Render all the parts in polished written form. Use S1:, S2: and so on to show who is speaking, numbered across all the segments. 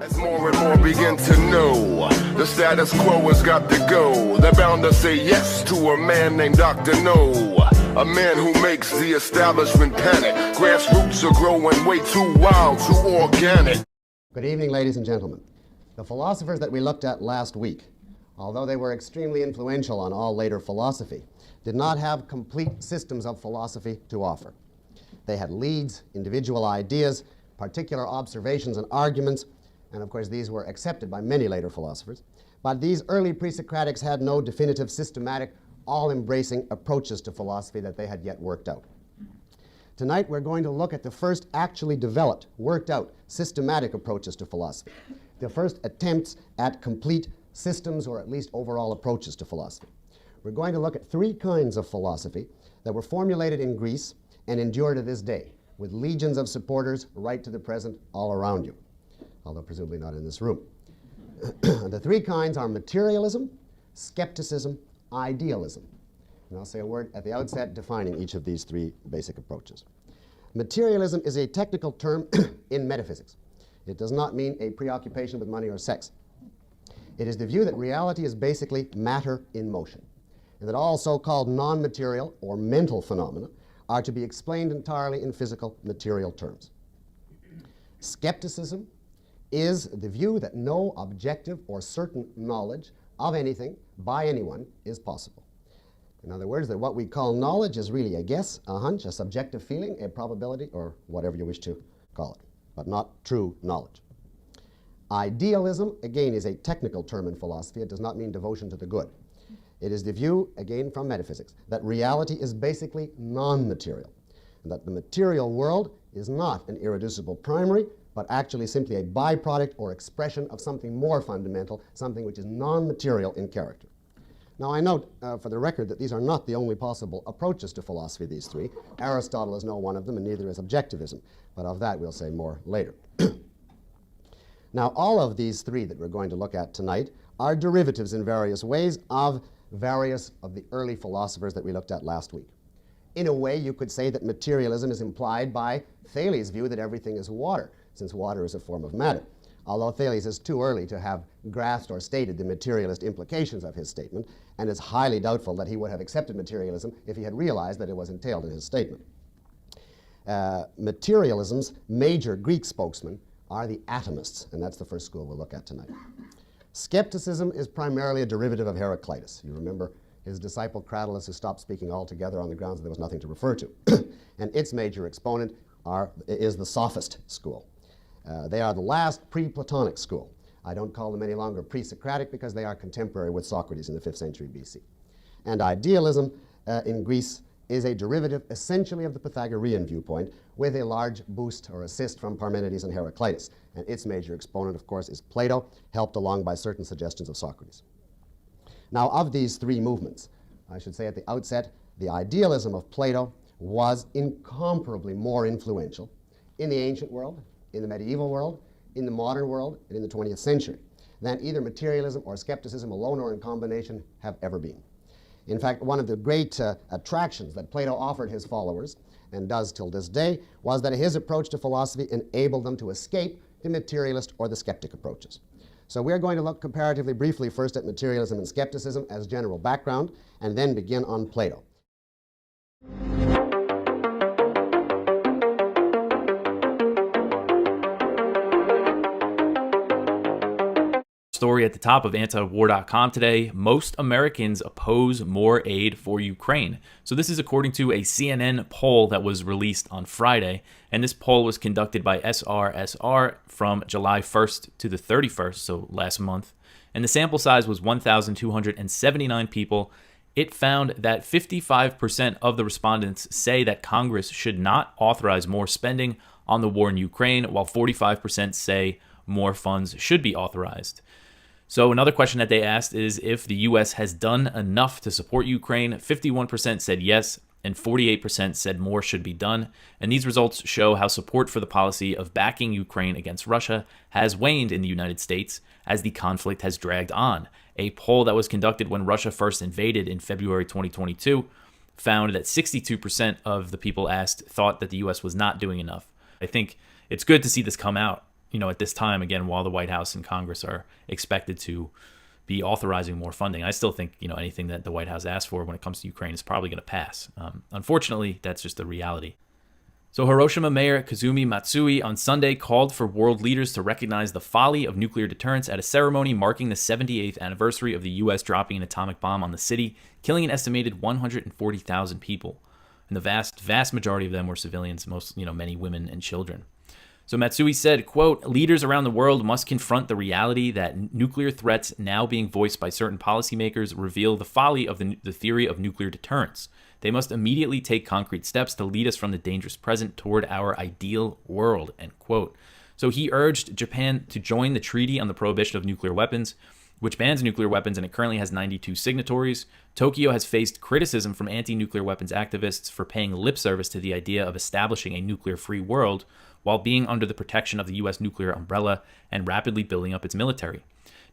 S1: As more and more begin to know, the status quo has got to go. They're bound to say yes to a man named Dr. No, a man who makes the establishment panic. Grassroots are growing way too wild, too organic.
S2: Good evening, ladies and gentlemen. The philosophers that we looked at last week, although they were extremely influential on all later philosophy, did not have complete systems of philosophy to offer. They had leads, individual ideas, particular observations and arguments, and of course these were accepted by many later philosophers. But these early pre-Socratics had no definitive, systematic, all-embracing approaches to philosophy that they had yet worked out. Tonight we're going to look at the first actually developed, worked out, systematic approaches to philosophy. The first attempts at complete systems, or at least overall approaches to philosophy. We're going to look at three kinds of philosophy that were formulated in Greece and endure to this day, with legions of supporters right to the present all around you, although presumably not in this room. The three kinds are materialism, skepticism, idealism. And I'll say a word at the outset defining each of these three basic approaches. Materialism is a technical term in metaphysics. It does not mean a preoccupation with money or sex. It is the view that reality is basically matter in motion, and that all so-called non-material or mental phenomena are to be explained entirely in physical, material terms. Skepticism is the view that no objective or certain knowledge of anything by anyone is possible. In other words, that what we call knowledge is really a guess, a hunch, a subjective feeling, a probability, or whatever you wish to call it, but not true knowledge. Idealism, again, is a technical term in philosophy. It does not mean devotion to the good. It is the view, again from metaphysics, that reality is basically non-material, and that the material world is not an irreducible primary, but actually simply a byproduct or expression of something more fundamental, something which is non-material in character. Now I note for the record that these are not the only possible approaches to philosophy, these three. Aristotle is no one of them, and neither is objectivism, but of that we'll say more later. Now all of these three that we're going to look at tonight are derivatives in various ways of various of the early philosophers that we looked at last week. In a way, you could say that materialism is implied by Thales' view that everything is water, since water is a form of matter, although Thales is too early to have grasped or stated the materialist implications of his statement, and it's highly doubtful that he would have accepted materialism if he had realized that it was entailed in his statement. Materialism's major Greek spokesmen are the atomists, and that's the first school we'll look at tonight. Skepticism is primarily a derivative of Heraclitus. You remember his disciple Cratylus, who stopped speaking altogether on the grounds that there was nothing to refer to. And its major exponent is the Sophist school. They are the last pre-Platonic school. I don't call them any longer pre-Socratic because they are contemporary with Socrates in the 5th century BC. And idealism in Greece is a derivative essentially of the Pythagorean viewpoint, with a large boost or assist from Parmenides and Heraclitus. And its major exponent, of course, is Plato, helped along by certain suggestions of Socrates. Now, of these three movements, I should say at the outset, the idealism of Plato was incomparably more influential in the ancient world, in the medieval world, in the modern world, and in the 20th century than either materialism or skepticism alone or in combination have ever been. In fact, one of the great attractions that Plato offered his followers, and does till this day, was that his approach to philosophy enabled them to escape the materialist or the skeptic approaches. So we're going to look comparatively briefly first at materialism and skepticism as general background, and then begin on Plato.
S3: Story at the top of antiwar.com today: most Americans oppose more aid for Ukraine. So this is according to a CNN poll that was released on Friday, and this poll was conducted by SRSR from July 1st to the 31st, so last month, and the sample size was 1,279 people. It found that 55% of the respondents say that Congress should not authorize more spending on the war in Ukraine, while 45% say more funds should be authorized. So another question that they asked is if the U.S. has done enough to support Ukraine. 51% said yes, and 48% said more should be done. And these results show how support for the policy of backing Ukraine against Russia has waned in the United States as the conflict has dragged on. A poll that was conducted when Russia first invaded in February 2022 found that 62% of the people asked thought that the U.S. was not doing enough. I think it's good to see this come out. at this time, again, while the White House and Congress are expected to be authorizing more funding, I still think, anything that the White House asks for when it comes to Ukraine is probably going to pass. Unfortunately, that's just the reality. So Hiroshima Mayor Kazumi Matsui on Sunday called for world leaders to recognize the folly of nuclear deterrence at a ceremony marking the 78th anniversary of the U.S. dropping an atomic bomb on the city, killing an estimated 140,000 people. And the vast majority of them were civilians, many women and children. So Matsui said, quote, "Leaders around the world must confront the reality that nuclear threats now being voiced by certain policymakers reveal the folly of the theory of nuclear deterrence. They must immediately take concrete steps to lead us from the dangerous present toward our ideal world," end quote. So he urged Japan to join the Treaty on the Prohibition of Nuclear Weapons, which bans nuclear weapons, and it currently has 92 signatories. Tokyo has faced criticism from anti-nuclear weapons activists for paying lip service to the idea of establishing a nuclear-free world while being under the protection of the U.S. nuclear umbrella and rapidly building up its military.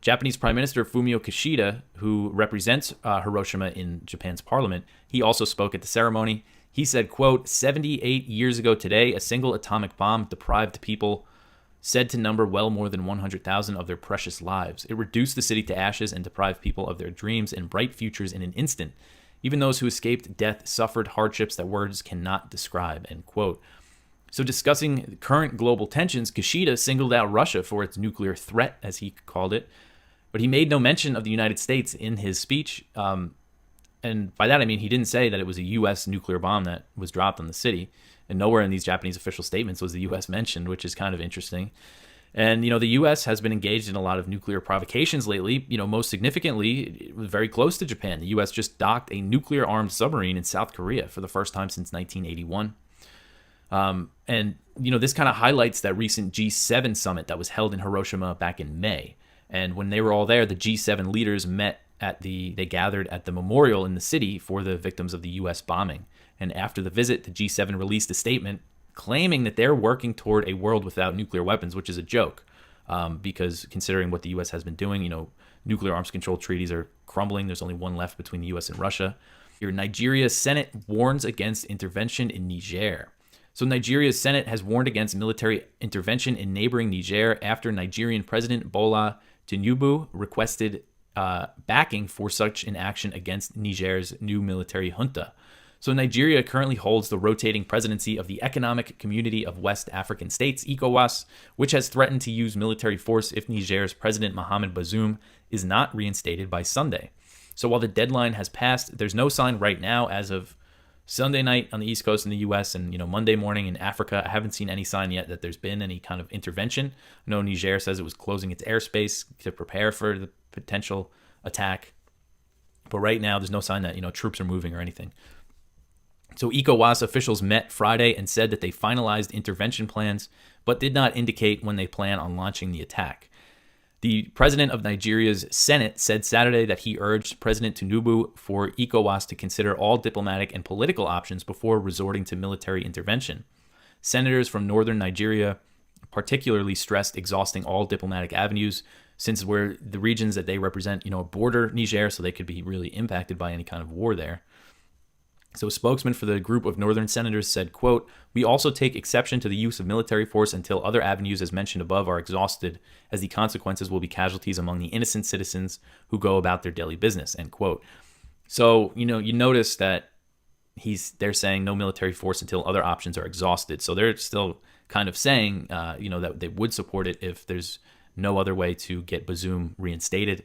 S3: Japanese Prime Minister Fumio Kishida, who represents Hiroshima in Japan's parliament, he also spoke at the ceremony. He said, quote, 78 years ago today, a single atomic bomb deprived people said to number well more than 100,000 of their precious lives. It reduced the city to ashes and deprived people of their dreams and bright futures in an instant. Even those who escaped death suffered hardships that words cannot describe, end quote. So discussing current global tensions, Kishida singled out Russia for its nuclear threat, as he called it, but he made no mention of the United States in his speech. And by that, I mean he didn't say that it was a U.S. nuclear bomb that was dropped on the city. And nowhere in these Japanese official statements was the U.S. mentioned, which is kind of interesting. And, the U.S. has been engaged in a lot of nuclear provocations lately. Most significantly, it was very close to Japan. The U.S. just docked a nuclear-armed submarine in South Korea for the first time since 1981. And, this kind of highlights that recent G7 summit that was held in Hiroshima back in May. And when they were all there, the G7 leaders they gathered at the memorial in the city for the victims of the U.S. bombing. And after the visit, the G7 released a statement claiming that they're working toward a world without nuclear weapons, which is a joke. Because considering what the U.S. has been doing, nuclear arms control treaties are crumbling. There's only one left between the U.S. and Russia. Nigeria's Senate warns against intervention in Niger. So Nigeria's Senate has warned against military intervention in neighboring Niger after Nigerian President Bola Tinubu requested backing for such an action against Niger's new military junta. So Nigeria currently holds the rotating presidency of the Economic Community of West African States, ECOWAS, which has threatened to use military force if Niger's President Mohamed Bazoum is not reinstated by Sunday. So while the deadline has passed, there's no sign right now as of Sunday night on the East Coast in the U.S. and Monday morning in Africa. I haven't seen any sign yet that there's been any kind of intervention. I know Niger says it was closing its airspace to prepare for the potential attack, but right now there's no sign that troops are moving or anything. So ECOWAS officials met Friday and said that they finalized intervention plans, but did not indicate when they plan on launching the attack. The president of Nigeria's Senate said Saturday that he urged President Tinubu for ECOWAS to consider all diplomatic and political options before resorting to military intervention. Senators from northern Nigeria particularly stressed exhausting all diplomatic avenues, since we're the regions that they represent, border Niger, so they could be really impacted by any kind of war there. So a spokesman for the group of northern senators said, quote, "We also take exception to the use of military force until other avenues as mentioned above are exhausted, as the consequences will be casualties among the innocent citizens who go about their daily business," end quote. So, you notice that they're saying no military force until other options are exhausted. So they're still kind of saying, that they would support it if there's no other way to get Bazoum reinstated.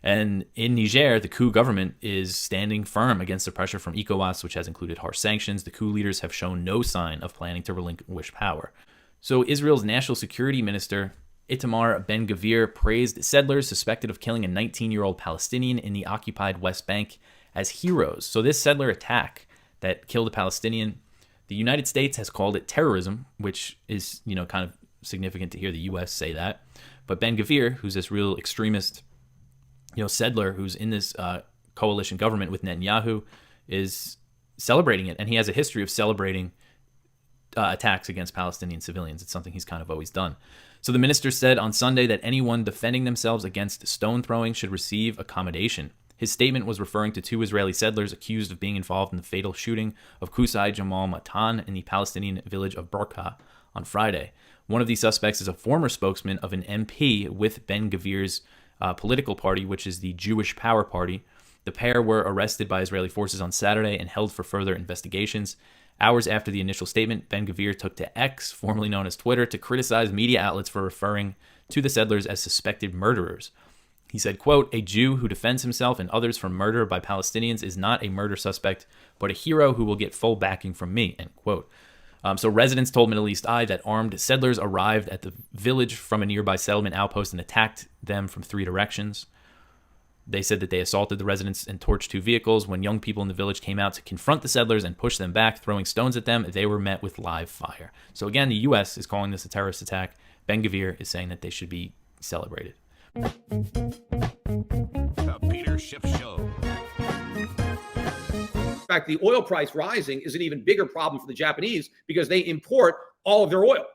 S3: And in Niger, the coup government is standing firm against the pressure from ECOWAS, which has included harsh sanctions. The coup leaders have shown no sign of planning to relinquish power. So Israel's national security minister, Itamar Ben-Gvir, praised settlers suspected of killing a 19-year-old Palestinian in the occupied West Bank as heroes. So this settler attack that killed a Palestinian, the United States has called it terrorism, which is, kind of significant to hear the U.S. say that. But Ben-Gvir, who's this real extremist settler who's in this coalition government with Netanyahu, is celebrating it. And he has a history of celebrating attacks against Palestinian civilians. It's something he's kind of always done. So the minister said on Sunday that anyone defending themselves against stone throwing should receive accommodation. His statement was referring to two Israeli settlers accused of being involved in the fatal shooting of Qusay Jamal Matan in the Palestinian village of Barqa on Friday. One of these suspects is a former spokesman of an MP with Ben-Gvir's political party, which is the Jewish Power Party. The pair were arrested by Israeli forces on Saturday and held for further investigations. Hours after the initial statement, Ben-Gvir took to X, formerly known as Twitter, to criticize media outlets for referring to the settlers as suspected murderers. He said, quote, "A Jew who defends himself and others from murder by Palestinians is not a murder suspect, but a hero who will get full backing from me," end quote. So residents told Middle East Eye that armed settlers arrived at the village from a nearby settlement outpost and attacked them from 3 directions. They said that they assaulted the residents and torched 2 vehicles. When young people in the village came out to confront the settlers and push them back, throwing stones at them, they were met with live fire. So again, the U.S. is calling this a terrorist attack. Ben-Gvir is saying that they should be celebrated.
S4: The Peter Schiff Show.
S5: In fact, the oil price rising is an even bigger problem for the Japanese because they import all of their oil,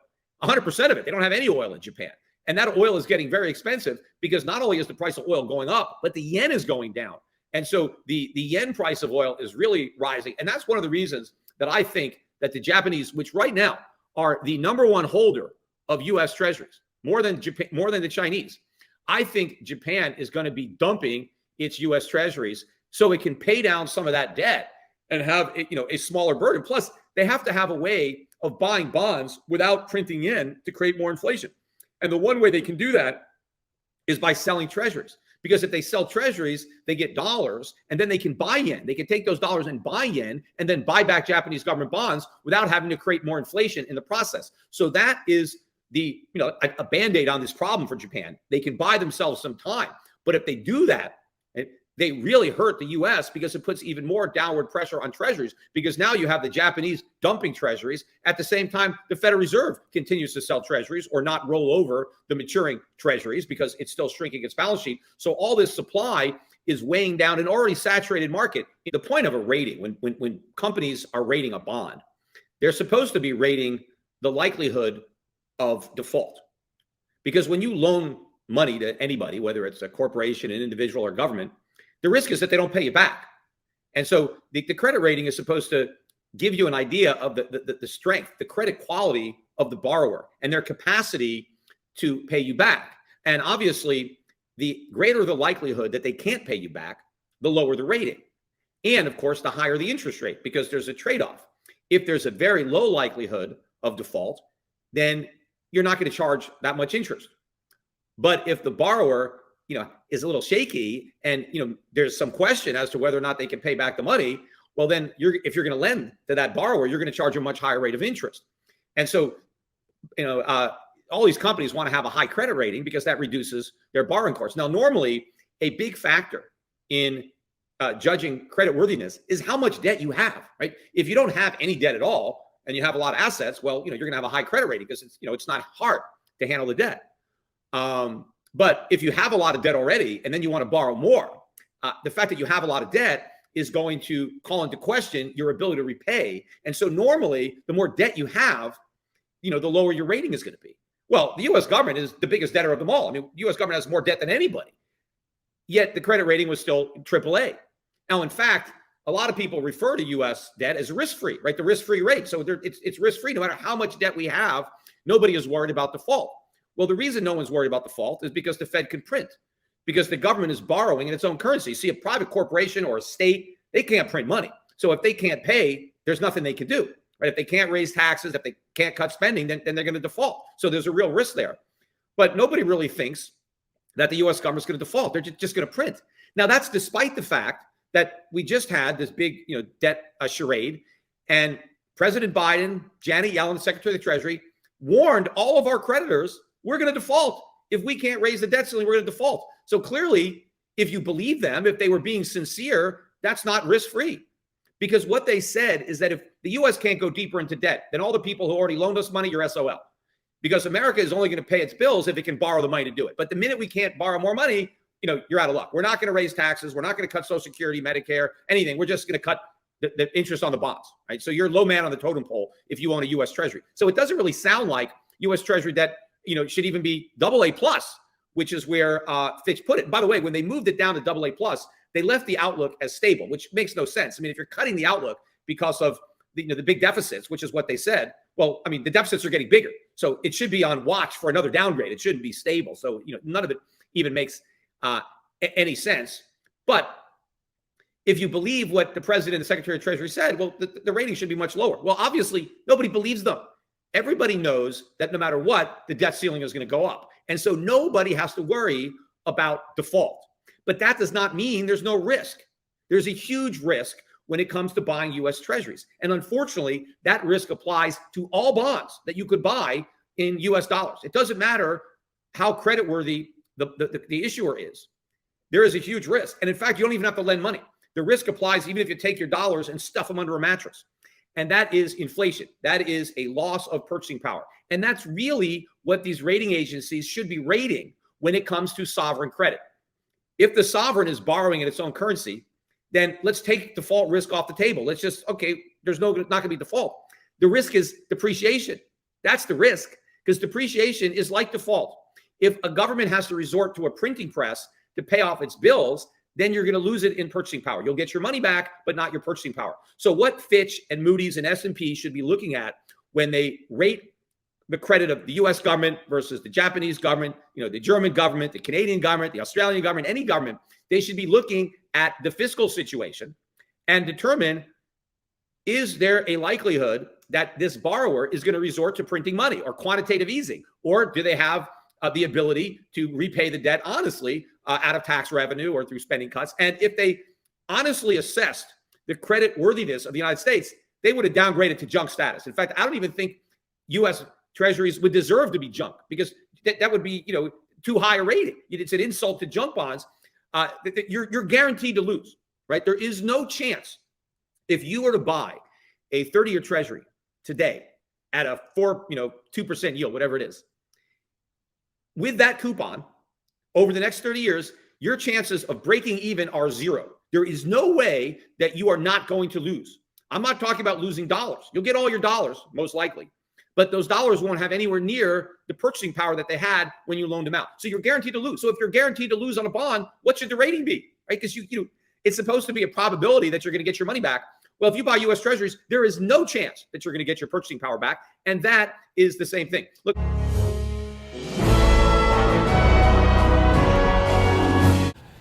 S5: 100% of it. They don't have any oil in Japan. And that oil is getting very expensive because not only is the price of oil going up, but the yen is going down. And so the yen price of oil is really rising. And that's one of the reasons that I think that the Japanese, which right now are the #1 holder of U.S. treasuries, more than Japan, more than the Chinese, I think Japan is going to be dumping its U.S. treasuries so it can pay down some of that debt and have, a smaller burden. Plus, they have to have a way of buying bonds without printing yen to create more inflation. And the one way they can do that is by selling treasuries. Because if they sell treasuries, they get dollars, and then they can buy yen. They can take those dollars and buy yen, and then buy back Japanese government bonds without having to create more inflation in the process. So that is a Band-Aid on this problem for Japan. They can buy themselves some time. But if they do that, they really hurt the U.S. because it puts even more downward pressure on treasuries, because now you have the Japanese dumping treasuries. At the same time, the Federal Reserve continues to sell treasuries or not roll over the maturing treasuries because it's still shrinking its balance sheet. So all this supply is weighing down an already saturated market. The point of a rating, when companies are rating a bond, they're supposed to be rating the likelihood of default. Because when you loan money to anybody, whether it's a corporation, an individual, or government, the risk is that they don't pay you back. And so the credit rating is supposed to give you an idea of the strength, the credit quality of the borrower and their capacity to pay you back. And obviously, the greater the likelihood that they can't pay you back, the lower the rating. And of course, the higher the interest rate, because there's a trade-off. If there's a very low likelihood of default, then you're not going to charge that much interest. But if the borrower is a little shaky and, there's some question as to whether or not they can pay back the money, well, then if you're going to lend to that borrower, you're going to charge a much higher rate of interest. And so, all these companies want to have a high credit rating because that reduces their borrowing costs. Now, normally a big factor in judging credit worthiness is how much debt you have, right? If you don't have any debt at all and you have a lot of assets, well, you're going to have a high credit rating because it's not hard to handle the debt. But if you have a lot of debt already and then you want to borrow more, the fact that you have a lot of debt is going to call into question your ability to repay. And so normally, the more debt you have, the lower your rating is going to be. Well, the U.S. government is the biggest debtor of them all. I mean, the U.S. government has more debt than anybody. Yet the credit rating was still AAA. Now, in fact, a lot of people refer to U.S. debt as risk-free, right? The risk-free rate. So it's risk-free. No matter how much debt we have, nobody is worried about default. Well, the reason no one's worried about default is because the Fed can print, because the government is borrowing in its own currency. See, a private corporation or a state, they can't print money. So if they can't pay, there's nothing they can do, right? If they can't raise taxes, if they can't cut spending, then they're going to default. So there's a real risk there. But nobody really thinks that the U.S. government's going to default. They're just going to print. Now, that's despite the fact that we just had this big, debt charade, and President Biden, Janet Yellen, Secretary of the Treasury, warned all of our creditors, we're going to default. If we can't raise the debt ceiling, we're going to default. So clearly, if you believe them, if they were being sincere, that's not risk-free. Because what they said is that if the U.S. can't go deeper into debt, then all the people who already loaned us money, you're SOL. Because America is only going to pay its bills if it can borrow the money to do it. But the minute we can't borrow more money, you're out of luck. We're not going to raise taxes. We're not going to cut Social Security, Medicare, anything. We're just going to cut the interest on the bonds, right? So you're low man on the totem pole if you own a U.S. Treasury. So it doesn't really sound like U.S. Treasury debt should even be AA+, which is where Fitch put it. By the way, when they moved it down to AA+, they left the outlook as stable, which makes no sense. I mean, if you're cutting the outlook because of the big deficits, which is what they said, well, I mean, the deficits are getting bigger. So it should be on watch for another downgrade. It shouldn't be stable. So, none of it even makes any sense. But if you believe what the president and the secretary of Treasury said, well, the rating should be much lower. Well, obviously, nobody believes them. Everybody knows that no matter what, the debt ceiling is going to go up. And so nobody has to worry about default. But that does not mean there's no risk. There's a huge risk when it comes to buying U.S. Treasuries. And unfortunately, that risk applies to all bonds that you could buy in U.S. dollars. It doesn't matter how creditworthy the issuer is. There is a huge risk. And in fact, you don't even have to lend money. The risk applies even if you take your dollars and stuff them under a mattress. And that is inflation. That is a loss of purchasing power. And that's really what these rating agencies should be rating when it comes to sovereign credit. If the sovereign is borrowing in its own currency, then let's take default risk off the table. Let's just, okay, there's not going to be default. The risk is depreciation. That's the risk, because depreciation is like default. If a government has to resort to a printing press to pay off its bills, then you're going to lose it in purchasing power. You'll get your money back, but not your purchasing power. So what Fitch and Moody's and S&P should be looking at when they rate the credit of the U.S. government versus the Japanese government, the German government, the Canadian government, the Australian government, any government, they should be looking at the fiscal situation and determine, is there a likelihood that this borrower is going to resort to printing money or quantitative easing, or do they have the ability to repay the debt honestly out of tax revenue or through spending cuts? And if they honestly assessed the credit worthiness of the United States, they would have downgraded to junk status. In fact, I don't even think U.S. Treasuries would deserve to be junk, because that would be, too high a rating. It's an insult to junk bonds. You're guaranteed to lose, right? There is no chance, if you were to buy a 30-year Treasury today at a 2% yield, whatever it is, with that coupon over the next 30 years, your chances of breaking even are zero. There is no way that you are not going to lose. I'm not talking about losing dollars. You'll get all your dollars, most likely, but those dollars won't have anywhere near the purchasing power that they had when you loaned them out. So you're guaranteed to lose. So if you're guaranteed to lose on a bond, what should the rating be, right? Because it's supposed to be a probability that you're going to get your money back. Well, if you buy U.S. Treasuries, there is no chance that you're going to get your purchasing power back. And that is the same thing. Look.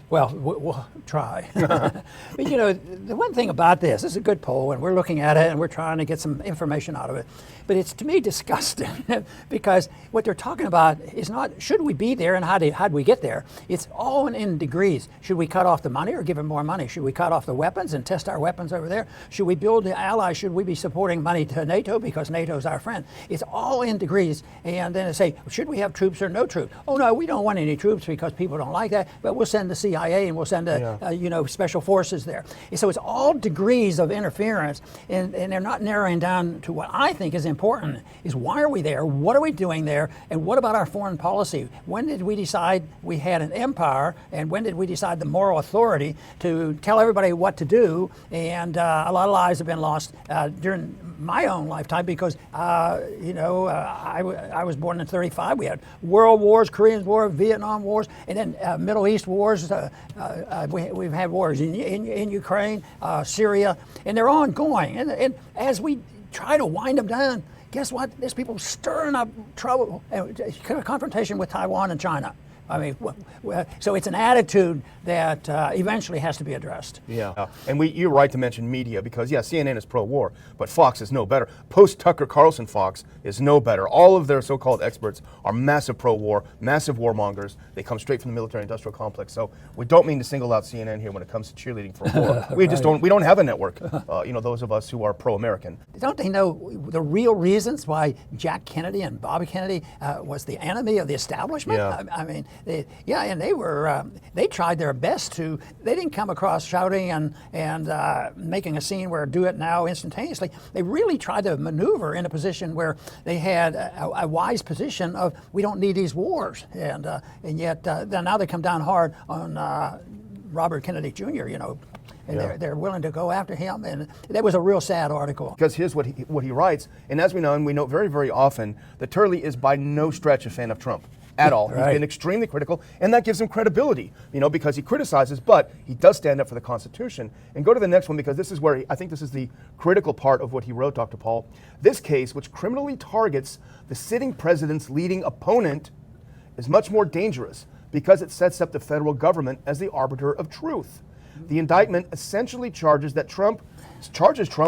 S6: Well, we'll try. But the one thing about this is a good poll, and we're looking at it and we're trying to get some information out of it. But it's, to me, disgusting because what they're talking about is not, should we be there and how do we get there? It's all in degrees. Should we cut off the money or give them more money? Should we cut off the weapons and test our weapons over there? Should we build the allies? Should we be supporting money to NATO because NATO's our friend? It's all in degrees. And then they say, should we have troops or no troops? Oh, no, we don't want any troops because people don't like that, but we'll send the CIA and we'll send special forces there. And so it's all degrees of interference, and they're not narrowing down to what I think is important, is why are we there? What are we doing there? And what about our foreign policy? When did we decide we had an empire? And when did we decide the moral authority to tell everybody what to do? And a lot of lives have been lost during my own lifetime because, I was born in 1935. We had world wars, Korean War, Vietnam wars, and then Middle East wars. We've had wars in Ukraine, Syria, and they're ongoing. And as we try to wind them down, guess what? There's people stirring up trouble, confrontation with Taiwan and China. I mean, so it's an attitude that eventually has to be addressed.
S7: Yeah, and you're right to mention media because, CNN is pro-war, but Fox is no better. Post-Tucker Carlson Fox is no better. All of their so-called experts are massive pro-war, massive warmongers. They come straight from the military-industrial complex. So we don't mean to single out CNN here when it comes to cheerleading for war. We just don't. We don't have a network. Those of us who are pro-American. Don't
S6: they know the real reasons why Jack Kennedy and Bobby Kennedy was the enemy of the establishment?
S7: Yeah.
S6: I mean. And they were. They tried their best to. They didn't come across shouting and making a scene where do it now instantaneously. They really tried to maneuver in a position where they had a wise position of we don't need these wars, and yet now they come down hard on Robert Kennedy Jr. And they're willing to go after him, and that was a real sad article.
S7: Because here's what he writes, and as we know, and we know very, very often, that Turley is by no stretch a fan of Trump. at all.
S6: Right.
S7: He's been extremely critical, and that gives him credibility, because he criticizes, but he does stand up for the Constitution. And go to the next one, because this is where I think this is the critical part of what he wrote, Dr. Paul. This case, which criminally targets the sitting president's leading opponent, is much more dangerous because it sets up the federal government as the arbiter of truth. The indictment essentially charges Trump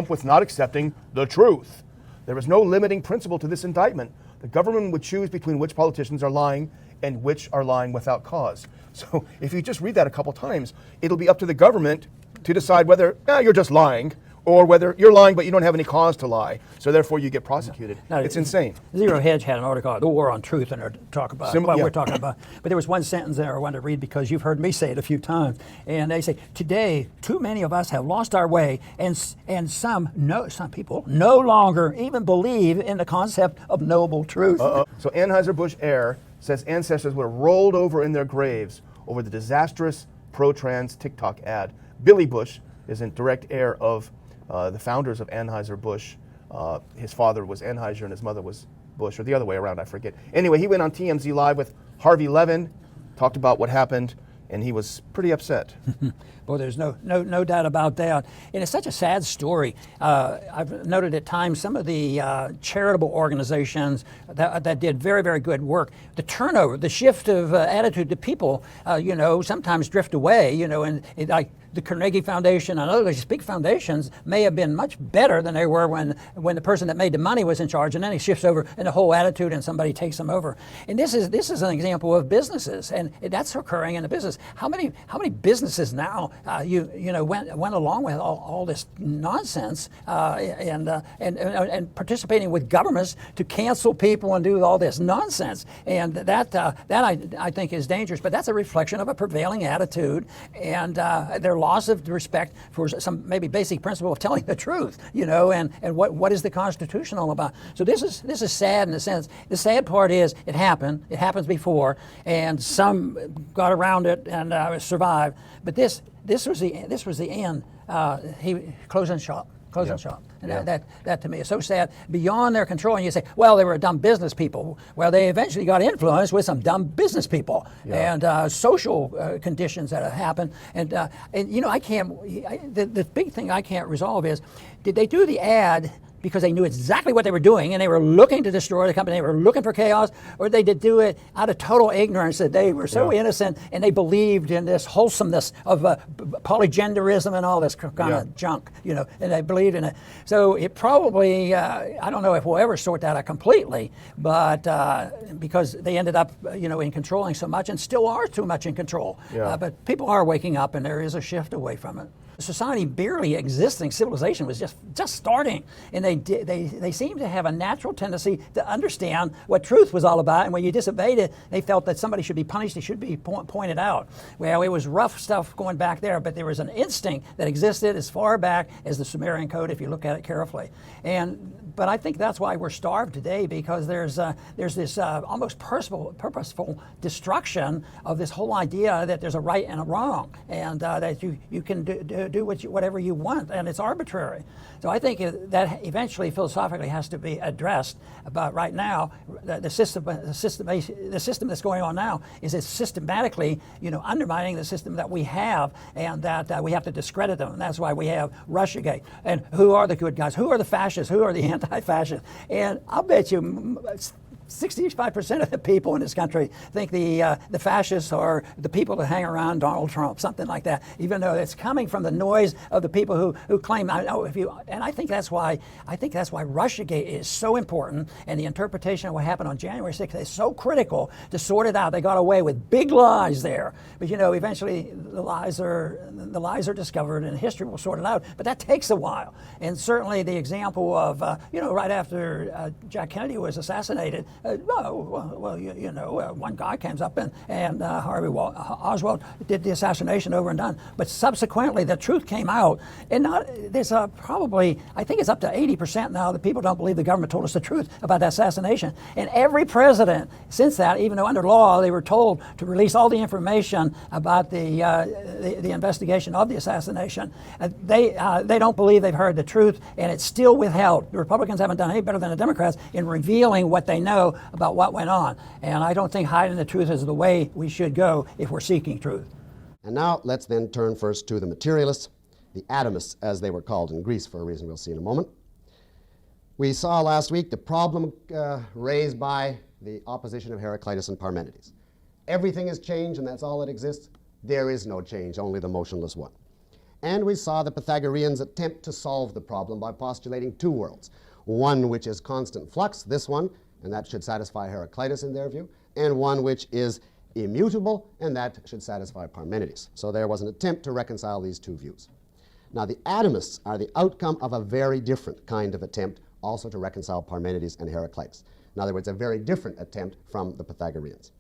S7: with not accepting the truth. There is no limiting principle to this indictment. The government would choose between which politicians are lying and which are lying without cause. So if you just read that a couple times, it'll be up to the government to decide whether you're just lying, or whether you're lying but you don't have any cause to lie, so therefore you get prosecuted.
S6: Now,
S7: it's insane.
S6: Zero Hedge had an article on the war on truth, and they're talking about what we're talking about. But there was one sentence there I wanted to read because you've heard me say it a few times. And they say, today, too many of us have lost our way, and some people no longer even believe in the concept of noble truth.
S7: So Anheuser-Busch heir says ancestors would have rolled over in their graves over the disastrous pro-trans TikTok ad. Billy Bush is in direct heir of the founders of Anheuser-Busch. His father was Anheuser and his mother was Bush, or the other way around, I forget. Anyway, he went on TMZ Live with Harvey Levin, talked about what happened, and he was pretty upset.
S6: Well, there's no doubt about that. And it's such a sad story. I've noted at times some of the charitable organizations that did very, very good work. The turnover, the shift of attitude to people, sometimes drift away, and like the Carnegie Foundation and other big foundations may have been much better than they were when the person that made the money was in charge, and then he shifts over and the whole attitude and somebody takes them over. And this is an example of businesses, and that's occurring in the business. How many businesses now went along with all this nonsense and participating with governments to cancel people and do all this nonsense, and that I think is dangerous. But that's a reflection of a prevailing attitude and their loss of respect for some maybe basic principle of telling the truth, and what is the Constitution all about. So this is sad in a sense. The sad part is it happens before, and some got around it and survived. But this was the end. He closing shop. And that to me is so sad, beyond their control. And you say, well, they were dumb business people. Well, they eventually got influenced with some dumb business people and social conditions that have happened. And I can't. The big thing I can't resolve is, did they do the ad because they knew exactly what they were doing and they were looking to destroy the company, they were looking for chaos, or they did do it out of total ignorance that they were so innocent and they believed in this wholesomeness of polygenderism and all this kind of junk, and they believed in it. So it probably, I don't know if we'll ever sort that out completely, but because they ended up, in controlling so much and still are too much in control. But people are waking up and there is a shift away from it. Society barely existing, civilization was just starting, and they seem to have a natural tendency to understand what truth was all about, and when you disobeyed it, they felt that somebody should be punished, it should be pointed out. Well, it was rough stuff going back there, but there was an instinct that existed as far back as the Sumerian Code, if you look at it carefully. But I think that's why we're starved today, because there's this almost purposeful destruction of this whole idea that there's a right and a wrong, and that you can do whatever you want, and it's arbitrary. So I think that eventually philosophically has to be addressed. But right now, the system that's going on now is it's systematically, undermining the system that we have, and that we have to discredit them. And that's why we have Russiagate. And who are the good guys? Who are the fascists? Who are the anti-fascists? And I'll bet you 65% of the people in this country think the fascists are the people that hang around Donald Trump, something like that, even though it's coming from the noise of the people who claim, and I think that's why Russiagate is so important, and the interpretation of what happened on January 6th is so critical to sort it out. They got away with big lies there, but eventually the lies are discovered, and history will sort it out. But that takes a while, and certainly the example of right after Jack Kennedy was assassinated. One guy comes up and Harvey Oswald did the assassination over and done. But subsequently, the truth came out, and there's probably, I think it's up to 80% now that people don't believe the government told us the truth about that assassination. And every president since that, even though under law they were told to release all the information about the investigation of the assassination, they don't believe they've heard the truth, and it's still withheld. The Republicans haven't done any better than the Democrats in revealing what they know. know about what went on. And I don't think hiding the truth is the way we should go if we're seeking truth.
S2: And now let's then turn first to the materialists, the atomists as they were called in Greece for a reason we'll see in a moment. We saw last week the problem raised by the opposition of Heraclitus and Parmenides. Everything is change and that's all that exists. There is no change, only the motionless one. And we saw the Pythagoreans attempt to solve the problem by postulating two worlds. One which is constant flux, this one, and that should satisfy Heraclitus in their view, and one which is immutable, and that should satisfy Parmenides. So there was an attempt to reconcile these two views. Now the atomists are the outcome of a very different kind of attempt also to reconcile Parmenides and Heraclitus. In other words, a very different attempt from the Pythagoreans.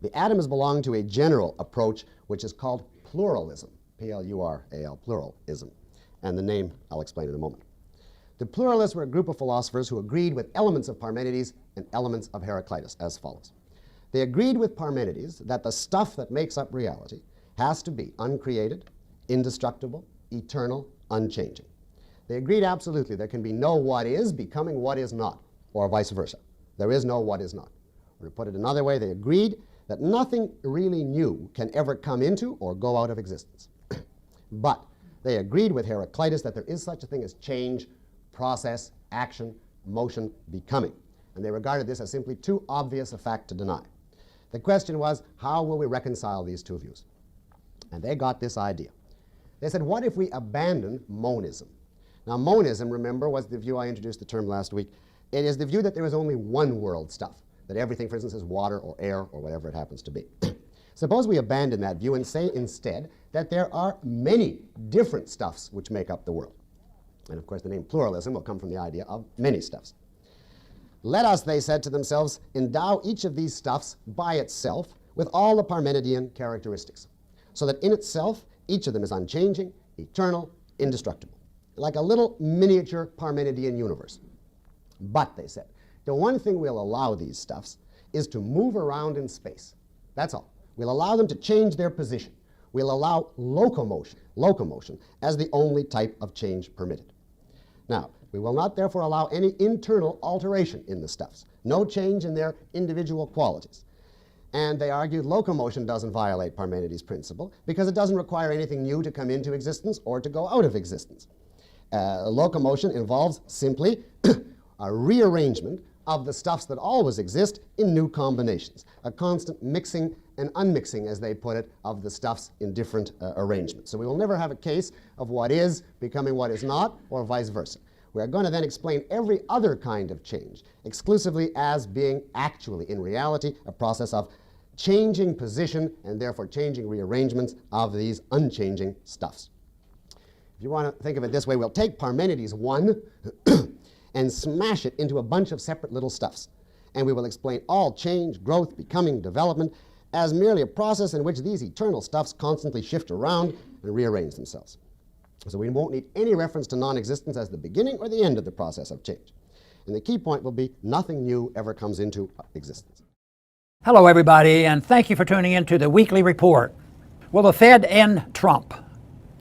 S2: The atomists belong to a general approach which is called pluralism, P-L-U-R-A-L, pluralism, and the name I'll explain in a moment. The pluralists were a group of philosophers who agreed with elements of Parmenides and elements of Heraclitus as follows. They agreed with Parmenides that the stuff that makes up reality has to be uncreated, indestructible, eternal, unchanging. They agreed absolutely there can be no what is becoming what is not, or vice versa. There is no what is not. Or to put it another way, they agreed that nothing really new can ever come into or go out of existence. But they agreed with Heraclitus that there is such a thing as change, process, action, motion, becoming. And they regarded this as simply too obvious a fact to deny. The question was, how will we reconcile these two views? And they got this idea. They said, what if we abandon monism? Now, monism, remember, was the view I introduced the term last week. It is the view that there is only one world stuff, that everything, for instance, is water or air or whatever it happens to be. Suppose we abandon that view and say instead that there are many different stuffs which make up the world. And of course, the name pluralism will come from the idea of many stuffs. Let us, they said to themselves, endow each of these stuffs by itself with all the Parmenidean characteristics, so that in itself, each of them is unchanging, eternal, indestructible, like a little miniature Parmenidean universe. But, they said, the one thing we'll allow these stuffs is to move around in space. That's all. We'll allow them to change their position. We'll allow locomotion as the only type of change permitted. Now, we will not therefore allow any internal alteration in the stuffs, no change in their individual qualities. And they argued locomotion doesn't violate Parmenides' principle because it doesn't require anything new to come into existence or to go out of existence. Locomotion involves simply a rearrangement of the stuffs that always exist in new combinations, a constant mixing and unmixing, as they put it, of the stuffs in different arrangements. So we will never have a case of what is becoming what is not, or vice versa. We are going to then explain every other kind of change exclusively as being actually, in reality, a process of changing position and therefore changing rearrangements of these unchanging stuffs. If you want to think of it this way, we'll take Parmenides 1 and smash it into a bunch of separate little stuffs. And we will explain all change, growth, becoming, development as merely a process in which these eternal stuffs constantly shift around and rearrange themselves. So we won't need any reference to non-existence as the beginning or the end of the process of change. And the key point will be nothing new ever comes into existence.
S6: Hello, everybody, and thank you for tuning in to the Weekly Report. Will the Fed end Trump?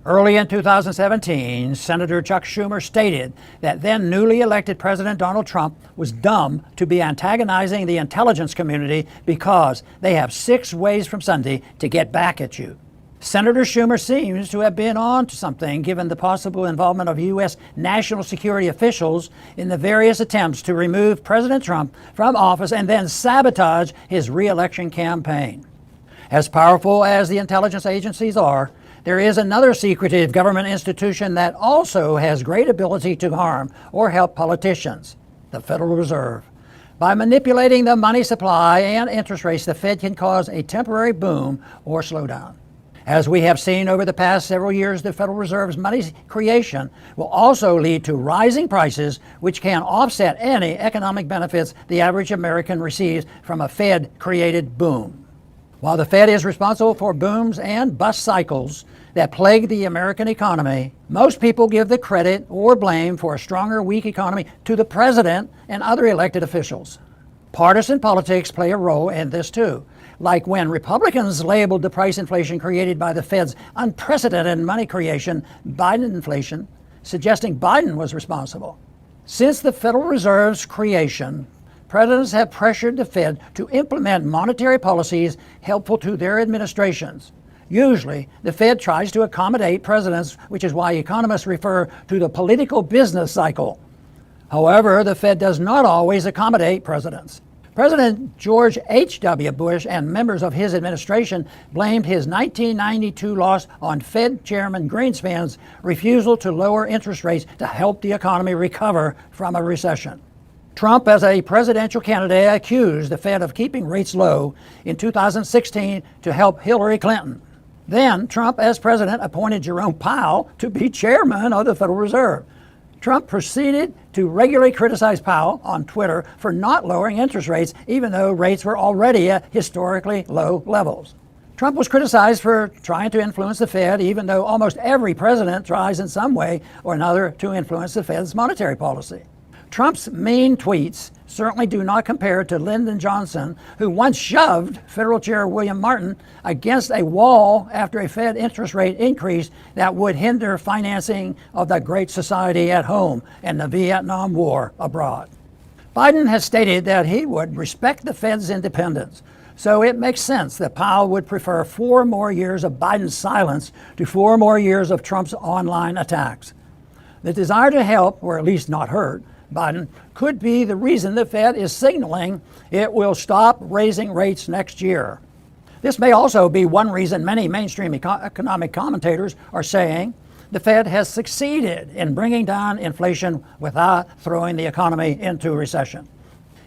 S6: Early in 2017, Senator Chuck Schumer stated that then newly elected President Donald Trump was dumb to be antagonizing the intelligence community because they have 6 ways from Sunday to get back at you. Senator Schumer seems to have been on to something given the possible involvement of U.S. national security officials in the various attempts to remove President Trump from office and then sabotage his re-election campaign. As powerful as the intelligence agencies are, there is another secretive government institution that also has great ability to harm or help politicians, the Federal Reserve. By manipulating the money supply and interest rates, the Fed can cause a temporary boom or slowdown. As we have seen over the past several years, the Federal Reserve's money creation will also lead to rising prices, which can offset any economic benefits the average American receives from a Fed-created boom. While the Fed is responsible for booms and bust cycles that plague the American economy, most people give the credit or blame for a strong or weak economy to the president and other elected officials. Partisan politics play a role in this too, like when Republicans labeled the price inflation created by the Fed's unprecedented money creation Biden inflation, suggesting Biden was responsible. Since the Federal Reserve's creation, presidents have pressured the Fed to implement monetary policies helpful to their administrations. Usually, the Fed tries to accommodate presidents, which is why economists refer to the political business cycle. However, the Fed does not always accommodate presidents. President George H.W. Bush and members of his administration blamed his 1992 loss on Fed Chairman Greenspan's refusal to lower interest rates to help the economy recover from a recession. Trump, as a presidential candidate, accused the Fed of keeping rates low in 2016 to help Hillary Clinton. Then, Trump, as president, appointed Jerome Powell to be chairman of the Federal Reserve. Trump proceeded to regularly criticize Powell on Twitter for not lowering interest rates, even though rates were already at historically low levels. Trump was criticized for trying to influence the Fed, even though almost every president tries in some way or another to influence the Fed's monetary policy. Trump's mean tweets certainly do not compare to Lyndon Johnson, who once shoved Federal Chair William Martin against a wall after a Fed interest rate increase that would hinder financing of the Great Society at home and the Vietnam War abroad. Biden has stated that he would respect the Fed's independence, so it makes sense that Powell would prefer 4 more years of Biden's silence to 4 more years of Trump's online attacks. The desire to help, or at least not hurt, Biden could be the reason the Fed is signaling it will stop raising rates next year. This may also be one reason many mainstream economic commentators are saying the Fed has succeeded in bringing down inflation without throwing the economy into recession.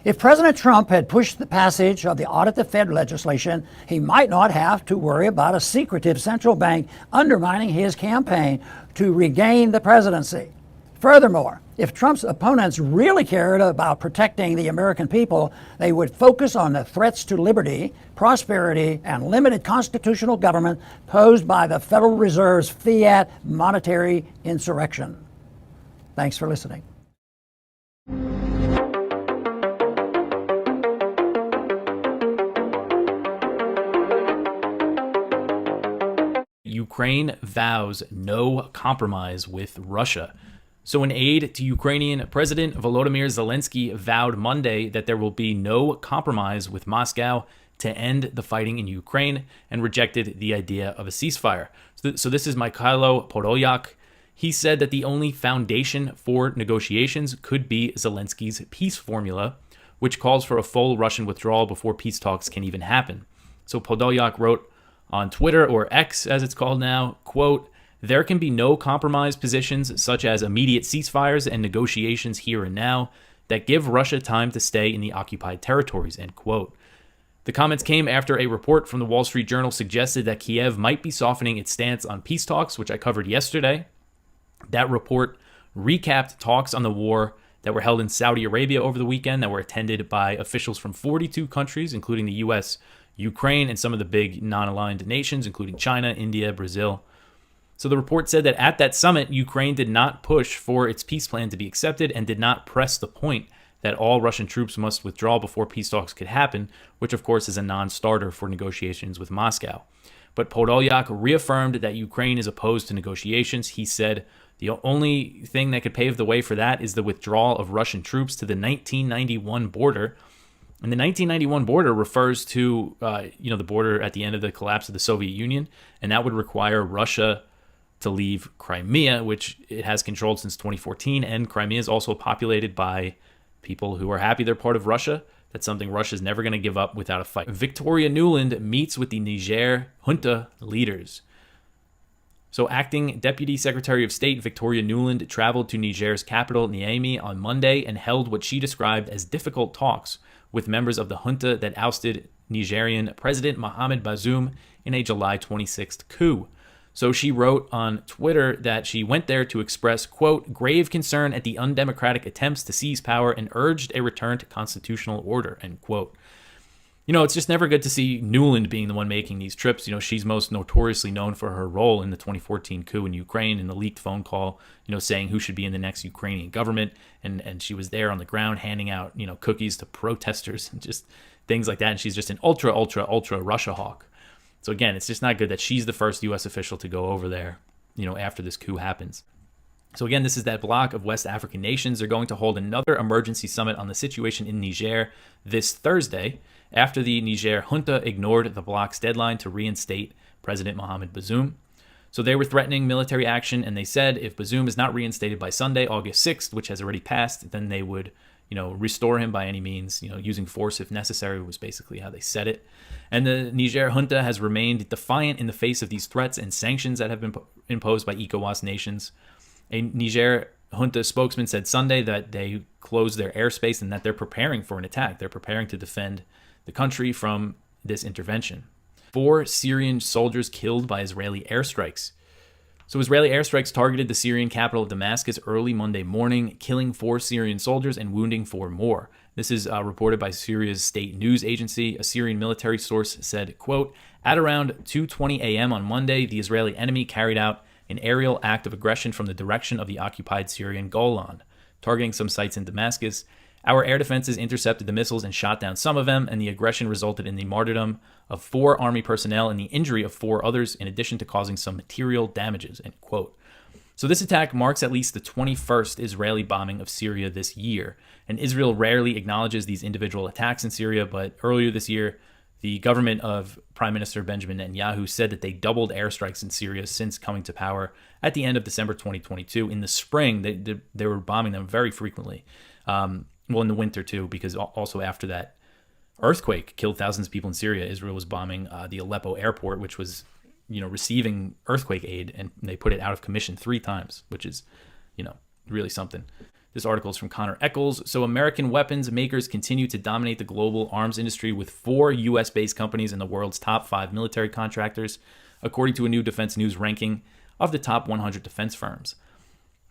S6: If President Trump had pushed the passage of the Audit the Fed legislation, he might not have to worry about a secretive central bank undermining his campaign to regain the presidency. Furthermore, if Trump's opponents really cared about protecting the American people, they would focus on the threats to liberty, prosperity, and limited constitutional government posed by the Federal Reserve's fiat monetary insurrection. Thanks for listening.
S3: Ukraine vows no compromise with Russia. So an aide to Ukrainian President Volodymyr Zelensky vowed Monday that there will be no compromise with Moscow to end the fighting in Ukraine and rejected the idea of a ceasefire. So this is Mikhailo Podolyak. He said that the only foundation for negotiations could be Zelensky's peace formula, which calls for a full Russian withdrawal before peace talks can even happen. So Podolyak wrote on Twitter, or X as it's called now, quote, "There can be no compromise positions such as immediate ceasefires and negotiations here and now that give Russia time to stay in the occupied territories," end quote. The comments came after a report from the Wall Street Journal suggested that Kiev might be softening its stance on peace talks, which I covered yesterday. That report recapped talks on the war that were held in Saudi Arabia over the weekend that were attended by officials from 42 countries, including the U.S., Ukraine, and some of the big non-aligned nations, including China, India, Brazil. So the report said that at that summit, Ukraine did not push for its peace plan to be accepted and did not press the point that all Russian troops must withdraw before peace talks could happen, which of course is a non-starter for negotiations with Moscow. But Podolyak reaffirmed that Ukraine is opposed to negotiations. He said the only thing that could pave the way for that is the withdrawal of Russian troops to the 1991 border. And the 1991 border refers to, the border at the end of the collapse of the Soviet Union, and that would require Russia to leave Crimea, which it has controlled since 2014, and Crimea is also populated by people who are happy they're part of Russia. That's something Russia's never going to give up without a fight. Victoria Nuland meets with the Niger junta leaders. So acting Deputy Secretary of State Victoria Nuland traveled to Niger's capital, Niamey, on Monday and held what she described as difficult talks with members of the junta that ousted Nigerian President Mohamed Bazoum in a July 26th coup. So she wrote on Twitter that she went there to express, quote, "grave concern at the undemocratic attempts to seize power and urged a return to constitutional order," end quote. It's just never good to see Nuland being the one making these trips. She's most notoriously known for her role in the 2014 coup in Ukraine and the leaked phone call, saying who should be in the next Ukrainian government. And she was there on the ground handing out, cookies to protesters and just things like that. And she's just an ultra Russia hawk. So again, it's just not good that she's the first U.S. official to go over there, after this coup happens. So again, this is that bloc of West African nations. They're going to hold another emergency summit on the situation in Niger this Thursday, after the Niger junta ignored the bloc's deadline to reinstate President Mohamed Bazoum. So they were threatening military action, and they said if Bazoum is not reinstated by Sunday, August 6th, which has already passed, then they would, restore him by any means, using force if necessary, was basically how they said it. And the Niger junta has remained defiant in the face of these threats and sanctions that have been imposed by ECOWAS nations. A Niger junta spokesman said Sunday that they closed their airspace and that they're preparing for an attack. They're preparing to defend the country from this intervention. 4 Syrian soldiers killed by Israeli airstrikes. So Israeli airstrikes targeted the Syrian capital of Damascus early Monday morning, killing 4 Syrian soldiers and wounding 4 more. This is reported by Syria's state news agency. A Syrian military source said, quote, at around 2:20 a.m. on Monday, the Israeli enemy carried out an aerial act of aggression from the direction of the occupied Syrian Golan, targeting some sites in Damascus. Our air defenses intercepted the missiles and shot down some of them, and the aggression resulted in the martyrdom of 4 army personnel and the injury of 4 others, in addition to causing some material damages, end quote. So this attack marks at least the 21st Israeli bombing of Syria this year, and Israel rarely acknowledges these individual attacks in Syria, but earlier this year, the government of Prime Minister Benjamin Netanyahu said that they doubled airstrikes in Syria since coming to power at the end of December 2022. In the spring, they were bombing them very frequently. In the winter too, because also after that earthquake killed thousands of people in Syria, Israel was bombing the Aleppo airport, which was, receiving earthquake aid, and they put it out of commission 3 times, which is, really something. This article is from Connor Eccles. So American weapons makers continue to dominate the global arms industry, with 4 U.S.-based companies in the world's top 5 military contractors, according to a new Defense News ranking of the top 100 defense firms.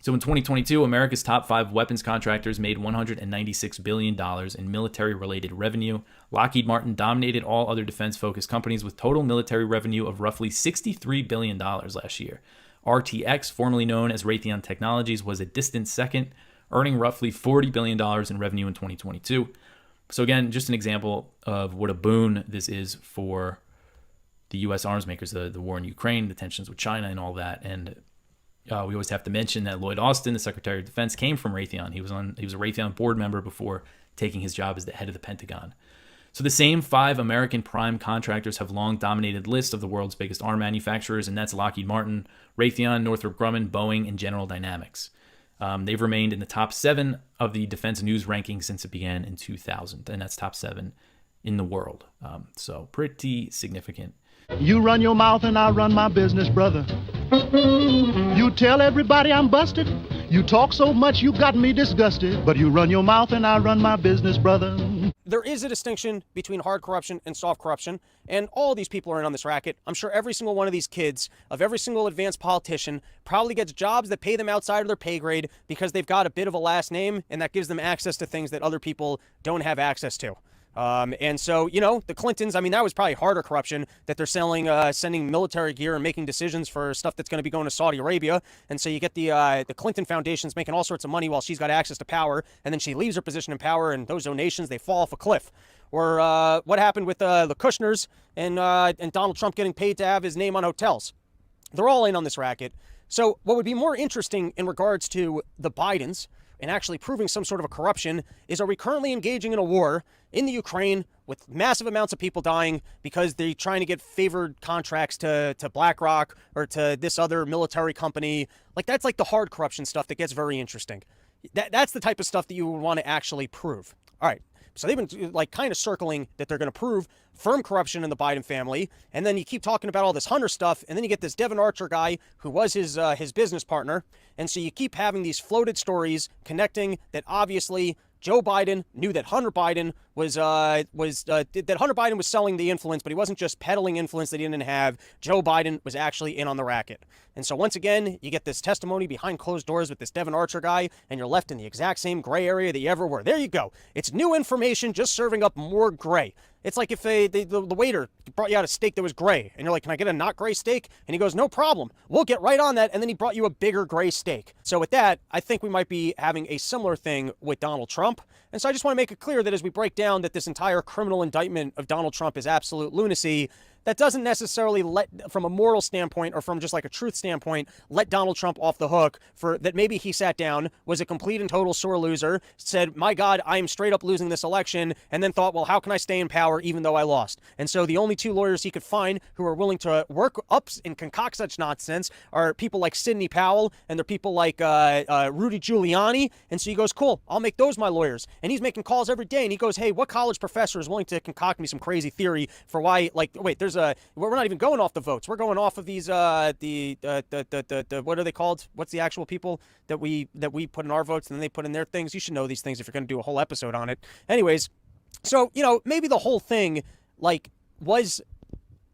S3: So in 2022, America's top 5 weapons contractors made $196 billion in military-related revenue. Lockheed Martin dominated all other defense-focused companies with total military revenue of roughly $63 billion last year. RTX, formerly known as Raytheon Technologies, was a distant second, earning roughly $40 billion in revenue in 2022. So again, just an example of what a boon this is for the U.S. arms makers, the war in Ukraine, the tensions with China and all that. And we always have to mention that Lloyd Austin, the Secretary of Defense, came from Raytheon. He was a Raytheon board member before taking his job as the head of the Pentagon. So the same 5 American prime contractors have long dominated lists of the world's biggest arm manufacturers, and that's Lockheed Martin, Raytheon, Northrop Grumman, Boeing, and General Dynamics. They've remained in the top 7 of the Defense News ranking since it began in 2000, and that's top 7 in the world. So pretty significant.
S8: You run your mouth and I run my business, brother. You tell everybody I'm busted. You talk so much you got me disgusted. But you run your mouth and I run my business, brother.
S9: There is a distinction between hard corruption and soft corruption, and all these people are in on this racket. I'm sure every single one of these kids, of every single advanced politician, probably gets jobs that pay them outside of their pay grade because they've got a bit of a last name, and that gives them access to things that other people don't have access to. And so, the Clintons, that was probably harder corruption, that they're sending military gear and making decisions for stuff that's going to be going to Saudi Arabia. And so you get the Clinton Foundation's making all sorts of money while she's got access to power. And then she leaves her position in power, and those donations, they fall off a cliff. Or what happened with the Kushners and Donald Trump getting paid to have his name on hotels. They're all in on this racket. So what would be more interesting in regards to the Bidens and actually proving some sort of a corruption is, are we currently engaging in a war in the Ukraine with massive amounts of people dying because they're trying to get favored contracts to BlackRock or to this other military company? That's the hard corruption stuff that gets very interesting. That's the type of stuff that you would want to actually prove. All right. So they've been kind of circling that they're going to prove firm corruption in the Biden family. And then you keep talking about all this Hunter stuff. And then you get this Devon Archer guy who was his business partner. And so you keep having these floated stories connecting that obviously Joe Biden knew that Hunter Biden was selling the influence, but he wasn't just peddling influence that he didn't have. Joe Biden was actually in on the racket. And so once again, you get this testimony behind closed doors with this Devon Archer guy, and you're left in the exact same gray area that you ever were. There you go. It's new information just serving up more gray. It's like if the waiter brought you out a steak that was gray, and you're like, can I get a not gray steak? And he goes, no problem. We'll get right on that. And then he brought you a bigger gray steak. So with that, I think we might be having a similar thing with Donald Trump. And so I just want to make it clear that as we break down that this entire criminal indictment of Donald Trump is absolute lunacy, that doesn't necessarily from a moral standpoint or from just like a truth standpoint, let Donald Trump off the hook for that. Maybe he sat down, was a complete and total sore loser, said, my God, I am straight up losing this election, and then thought, well, how can I stay in power even though I lost? And so the only two lawyers he could find who are willing to work up and concoct such nonsense are people like Sidney Powell, and they're people like Rudy Giuliani. And so he goes, cool, I'll make those my lawyers. And he's making calls every day, and he goes, hey, what college professor is willing to concoct me some crazy theory for why, like, wait, we're not even going off the votes. We're going off of these, what are they called? What's the actual people that we put in our votes and then they put in their things? You should know these things if you're going to do a whole episode on it. Anyways, so, maybe the whole thing, like, was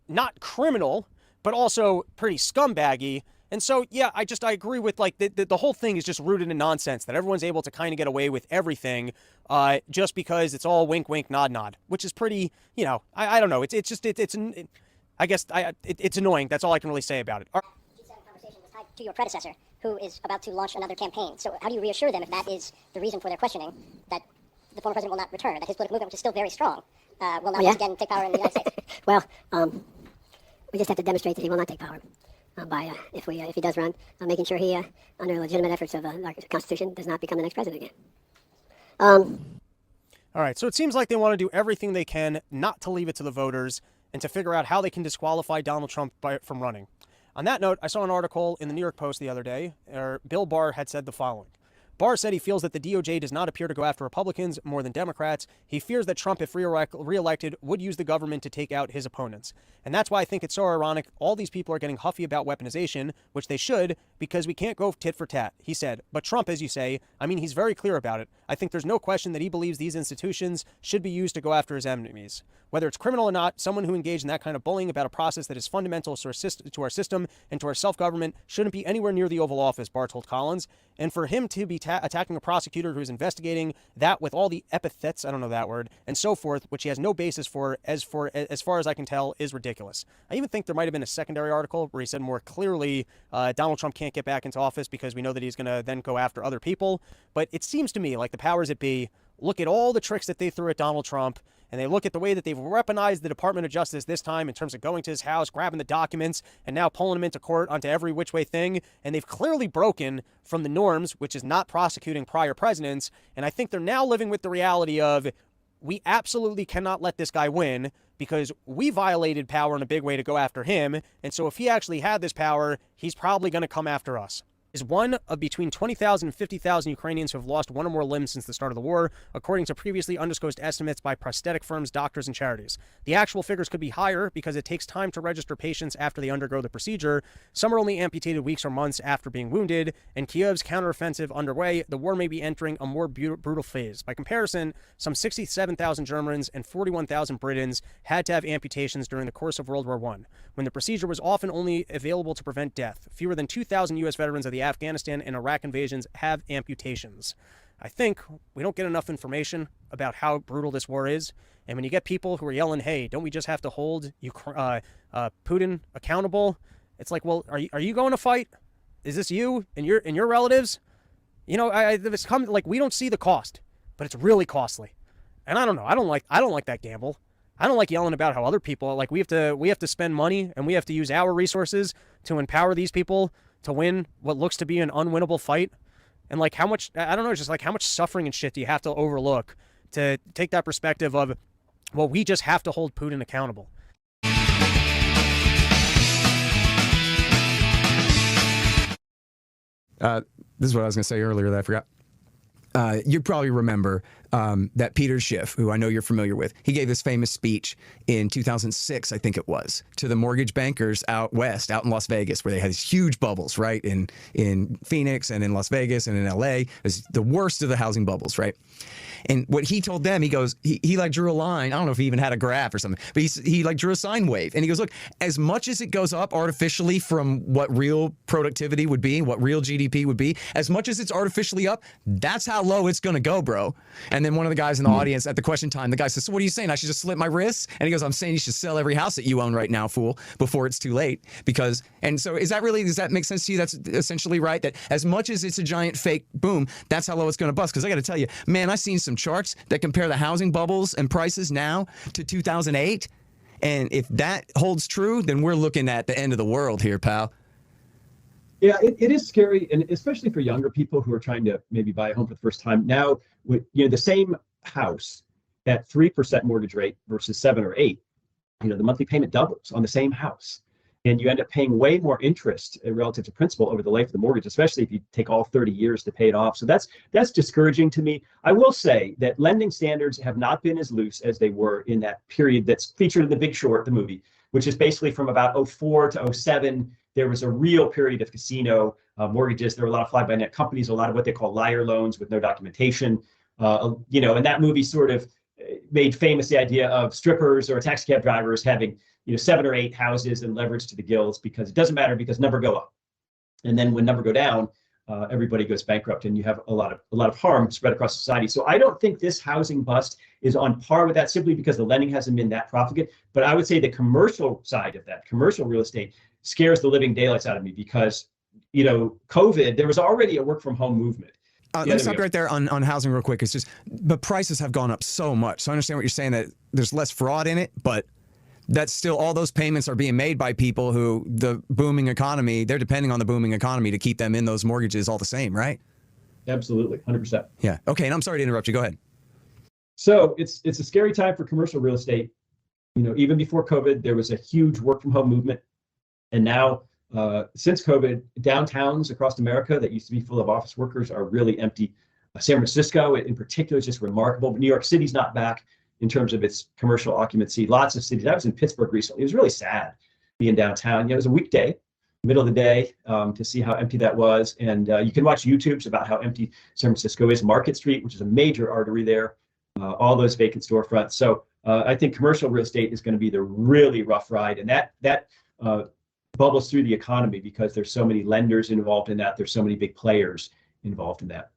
S9: not criminal, but also pretty scumbaggy. And so, yeah, I agree with, like, the whole thing is just rooted in nonsense, that everyone's able to kind of get away with everything just because it's all wink, wink, nod, nod, which is pretty, I don't know. I guess it's annoying. That's all I can really say about it.
S10: Conversation was tied to your predecessor, who is about to launch another campaign. So how do you reassure them, if that is the reason for their questioning, that the former president will not return, that his political movement, which is still very strong, will not once again take power in the United States?
S11: Well, we just have to demonstrate that he will not take power by, if he does run, making sure he, under legitimate efforts of our Constitution, does not become the next president again.
S9: All right, so it seems like they want to do everything they can not to leave it to the voters and to figure out how they can disqualify Donald Trump from running. On that note, I saw an article in the New York Post the other day where Bill Barr had said the following. Barr said he feels that the DOJ does not appear to go after Republicans more than Democrats. He fears that Trump, if reelected, would use the government to take out his opponents. And that's why I think it's so ironic all these people are getting huffy about weaponization, which they should, because we can't go tit for tat, he said. But Trump, as you say, he's very clear about it. I think there's no question that he believes these institutions should be used to go after his enemies. Whether it's criminal or not, someone who engaged in that kind of bullying about a process that is fundamental to our system and to our self-government shouldn't be anywhere near the Oval Office, Barr told Collins. And for him to be attacking a prosecutor who's investigating that with all the epithets, I don't know that word, and so forth, which he has no basis for, as far as I can tell, is ridiculous. I even think there might have been a secondary article where he said more clearly Donald Trump can't get back into office because we know that he's going to then go after other people. But it seems to me like the powers that be look at all the tricks that they threw at Donald Trump, and they look at the way that they've weaponized the Department of Justice this time in terms of going to his house, grabbing the documents, and now pulling him into court onto every which way thing. And they've clearly broken from the norms, which is not prosecuting prior presidents. And I think they're now living with the reality of, we absolutely cannot let this guy win because we violated power in a big way to go after him. And so if he actually had this power, he's probably going to come after us. Is one of between 20,000 and 50,000 Ukrainians who have lost one or more limbs since the start of the war, according to previously undisclosed estimates by prosthetic firms, doctors, and charities. The actual figures could be higher because it takes time to register patients after they undergo the procedure. Some are only amputated weeks or months after being wounded, and Kiev's counteroffensive underway, the war may be entering a more brutal phase. By comparison, some 67,000 Germans and 41,000 Britons had to have amputations during the course of World War I, when the procedure was often only available to prevent death. Fewer than 2,000 U.S. veterans of the Afghanistan and Iraq invasions have amputations. I think we don't get enough information about how brutal this war is. And when you get people who are yelling, hey, don't we just have to hold Putin accountable? It's like, well, are you going to fight? Is this you and your relatives? We don't see the cost, but it's really costly. And I don't know. I don't like that gamble. I don't like yelling about how other people, like, we have to spend money and we have to use our resources to empower these people to win what looks to be an unwinnable fight. And like how much, I don't know, just like how much suffering and shit do you have to overlook to take that perspective of, well, we just have to hold Putin accountable.
S12: This is what I was going to say earlier that I forgot. You probably remember that Peter Schiff, who I know you're familiar with, he gave this famous speech in 2006, I think it was, to the mortgage bankers out west, out in Las Vegas, where they had these huge bubbles, right? In Phoenix and in Las Vegas and in LA. It was the worst of the housing bubbles, right? And what he told them, he goes, he like drew a line. I don't know if he even had a graph or something, but he like drew a sine wave. And he goes, look, as much as it goes up artificially from what real productivity would be, what real GDP would be, as much as it's artificially up, that's how low it's going to go, bro. And then one of the guys in the audience at the question time, the guy says, so what are you saying? I should just slit my wrists? And he goes, I'm saying you should sell every house that you own right now, fool, before it's too late. Because, and so does that make sense to you? That's essentially right, that as much as it's a giant fake boom, that's how low it's going to bust. Because I got to tell you, man, I've seen some charts that compare the housing bubbles and prices now to 2008. And if that holds true, then we're looking at the end of the world here, pal.
S13: Yeah, it is scary, and especially for younger people who are trying to maybe buy a home for the first time. Now, with the same house at 3% mortgage rate versus 7 or 8, the monthly payment doubles on the same house. And you end up paying way more interest relative to principal over the life of the mortgage, especially if you take all 30 years to pay it off. So that's discouraging to me. I will say that lending standards have not been as loose as they were in that period that's featured in The Big Short, the movie, which is basically from about 04 to 07. There was a real period of casino mortgages. There were a lot of fly-by-night companies, a lot of what they call liar loans with no documentation. And that movie sort of made famous the idea of strippers or taxi cab drivers having 7 or 8 houses and leverage to the gills, because it doesn't matter, because number go up, and then when number go down, everybody goes bankrupt, and you have a lot of harm spread across society. So I don't think this housing bust is on par with that, simply because the lending hasn't been that profligate. But I would say the commercial side of that, commercial real estate, scares the living daylights out of me, because COVID, there was already a work from home movement.
S12: Let me stop right there on housing real quick. It's just the prices have gone up so much. So I understand what you're saying, that there's less fraud in it, but that's still, all those payments are being made by people who, the booming economy, they're depending on the booming economy to keep them in those mortgages all the same, right?
S13: Absolutely, 100%.
S12: Yeah. Okay, and I'm sorry to interrupt you. Go ahead.
S13: So it's a scary time for commercial real estate. Even before COVID, there was a huge work from home movement. And now, since COVID, downtowns across America that used to be full of office workers are really empty. San Francisco in particular is just remarkable. But New York City's not back in terms of its commercial occupancy. Lots of cities. I was in Pittsburgh recently. It was really sad being downtown. It was a weekday, middle of the day, to see how empty that was. And you can watch YouTubes about how empty San Francisco is. Market Street, which is a major artery there, all those vacant storefronts. So I think commercial real estate is going to be the really rough ride. And that bubbles through the economy because there's so many lenders involved in that. There's so many big players involved in that.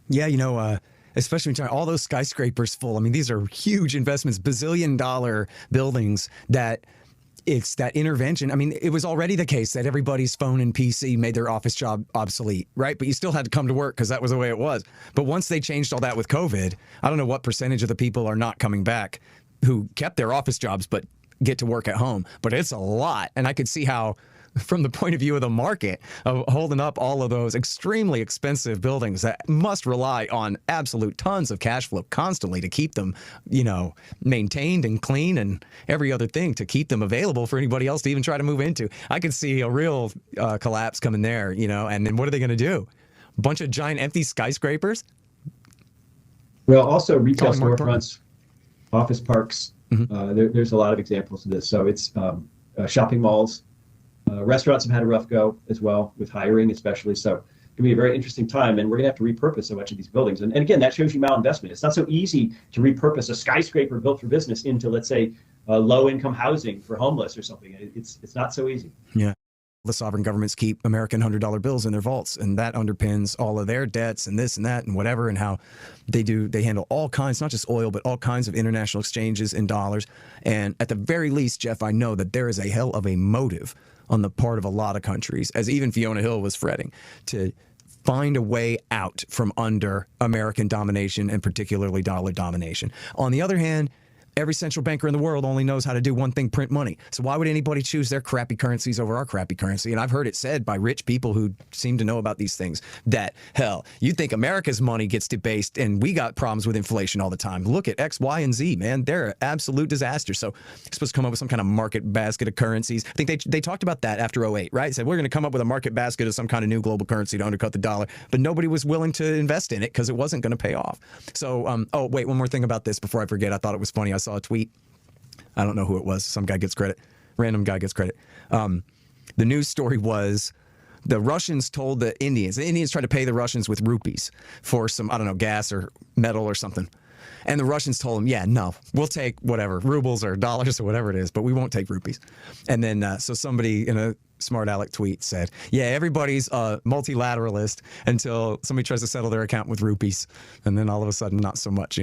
S12: Yeah, especially when all those skyscrapers full. I mean, these are huge investments, bazillion-dollar buildings that it's that intervention. I mean, it was already the case that everybody's phone and PC made their office job obsolete, right? But you still had to come to work because that was the way it was. But once they changed all that with COVID, I don't know what percentage of the people are not coming back who kept their office jobs but get to work at home. But it's a lot. And I could see how, from the point of view of the market, of holding up all of those extremely expensive buildings that must rely on absolute tons of cash flow constantly to keep them, maintained and clean and every other thing to keep them available for anybody else to even try to move into. I could see a real collapse coming there, and then what are they going to do? A bunch of giant empty skyscrapers?
S13: Well, also retail storefronts, office parks. Mm-hmm. There's a lot of examples of this. So it's shopping malls. Restaurants have had a rough go as well with hiring, especially. So it's going to be a very interesting time, and we're going to have to repurpose so much of these buildings. And again, that shows you malinvestment. It's not so easy to repurpose a skyscraper built for business into, let's say, low-income housing for homeless or something. It's not so easy.
S12: Yeah. The sovereign governments keep American $100 bills in their vaults, and that underpins all of their debts and this and that and whatever, and how they handle all kinds, not just oil, but all kinds of international exchanges in dollars. And at the very least, Jeff, I know that there is a hell of a motive on the part of a lot of countries, as even Fiona Hill was fretting, to find a way out from under American domination and particularly dollar domination. On the other hand, every central banker in the world only knows how to do one thing: print money. So why would anybody choose their crappy currencies over our crappy currency? And I've heard it said by rich people who seem to know about these things that, hell, you think America's money gets debased and we got problems with inflation all the time. Look at X, Y, and Z, man. They're an absolute disaster. So you're supposed to come up with some kind of market basket of currencies. I think they talked about that after 08, right? Said we're going to come up with a market basket of some kind of new global currency to undercut the dollar. But nobody was willing to invest in it because it wasn't going to pay off. So, oh, wait, one more thing about this before I forget. I thought it was funny. I saw a tweet. I don't know who it was. Some guy gets credit. Random guy gets credit. The news story was the Russians told the Indians tried to pay the Russians with rupees for some, I don't know, gas or metal or something. And the Russians told them, yeah, no, we'll take whatever, rubles or dollars or whatever it is, but we won't take rupees. And then so somebody in a smart aleck tweet said, yeah, everybody's a multilateralist until somebody tries to settle their account with rupees. And then all of a sudden, not so much,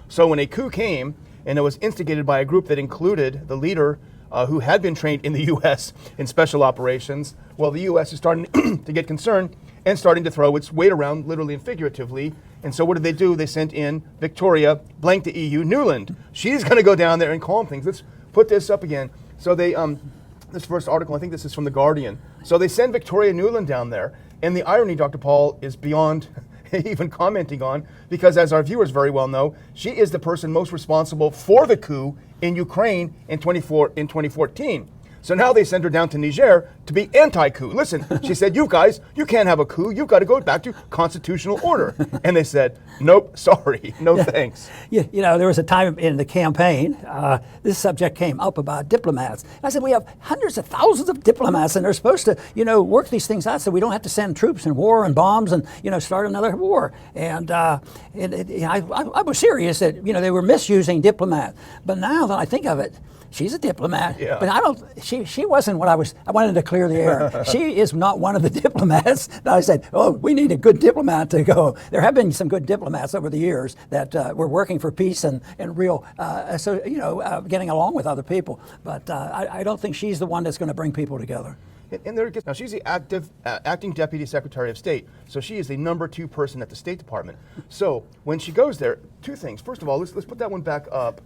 S7: So when a coup came, and it was instigated by a group that included the leader who had been trained in the U.S. in special operations, well, the U.S. is starting to get concerned, and starting to throw its weight around, literally and figuratively. And so what did they do? They sent in Victoria, blank the EU, Nuland. She's going to go down there and calm things. Let's put this up again. So they, this first article, I think this is from The Guardian. So they send Victoria Nuland down there, and the irony, Dr. Paul, is beyond even commenting on, because as our viewers very well know, she is the person most responsible for the coup in Ukraine in 2014. So now they send her down to Niger to be anti-coup. Listen, she said, you guys, you can't have a coup. You've got to go back to constitutional order. And they said, nope, sorry, no thanks.
S6: You know, there was a time in the campaign, this subject came up about diplomats. And I said, we have hundreds of thousands of diplomats, and they're supposed to, you know, work these things out so we don't have to send troops and war and bombs and, you know, start another war. And I was serious that, you know, they were misusing diplomats. But now that I think of it, she's a diplomat, but she wasn't what I wanted to clear the air. She is not one of the diplomats that I said, oh, we need a good diplomat to go. There have been some good diplomats over the years that were working for peace and real, getting along with other people. But I don't think she's the one that's going to bring people together.
S7: And now she's the acting Deputy Secretary of State, so she is the #2 person at the State Department. So when she goes there, two things. First of all, let's put that one back up.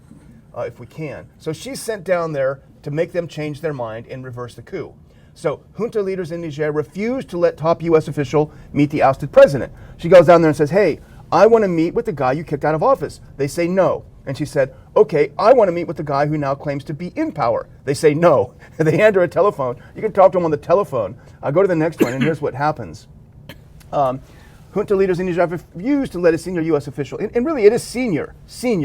S7: If we can. So she's sent down there to make them change their mind and reverse the coup. So junta leaders in Niger refuse to let top U.S. official meet the ousted president. She goes down there and says, hey, I want to meet with the guy you kicked out of office. They say no. And she said, okay, I want to meet with the guy who now claims to be in power. They say no. They hand her a telephone. You can talk to him on the telephone. I'll go to the next one, and here's what happens. Junta leaders in Niger refuse to let a senior U.S. official, and really it is senior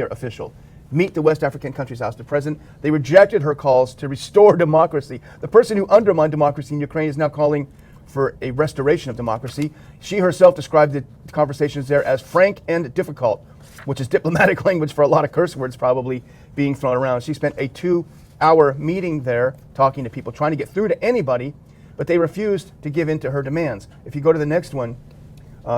S7: official, meet the West African country's ousted president. They rejected her calls to restore democracy. The person who undermined democracy in Ukraine is now calling for a restoration of democracy. She herself described the conversations there as frank and difficult, which is diplomatic language for a lot of curse words probably being thrown around. She spent a 2-hour meeting there talking to people, trying to get through to anybody, but they refused to give in to her demands. If you go to the next one,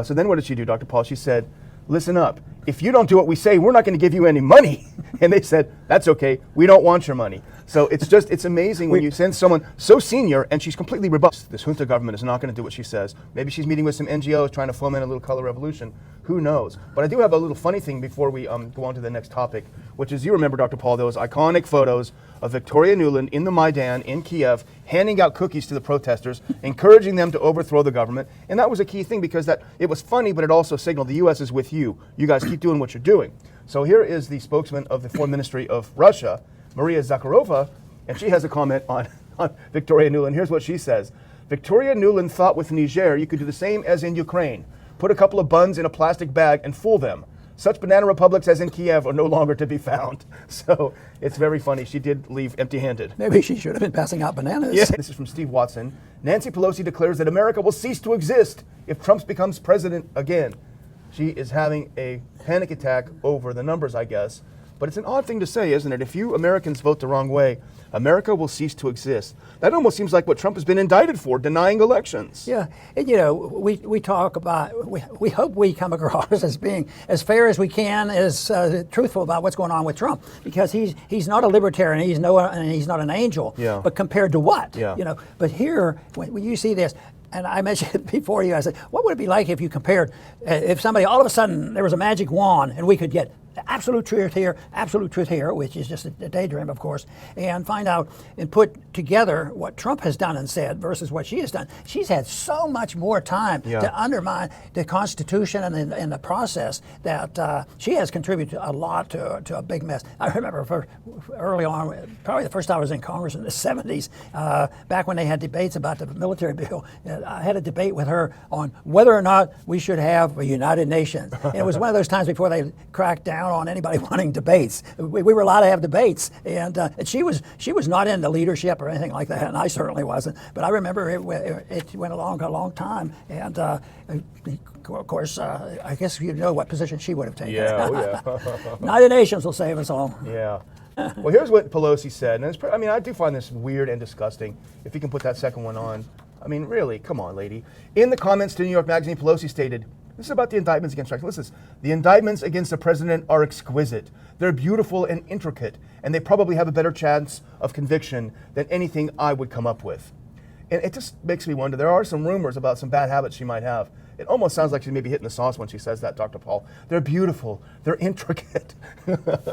S7: so then what did she do, Dr. Paul? She said, listen up. If you don't do what we say, we're not going to give you any money. And they said, that's okay. We don't want your money. So it's amazing when you send someone so senior and she's completely robust. This junta government is not going to do what she says. Maybe she's meeting with some NGOs trying to foment a little color revolution. Who knows? But I do have a little funny thing before we go on to the next topic, which is, you remember, Dr. Paul, those iconic photos of Victoria Nuland in the Maidan in Kiev, handing out cookies to the protesters, encouraging them to overthrow the government. And that was a key thing because it was funny, but it also signaled the U.S. is with you. You guys keep doing what you're doing. So here is the spokesman of the Foreign Ministry of Russia, Maria Zakharova, and she has a comment on Victoria Nuland. Here's what she says. Victoria Nuland thought with Niger you could do the same as in Ukraine. Put a couple of buns in a plastic bag and fool them. Such banana republics as in Kiev are no longer to be found. So it's very funny. She did leave empty-handed.
S6: Maybe she should have been passing out bananas.
S7: Yeah. This is from Steve Watson. Nancy Pelosi declares that America will cease to exist if Trump becomes president again. She is having a panic attack over the numbers, I guess. But it's an odd thing to say, isn't it? If you Americans vote the wrong way, America will cease to exist. That almost seems like what Trump has been indicted for, denying elections.
S6: Yeah, and you know, we talk about, we hope we come across as being as fair as we can, as truthful about what's going on with Trump, because he's not a libertarian, he's not an angel.
S7: Yeah.
S6: But compared to what?
S7: Yeah.
S6: You know, but here, when you see this, and I mentioned it before you, I said, what would it be like if you compared, if somebody, all of a sudden, there was a magic wand and we could get absolute truth here, which is just a daydream, of course, and find out and put together what Trump has done and said versus what she has done. She's had so much more time to undermine the Constitution and the process that she has contributed a lot to a big mess. I remember early on, probably the first time I was in Congress in the 70s, back when they had debates about the military bill, I had a debate with her on whether or not we should have a United Nations. And it was one of those times before they cracked down on anybody wanting debates. We were allowed to have debates, and she was not into leadership or anything like that, and I certainly wasn't. But I remember it went along a long time, and of course, I guess you know what position she would have taken.
S7: Yeah, oh yeah.
S6: United Nations will save us all.
S7: Yeah. Well, here's what Pelosi said, and I mean, I do find this weird and disgusting. If you can put that second one on. I mean, really, come on, lady. In the comments to New York Magazine, Pelosi stated, this is about the indictments against Trump. Listen, the indictments against the president are exquisite. They're beautiful and intricate, and they probably have a better chance of conviction than anything I would come up with. And it just makes me wonder, there are some rumors about some bad habits she might have. It almost sounds like she's maybe hitting the sauce when she says that, Dr. Paul. They're beautiful. They're intricate.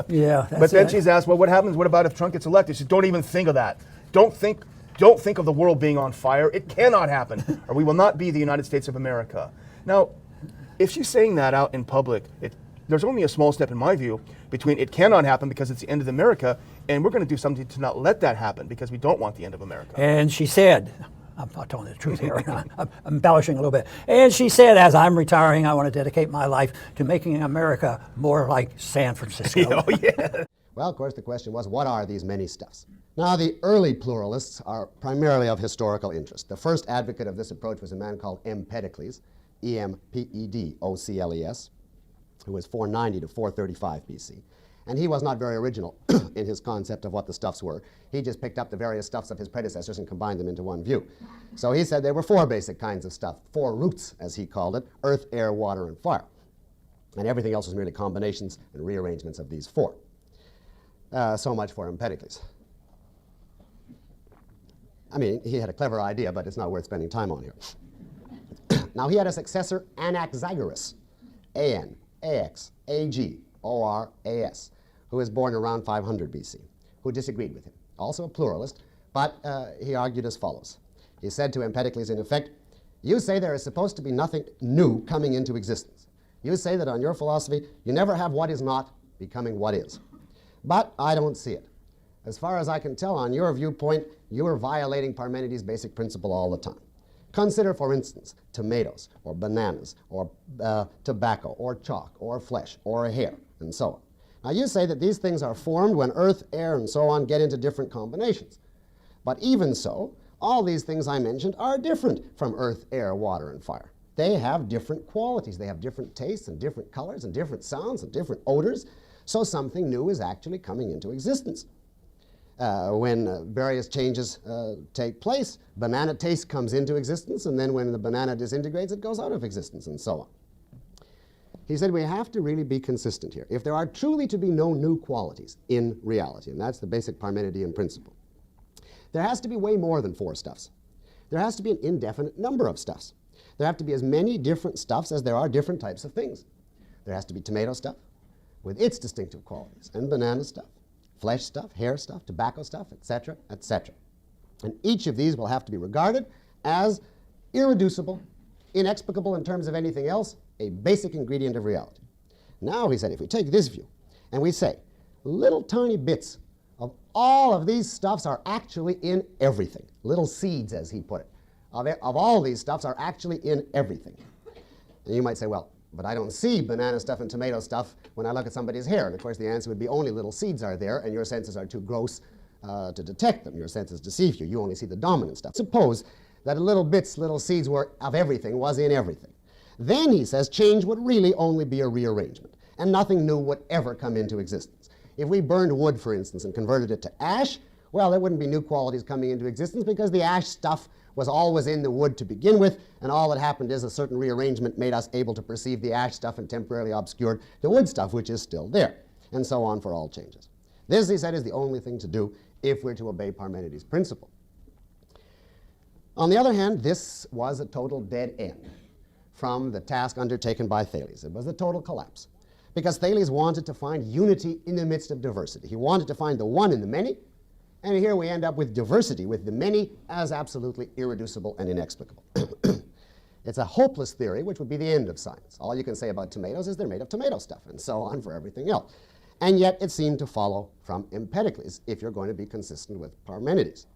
S6: Yeah,
S7: but then she's asked, well, what happens? What about if Trump gets elected? She says, don't even think of that. Don't think of the world being on fire. It cannot happen, or we will not be the United States of America. Now, if she's saying that out in public, there's only a small step, in my view, between it cannot happen because it's the end of America, and we're going to do something to not let that happen because we don't want the end of America.
S6: And she said, I'm not telling the truth here, I'm embellishing a little bit. And she said, as I'm retiring, I want to dedicate my life to making America more like San Francisco.
S7: Oh, yeah.
S2: Well, of course, the question was, what are these many stuffs? Now, the early pluralists are primarily of historical interest. The first advocate of this approach was a man called Empedocles, E-M-P-E-D-O-C-L-E-S, who was 490 to 435 BC. And he was not very original in his concept of what the stuffs were. He just picked up the various stuffs of his predecessors and combined them into one view. So he said there were four basic kinds of stuff, four roots, as he called it: earth, air, water, and fire. And everything else was merely combinations and rearrangements of these four. So much for Empedocles. I mean, he had a clever idea, but it's not worth spending time on here. Now, he had a successor, Anaxagoras, A-N-A-X-A-G-O-R-A-S, who was born around 500 BC, who disagreed with him. Also a pluralist, but he argued as follows. He said to Empedocles, in effect, you say there is supposed to be nothing new coming into existence. You say that on your philosophy, you never have what is not becoming what is. But I don't see it. As far as I can tell, on your viewpoint, you are violating Parmenides' basic principle all the time. Consider, for instance, tomatoes, or bananas, or tobacco, or chalk, or flesh, or hair, and so on. Now, you say that these things are formed when earth, air, and so on get into different combinations. But even so, all these things I mentioned are different from earth, air, water, and fire. They have different qualities. They have different tastes, and different colors, and different sounds, and different odors. So something new is actually coming into existence. When various changes take place, banana taste comes into existence, and then when the banana disintegrates, it goes out of existence, and so on. He said we have to really be consistent here. If there are truly to be no new qualities in reality, and that's the basic Parmenidean principle, there has to be way more than four stuffs. There has to be an indefinite number of stuffs. There have to be as many different stuffs as there are different types of things. There has to be tomato stuff with its distinctive qualities, and banana stuff, flesh stuff, hair stuff, tobacco stuff, etc., etc. And each of these will have to be regarded as irreducible, inexplicable in terms of anything else, a basic ingredient of reality. Now, he said, if we take this view and we say little tiny bits of all of these stuffs are actually in everything, little seeds, as he put it, of all these stuffs are actually in everything. And you might say, well, but I don't see banana stuff and tomato stuff when I look at somebody's hair. And of course, the answer would be only little seeds are there, and your senses are too gross to detect them. Your senses deceive you. You only see the dominant stuff. Suppose that little bits, little seeds were of everything, was in everything. Then, he says, change would really only be a rearrangement, and nothing new would ever come into existence. If we burned wood, for instance, and converted it to ash, well, there wouldn't be new qualities coming into existence because the ash stuff was always in the wood to begin with, and all that happened is a certain rearrangement made us able to perceive the ash stuff and temporarily obscured the wood stuff, which is still there, and so on for all changes. This, he said, is the only thing to do if we're to obey Parmenides' principle. On the other hand, this was a total dead end from the task undertaken by Thales. It was a total collapse, because Thales wanted to find unity in the midst of diversity. He wanted to find the one in the many, and here we end up with diversity, with the many as absolutely irreducible and inexplicable. It's a hopeless theory, which would be the end of science. All you can say about tomatoes is they're made of tomato stuff, and so on for everything else. And yet it seemed to follow from Empedocles if you're going to be consistent with Parmenides.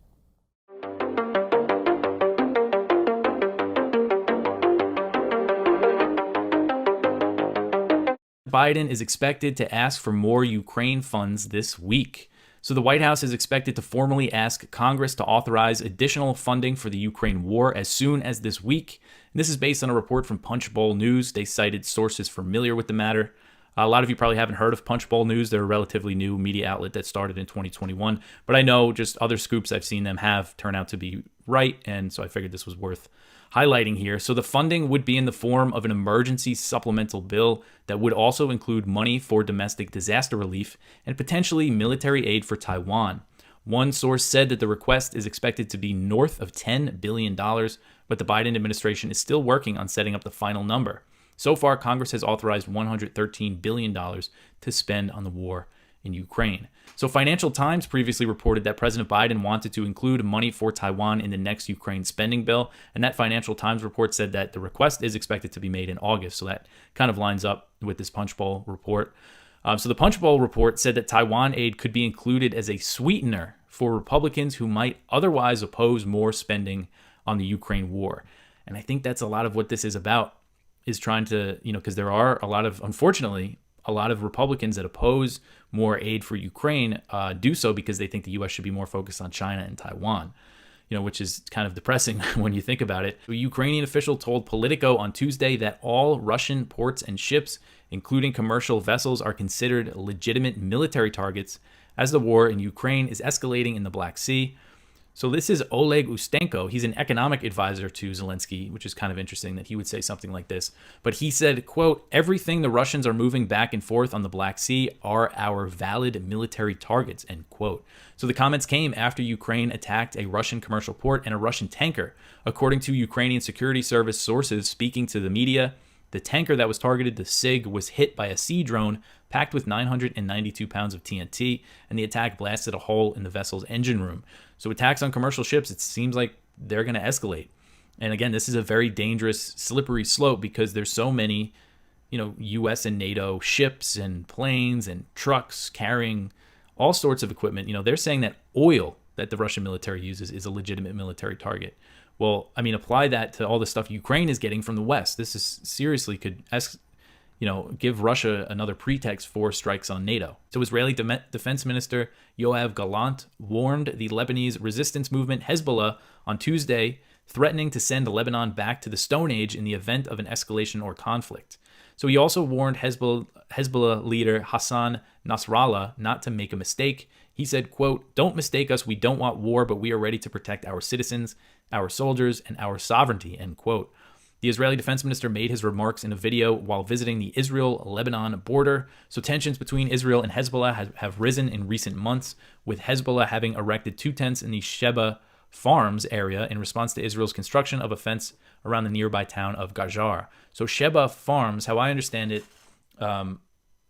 S3: Biden is expected to ask for more Ukraine funds this week. So the White House is expected to formally ask Congress to authorize additional funding for the Ukraine war as soon as this week. And this is based on a report from Punchbowl News. They cited sources familiar with the matter. A lot of you probably haven't heard of Punchbowl News. They're a relatively new media outlet that started in 2021. But I know just other scoops I've seen them have turn out to be right, and so I figured this was worth highlighting here. So the funding would be in the form of an emergency supplemental bill that would also include money for domestic disaster relief and potentially military aid for Taiwan. One source said that the request is expected to be north of $10 billion, but the Biden administration is still working on setting up the final number. So far, Congress has authorized $113 billion to spend on the war in Ukraine. So Financial Times previously reported that President Biden wanted to include money for Taiwan in the next Ukraine spending bill, and that Financial Times report said that the request is expected to be made in August. So that kind of lines up with this Punchbowl report. So the Punchbowl report said that Taiwan aid could be included as a sweetener for Republicans who might otherwise oppose more spending on the Ukraine war. And I think that's a lot of what this is about, is trying to, because there are unfortunately, a lot of Republicans that oppose more aid for Ukraine do so because they think the U.S. should be more focused on China and Taiwan, which is kind of depressing when you think about it. A Ukrainian official told Politico on Tuesday that all Russian ports and ships, including commercial vessels, are considered legitimate military targets as the war in Ukraine is escalating in the Black Sea. So this is Oleg Ustenko. He's an economic advisor to Zelensky, which is kind of interesting that he would say something like this. But he said, quote, "Everything the Russians are moving back and forth on the Black Sea are our valid military targets," end quote. So the comments came after Ukraine attacked a Russian commercial port and a Russian tanker. According to Ukrainian security service sources speaking to the media, the tanker that was targeted, the SIG, was hit by a sea drone packed with 992 pounds of TNT, and the attack blasted a hole in the vessel's engine room. So attacks on commercial ships, it seems like they're going to escalate. And again, this is a very dangerous, slippery slope because there's so many, U.S. and NATO ships and planes and trucks carrying all sorts of equipment. They're saying that oil that the Russian military uses is a legitimate military target. Well, apply that to all the stuff Ukraine is getting from the West. This is seriously could give Russia another pretext for strikes on NATO. So Israeli Defense Minister Yoav Gallant warned the Lebanese resistance movement Hezbollah on Tuesday, threatening to send Lebanon back to the Stone Age in the event of an escalation or conflict. So he also warned Hezbollah leader Hassan Nasrallah not to make a mistake. He said, quote, "Don't mistake us. We don't want war, but we are ready to protect our citizens, our soldiers, and our sovereignty," end quote. The Israeli defense minister made his remarks in a video while visiting the Israel-Lebanon border. So tensions between Israel and Hezbollah have risen in recent months, with Hezbollah having erected 2 tents in the Sheba Farms area in response to Israel's construction of a fence around the nearby town of Gajar. So Sheba Farms, how I understand it,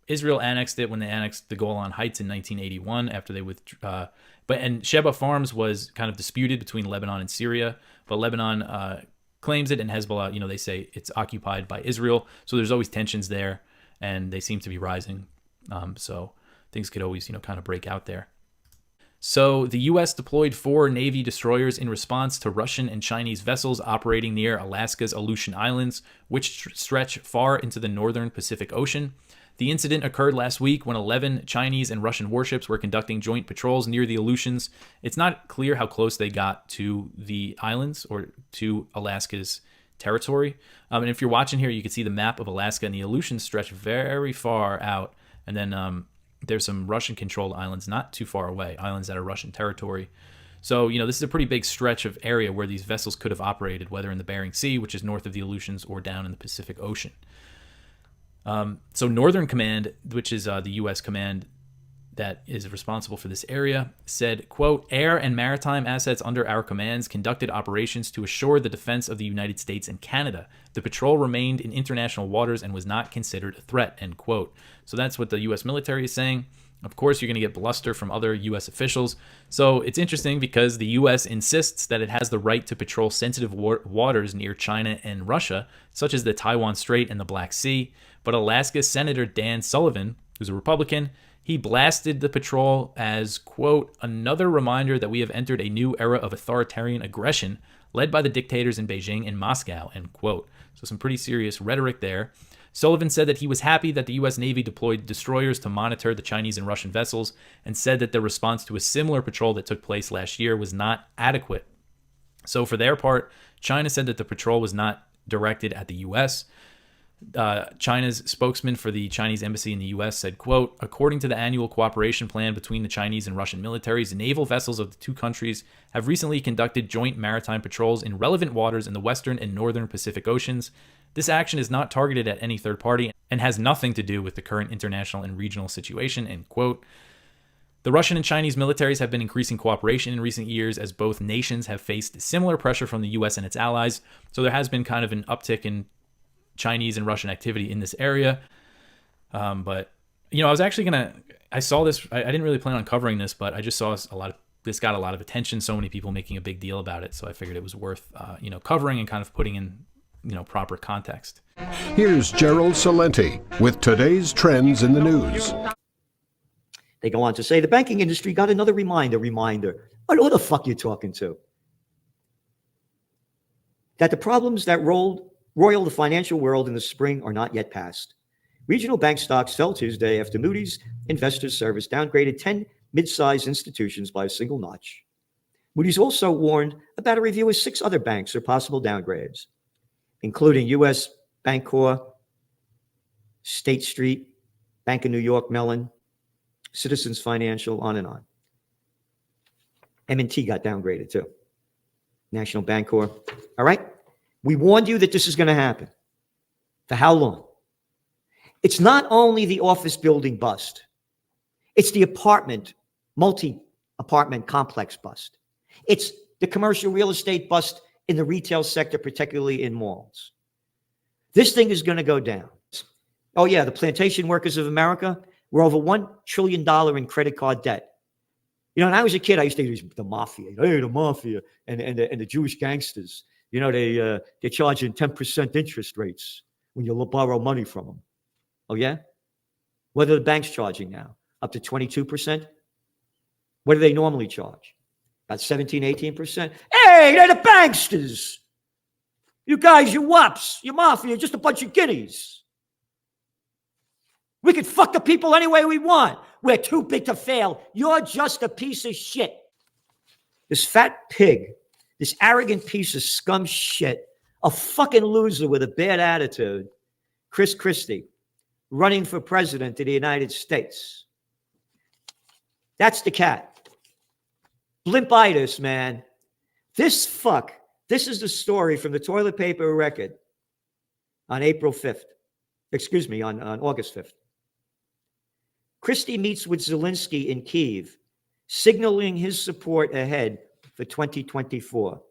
S3: Israel annexed it when they annexed the Golan Heights in 1981 after they withdrew. And Sheba Farms was kind of disputed between Lebanon and Syria, but Lebanon claims it, and Hezbollah, they say it's occupied by Israel. So there's always tensions there, and they seem to be rising. So things could always, kind of break out there. So the U.S. deployed 4 Navy destroyers in response to Russian and Chinese vessels operating near Alaska's Aleutian Islands, which stretch far into the northern Pacific Ocean. The incident occurred last week when 11 Chinese and Russian warships were conducting joint patrols near the Aleutians. It's not clear how close they got to the islands or to Alaska's territory. And if you're watching here, you can see the map of Alaska, and the Aleutians stretch very far out. And then there's some Russian-controlled islands not too far away, islands that are Russian territory. So, this is a pretty big stretch of area where these vessels could have operated, whether in the Bering Sea, which is north of the Aleutians, or down in the Pacific Ocean. So Northern Command, which is the U.S. command that is responsible for this area, said, quote, "Air and maritime assets under our commands conducted operations to assure the defense of the United States and Canada. The patrol remained in international waters and was not considered a threat," end quote. So that's what the U.S. military is saying. Of course, you're going to get bluster from other U.S. officials. So it's interesting because the U.S. insists that it has the right to patrol sensitive waters near China and Russia, such as the Taiwan Strait and the Black Sea. But Alaska Senator Dan Sullivan, who's a Republican, he blasted the patrol as, quote, "another reminder that we have entered a new era of authoritarian aggression led by the dictators in Beijing and Moscow," end quote. So some pretty serious rhetoric there. Sullivan said that he was happy that the U.S. Navy deployed destroyers to monitor the Chinese and Russian vessels, and said that their response to a similar patrol that took place last year was not adequate. So for their part, China said that the patrol was not directed at the U.S. China's spokesman for the Chinese embassy in the U.S. said, quote, "According to the annual cooperation plan between the Chinese and Russian militaries, naval vessels of the two countries have recently conducted joint maritime patrols in relevant waters in the western and northern Pacific Oceans. This action is not targeted at any third party and has nothing to do with the current international and regional situation," end quote. The Russian and Chinese militaries have been increasing cooperation in recent years as both nations have faced similar pressure from the US and its allies. So there has been kind of an uptick in Chinese and Russian activity in this area. But, I was actually I saw this, I didn't really plan on covering this, but I just saw this got a lot of attention, so many people making a big deal about it. So I figured it was worth, covering and kind of putting in, proper context.
S14: Here's Gerald Salenti with today's trends in the news.
S15: They go on to say the banking industry got another reminder. Who the fuck you talking to? That the problems that roiled the financial world in the spring are not yet past. Regional bank stocks fell Tuesday after Moody's Investors Service downgraded 10 mid-sized institutions by a single notch. Moody's also warned about a review of 6 other banks or possible downgrades, including U.S. Bancorp, State Street, Bank of New York Mellon, Citizens Financial, on and on. M&T got downgraded too. National Bancorp. All right? We warned you that this is going to happen. For how long? It's not only the office building bust. It's the multi-apartment complex bust. It's the commercial real estate bust in the retail sector, particularly in malls. This thing is going to go down. Oh yeah, the plantation workers of America were over $1 trillion in credit card debt. When I was a kid, I used to use the mafia. Hey, the mafia and the Jewish gangsters. They're charging 10% interest rates when you borrow money from them. Oh yeah? What are the banks charging now? Up to 22%? What do they normally charge? About 17, 18%? Hey, they're the banksters. You guys, you wops, you mafia, just a bunch of guineas. We could fuck the people any way we want. We're too big to fail. You're just a piece of shit. This fat pig, this arrogant piece of scum shit, a fucking loser with a bad attitude, Chris Christie, running for president of the United States. That's the cat. Blimpitis, man. This is the story from the Toilet Paper Record on August 5th. Christie meets with Zelensky in Kyiv, signaling his support ahead for 2024.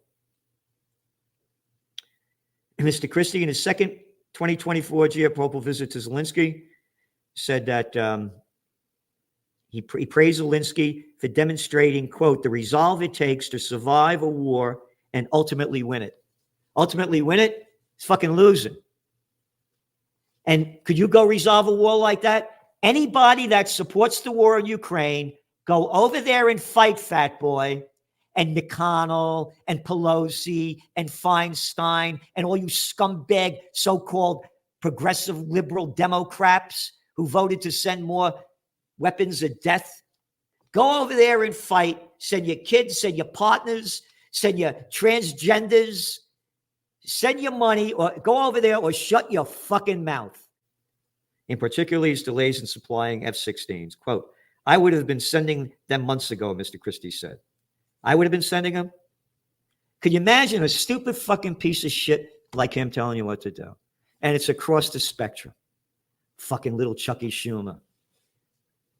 S15: And Mr. Christie, in his second 2024 geopolitical visit to Zelensky, said that he praised Zelensky for demonstrating, quote, the resolve it takes to survive a war and ultimately win it. Ultimately win it? It's fucking losing. And could you go resolve a war like that? Anybody that supports the war in Ukraine, go over there and fight, fat boy, and McConnell and Pelosi and Feinstein and all you scumbag so-called progressive liberal Democrats who voted to send more weapons of death. Go over there and fight. Send your kids, send your partners, send your transgenders, send your money, or go over there or shut your fucking mouth. In particular, his delays in supplying F-16s. Quote, I would have been sending them months ago, Mr. Christie said. I would have been sending them? Could you imagine a stupid fucking piece of shit like him telling you what to do? And it's across the spectrum. Fucking little Chucky Schumer.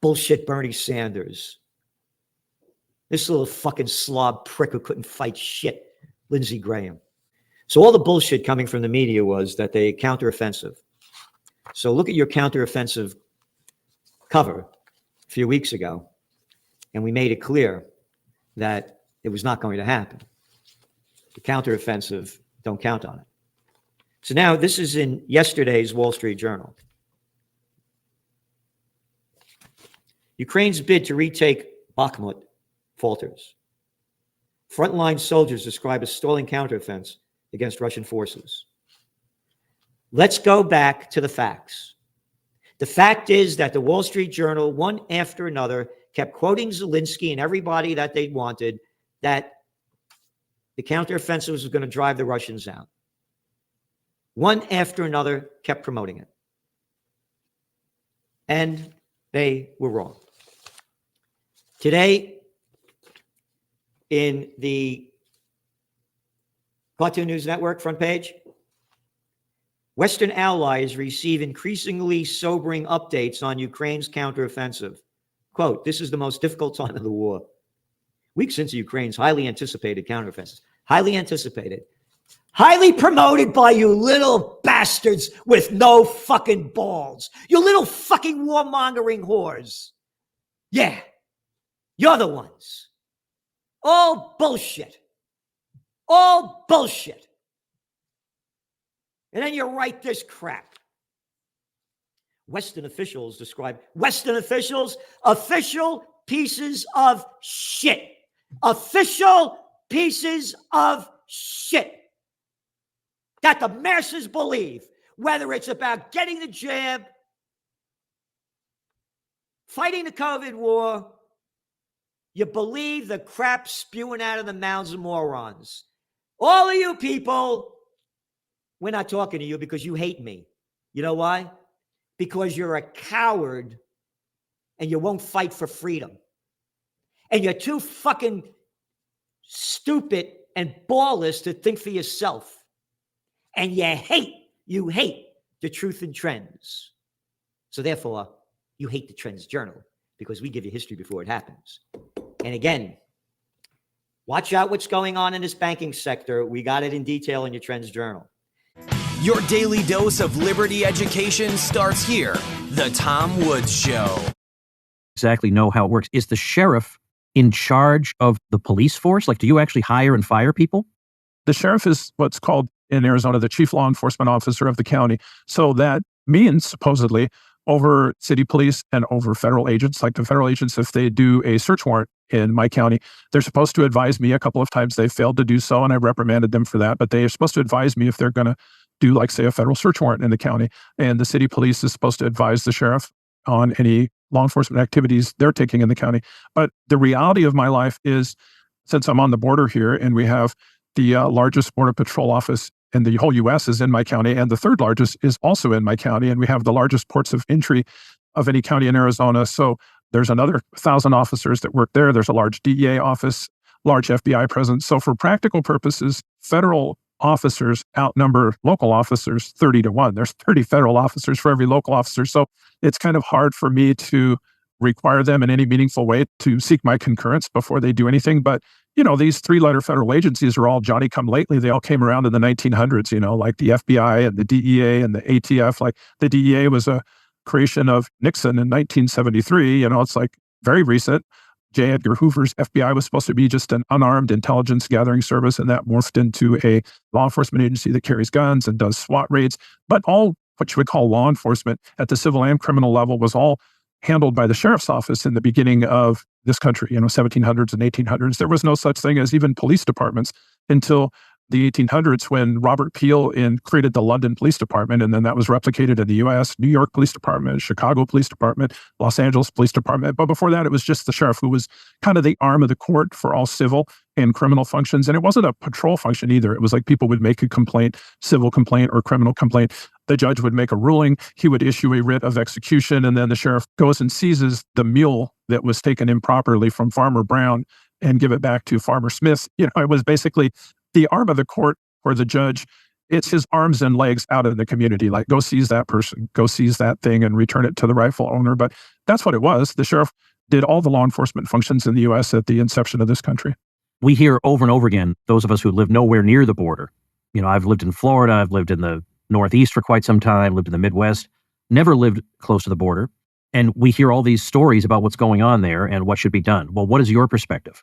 S15: Bullshit Bernie Sanders. This little fucking slob prick who couldn't fight shit, Lindsey Graham. So all the bullshit coming from the media was that they counteroffensive. So look at your counteroffensive cover a few weeks ago, and we made it clear that it was not going to happen. The counteroffensive, don't count on it. So now this is in yesterday's Wall Street Journal. Ukraine's bid to retake Bakhmut falters. Frontline soldiers describe a stalling counteroffensive against Russian forces. Let's go back to the facts. The fact is that the Wall Street Journal, one after another, kept quoting Zelensky and everybody that they wanted, that the counteroffensive was going to drive the Russians out. One after another kept promoting it. And they were wrong. Today, in the Cartoon News Network front page, Western allies receive increasingly sobering updates on Ukraine's counteroffensive. Quote, this is the most difficult time of the war. Weeks into Ukraine's highly anticipated counteroffensive. Highly anticipated. Highly promoted by you little bastards with no fucking balls. You little fucking warmongering whores. Yeah, you're the ones. All bullshit. All bullshit. And then you write this crap. Western officials describe Western officials, official pieces of shit. Official pieces of shit that the masses believe, whether it's about getting the jab, fighting the COVID war, you believe the crap spewing out of the mouths of morons. All of you people, we're not talking to you because you hate me. You know why? Because you're a coward and you won't fight for freedom. And you're too fucking stupid and ballless to think for yourself. And you hate the truth and trends. So therefore, you hate the Trends Journal because we give you history before it happens. And again, watch out what's going on in this banking sector. We got it in detail in your Trends Journal.
S16: Your daily dose of liberty education starts here. The Tom Woods Show.
S17: Exactly know how it works. Is the sheriff in charge of the police force? Like, do you actually hire and fire people?
S18: The sheriff is what's called in Arizona the chief law enforcement officer of the county. So that means supposedly over city police and over federal agents. Like the federal agents, if they do a search warrant in my county, they're supposed to advise me. A couple of times they failed to do so, and I reprimanded them for that. But they are supposed to advise me if they're going to do, like, say, a federal search warrant in the county. And the city police is supposed to advise the sheriff on any law enforcement activities they're taking in the county. But the reality of my life is, since I'm on the border here, and we have the largest border patrol office in the whole U.S. is in my county, and the third largest is also in my county, and we have the largest ports of entry of any county in Arizona. So there's another 1,000 officers that work there. There's a large DEA office, large FBI presence. So for practical purposes, federal officers outnumber local officers 30-1. There's 30 federal officers for every local officer. So it's kind of hard for me to require them in any meaningful way to seek my concurrence before they do anything. But, you know, these three-letter federal agencies are all Johnny-come-lately. They all came around in the 1900s, you know, like the FBI and the DEA and the ATF. Like the DEA was a creation of Nixon in 1973. You know, it's like very recent. J. Edgar Hoover's FBI was supposed to be just an unarmed intelligence gathering service, and that morphed into a law enforcement agency that carries guns and does SWAT raids. But all what you would call law enforcement at the civil and criminal level was all handled by the sheriff's office in the beginning of this country, you know, 1700s and 1800s. There was no such thing as even police departments until the 1800s when Robert Peel created the London Police Department, and then that was replicated in the U.S., New York Police Department, Chicago Police Department, Los Angeles Police Department. But before that, it was just the sheriff who was kind of the arm of the court for all civil and criminal functions. And it wasn't a patrol function either. It was like people would make a complaint, civil complaint or criminal complaint. The judge would make a ruling. He would issue a writ of execution, and then the sheriff goes and seizes the mule that was taken improperly from Farmer Brown and give it back to Farmer Smith. You know, it was basically the arm of the court or the judge. It's his arms and legs out in the community. Like, go seize that person, go seize that thing and return it to the rightful owner. But that's what it was. The sheriff did all the law enforcement functions in the U.S. at the inception of this country.
S17: We hear over and over again, those of us who live nowhere near the border. You know, I've lived in Florida, I've lived in the Northeast for quite some time, lived in the Midwest, never lived close to the border. And we hear all these stories about what's going on there and what should be done. Well, what is your perspective?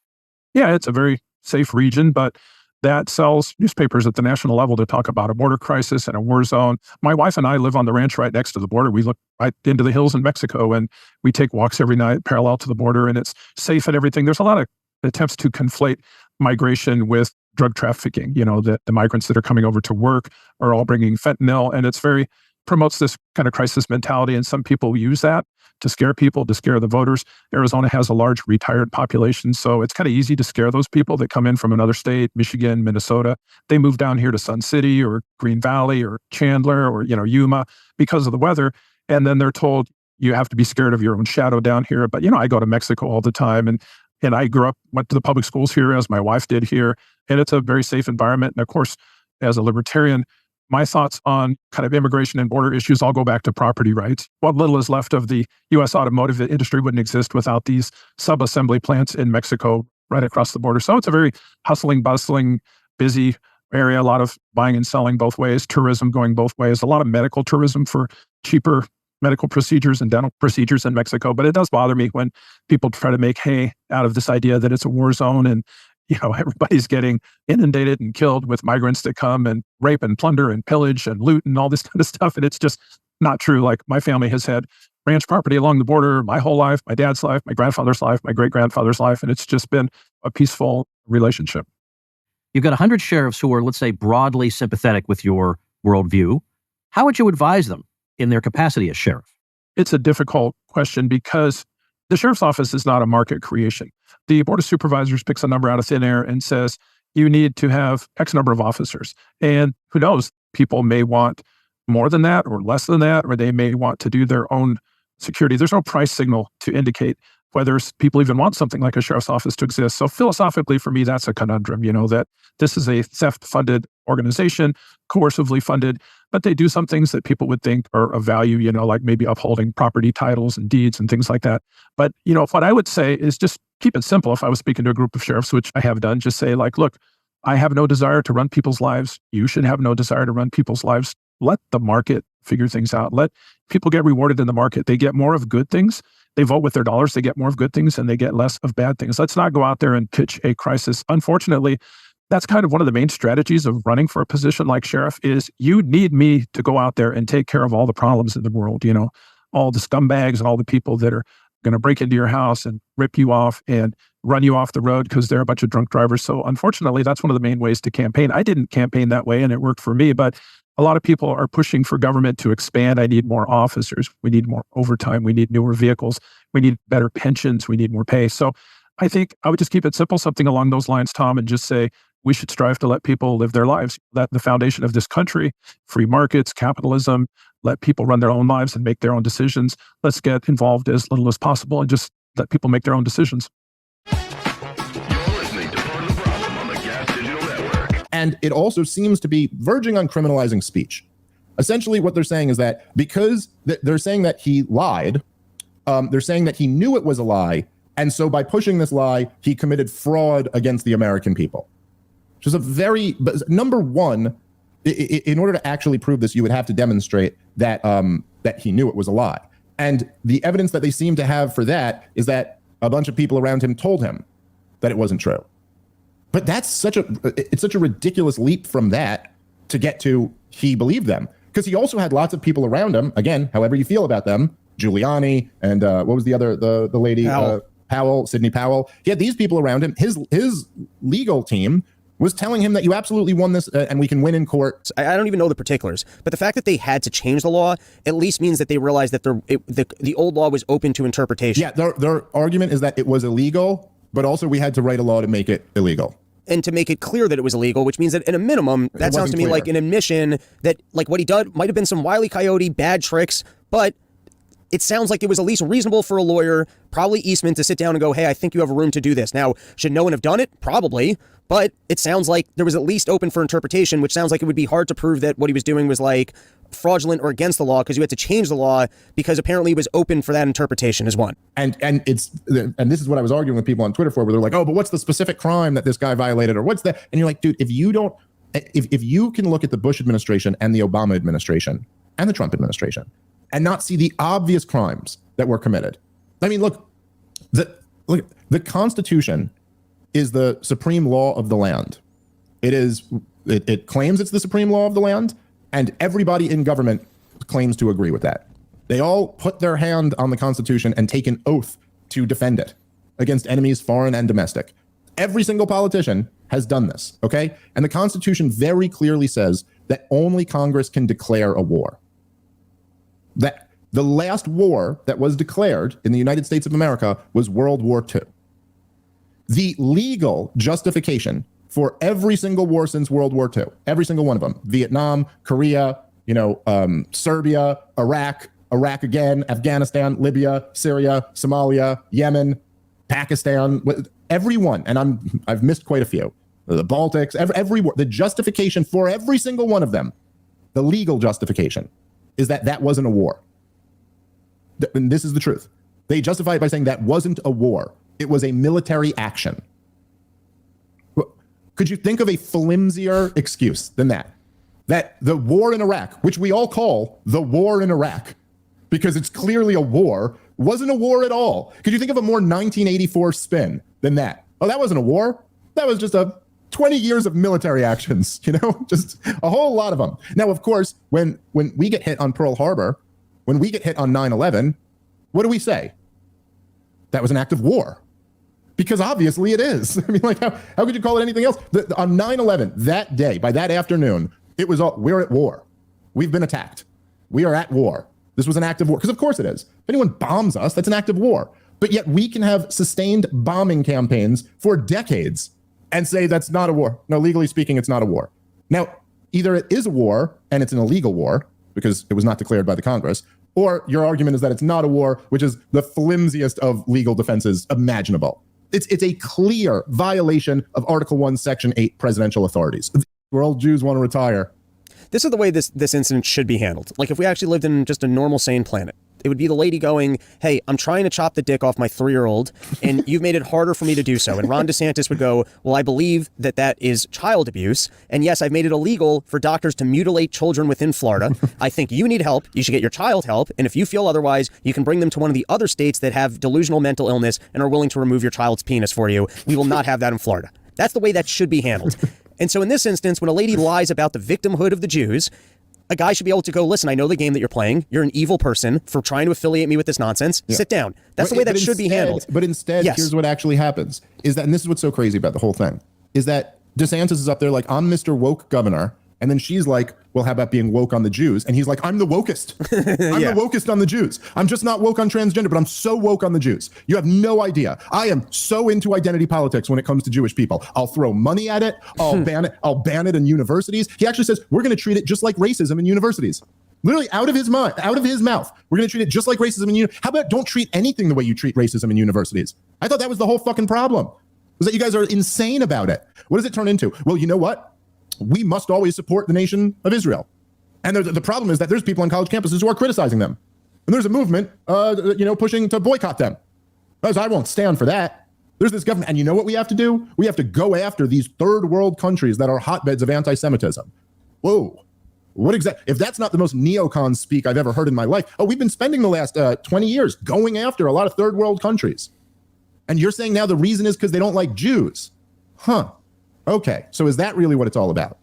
S18: Yeah, it's a very safe region, but that sells newspapers at the national level to talk about a border crisis and a war zone. My wife and I live on the ranch right next to the border. We look right into the hills in Mexico, and we take walks every night parallel to the border, and it's safe and everything. There's a lot of attempts to conflate migration with drug trafficking. You know, that the migrants that are coming over to work are all bringing fentanyl, and it's very promotes this kind of crisis mentality. And some people use that to scare people, to scare the voters. Arizona has a large retired population, so it's kind of easy to scare those people that come in from another state, Michigan, Minnesota. They move down here to Sun City or Green Valley or Chandler or, you know, Yuma because of the weather. And then they're told you have to be scared of your own shadow down here. But, you know, I go to Mexico all the time, and I went to the public schools here as my wife did here, and it's a very safe environment. And of course, as a libertarian, my thoughts on kind of immigration and border issues all go back to property rights. What little is left of the U.S. automotive industry wouldn't exist without these sub-assembly plants in Mexico right across the border. So it's a very hustling, bustling, busy area, a lot of buying and selling both ways, tourism going both ways, a lot of medical tourism for cheaper medical procedures and dental procedures in Mexico. But it does bother me when people try to make hay out of this idea that it's a war zone and everybody's getting inundated and killed with migrants that come and rape and plunder and pillage and loot and all this kind of stuff. And it's just not true. Like, my family has had ranch property along the border my whole life, my dad's life, my grandfather's life, my great-grandfather's life. And it's just been a peaceful relationship.
S17: You've got 100 sheriffs who are, let's say, broadly sympathetic with your worldview. How would you advise them in their capacity as sheriff?
S18: It's a difficult question because the sheriff's office is not a market creation. The Board of Supervisors picks a number out of thin air and says, you need to have X number of officers. And who knows, people may want more than that or less than that, or they may want to do their own security. There's no price signal to indicate whether people even want something like a sheriff's office to exist. So philosophically, for me, that's a conundrum, that this is a theft-funded organization, coercively funded, but they do some things that people would think are of value, like maybe upholding property titles and deeds and things like that. But, what I would say is just keep it simple. If I was speaking to a group of sheriffs, which I have done, just say look, I have no desire to run people's lives. You should have no desire to run people's lives. Let the market figure things out. Let people get rewarded in the market. They get more of good things. They vote with their dollars. They get more of good things and they get less of bad things. Let's not go out there and pitch a crisis. Unfortunately, that's kind of one of the main strategies of running for a position like sheriff is you need me to go out there and take care of all the problems in the world, all the scumbags and all the people that are going to break into your house and rip you off and run you off the road because they're a bunch of drunk drivers. So unfortunately, that's one of the main ways to campaign. I didn't campaign that way and it worked for me, but a lot of people are pushing for government to expand. I need more officers. We need more overtime. We need newer vehicles. We need better pensions. We need more pay. So I think I would just keep it simple, something along those lines, Tom, and just say we should strive to let people live their lives. That the foundation of this country, free markets, capitalism, let people run their own lives and make their own decisions. Let's get involved as little as possible and just let people make their own decisions.
S19: And it also seems to be verging on criminalizing speech. Essentially, what they're saying is that because they're saying that he lied, they're saying that he knew it was a lie. And so by pushing this lie, he committed fraud against the American people. Which is a very, number one, in order to actually prove this, you would have to demonstrate that that he knew it was a lie. And the evidence that they seem to have for that is that a bunch of people around him told him that it wasn't true. But that's such a ridiculous leap from that to get to he believed them. Because he also had lots of people around him, again, however you feel about them, Giuliani and what was the other, the lady, Powell, Sidney Powell. He had these people around him. His legal team was telling him that you absolutely won this and we can win in court.
S9: I don't even know the particulars, but the fact that they had to change the law at least means that they realized that the old law was open to interpretation.
S19: Yeah, their argument is that it was illegal, but also we had to write a law to make it illegal.
S9: And to make it clear that it was illegal, which means that at a minimum, that sounds to me like an admission that like what he did might have been some Wile E. Coyote bad tricks, but it sounds like it was at least reasonable for a lawyer, probably Eastman, to sit down and go, hey, I think you have a room to do this. Now, should no one have done it? Probably. But it sounds like there was at least open for interpretation, which sounds like it would be hard to prove that what he was doing was like fraudulent or against the law because you had to change the law because apparently it was open for that interpretation is one.
S19: And this is what I was arguing with people on Twitter for, where they're like, oh, but what's the specific crime that this guy violated or what's that? And you're like, dude, if you can look at the Bush administration and the Obama administration and the Trump administration and not see the obvious crimes that were committed. I mean, look, the Constitution is the supreme law of the land. It claims it's the supreme law of the land, and everybody in government claims to agree with that. They all put their hand on the Constitution and take an oath to defend it against enemies, foreign and domestic. Every single politician has done this, okay? And the Constitution very clearly says that only Congress can declare a war. That the last war that was declared in the United States of America was World War II. The legal justification for every single war since World War II, every single one of them, Vietnam, Korea, Serbia, Iraq again, Afghanistan, Libya, Syria, Somalia, Yemen, Pakistan, everyone, and I've missed quite a few, the Baltics, every war, the justification for every single one of them The legal justification is that that wasn't a war. And this is the truth. They justify it by saying that wasn't a war. It was a military action. Could you think of a flimsier excuse than that? That the war in Iraq, which we all call the war in Iraq, because it's clearly a war, wasn't a war at all. Could you think of a more 1984 spin than that? Oh, that wasn't a war. That was just 20 years of military actions, just a whole lot of them. Now, of course, when we get hit on Pearl Harbor, when we get hit on 9/11, what do we say? That was an act of war. Because obviously it is. I mean, like, how could you call it anything else? On 9/11, that day, by that afternoon, it was all, we're at war. We've been attacked. We are at war. This was an act of war. Because of course it is. If anyone bombs us, that's an act of war. But yet we can have sustained bombing campaigns for decades and say that's not a war. No, legally speaking, it's not a war. Now, either it is a war and it's an illegal war because it was not declared by the Congress, or your argument is that it's not a war, which is the flimsiest of legal defenses imaginable. It's a clear violation of Article 1, Section 8 presidential authorities. World Jews want to retire.
S9: This is the way this incident should be handled. Like if we actually lived in just a normal, sane planet, it would be the lady going, hey, I'm trying to chop the dick off my 3-year-old, and you've made it harder for me to do so. And Ron DeSantis would go, well, I believe that that is child abuse. And yes, I've made it illegal for doctors to mutilate children within Florida. I think you need help. You should get your child help. And if you feel otherwise, you can bring them to one of the other states that have delusional mental illness and are willing to remove your child's penis for you. We will not have that in Florida. That's the way that should be handled. And so in this instance, when a lady lies about the victimhood of the Jews, a guy should be able to go, listen, I know the game that you're playing. You're an evil person for trying to affiliate me with this nonsense. Yeah. Sit down. That's the way that should be handled.
S19: But instead,
S9: yes.
S19: Here's what actually happens is that, and this is what's so crazy about the whole thing, is that DeSantis is up there like, I'm Mr. Woke governor. And then she's like, well, how about being woke on the Jews? And he's like, I'm the wokest. I'm the wokest on the Jews. I'm just not woke on transgender, but I'm so woke on the Jews. You have no idea. I am so into identity politics when it comes to Jewish people. I'll throw money at it. I'll ban it. I'll ban it in universities. He actually says, we're going to treat it just like racism in universities. Literally out of his mind, out of his mouth. We're going to treat it just like racism in universities. How about don't treat anything the way you treat racism in universities? I thought that was the whole fucking problem, was that you guys are insane about it. What does it turn into? Well, you know what? We must always support the nation of Israel. And the problem is that there's people on college campuses who are criticizing them. And there's a movement, pushing to boycott them. Because I won't stand for that. There's this government. And you know what we have to do? We have to go after these third world countries that are hotbeds of anti-Semitism. Whoa. What exactly? If that's not the most neocon speak I've ever heard in my life. Oh, we've been spending the last 20 years going after a lot of third world countries. And you're saying now the reason is because they don't like Jews. Huh. Okay, so is that really what it's all about?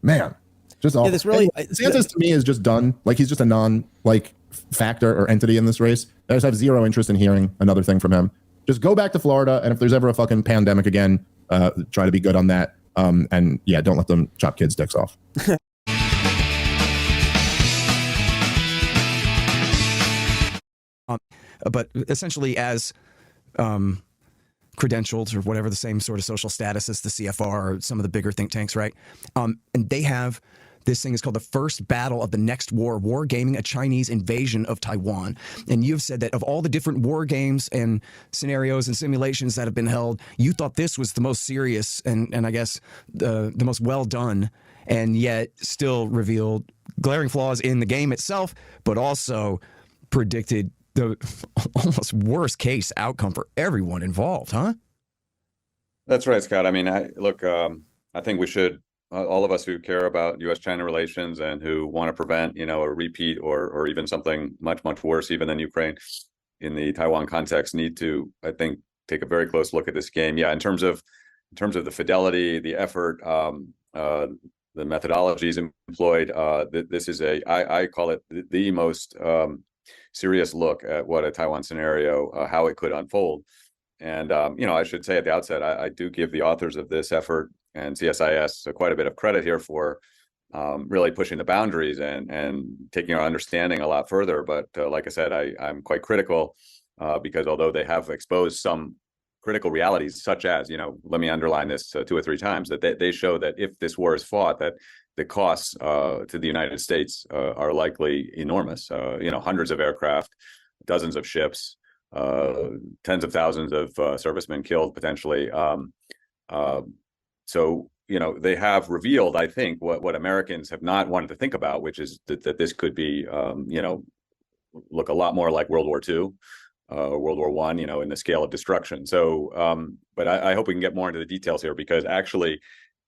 S19: Man, just all. Yeah,
S9: this really.
S19: DeSantis to me is just done. Like he's just a factor or entity in this race. I just have zero interest in hearing another thing from him. Just go back to Florida, and if there's ever a fucking pandemic again, try to be good on that. And yeah, don't let them chop kids' dicks off.
S12: But essentially, as credentialed or whatever, the same sort of social status as the CFR or some of the bigger think tanks, right? And they have this thing is called the First Battle of the Next War, Wargaming a Chinese Invasion of Taiwan. And you've said that of all the different war games and scenarios and simulations that have been held, you thought this was the most serious and I guess the most well done, and yet still revealed glaring flaws in the game itself, but also predicted the almost worst case outcome for everyone involved, huh?
S20: That's right, Scott. I mean, I think we should, all of us who care about U.S.-China relations and who want to prevent, a repeat or even something much, much worse even than Ukraine in the Taiwan context, need to, I think, take a very close look at this game. Yeah, in terms of the fidelity, the effort, the methodologies employed, this is I call it the most serious look at what a Taiwan scenario, how it could unfold. And, I should say at the outset, I do give the authors of this effort and CSIS quite a bit of credit here for really pushing the boundaries and taking our understanding a lot further. But like I said, I'm quite critical because although they have exposed some critical realities, such as, let me underline this 2 or 3 times, that they show that if this war is fought, that the costs to the United States are likely enormous. Hundreds of aircraft, dozens of ships, tens of thousands of servicemen killed potentially. So they have revealed, I think, what Americans have not wanted to think about, which is that this could be, look a lot more like World War II, World War I, in the scale of destruction. So, but I hope we can get more into the details here, because actually,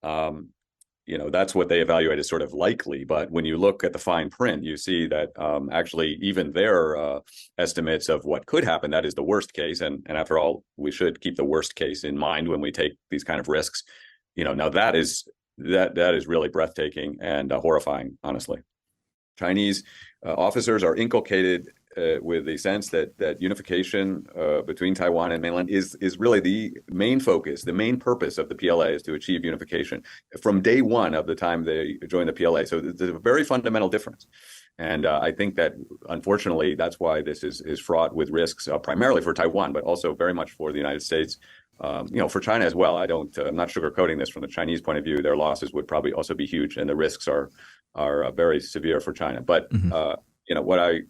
S20: that's what they evaluate as sort of likely. But when you look at the fine print, you see that actually even their estimates of what could happen, that is the worst case. And after all, we should keep the worst case in mind when we take these kind of risks. Now that is really breathtaking and horrifying, honestly. Chinese officers are inculcated with the sense that unification between Taiwan and mainland is really the main focus, the main purpose of the PLA is to achieve unification from day one of the time they joined the PLA. So there's a very fundamental difference. And I think that, unfortunately, that's why this is fraught with risks, primarily for Taiwan, but also very much for the United States. For China as well. I'm not sugarcoating this from the Chinese point of view. Their losses would probably also be huge, and the risks are very severe for China. But what I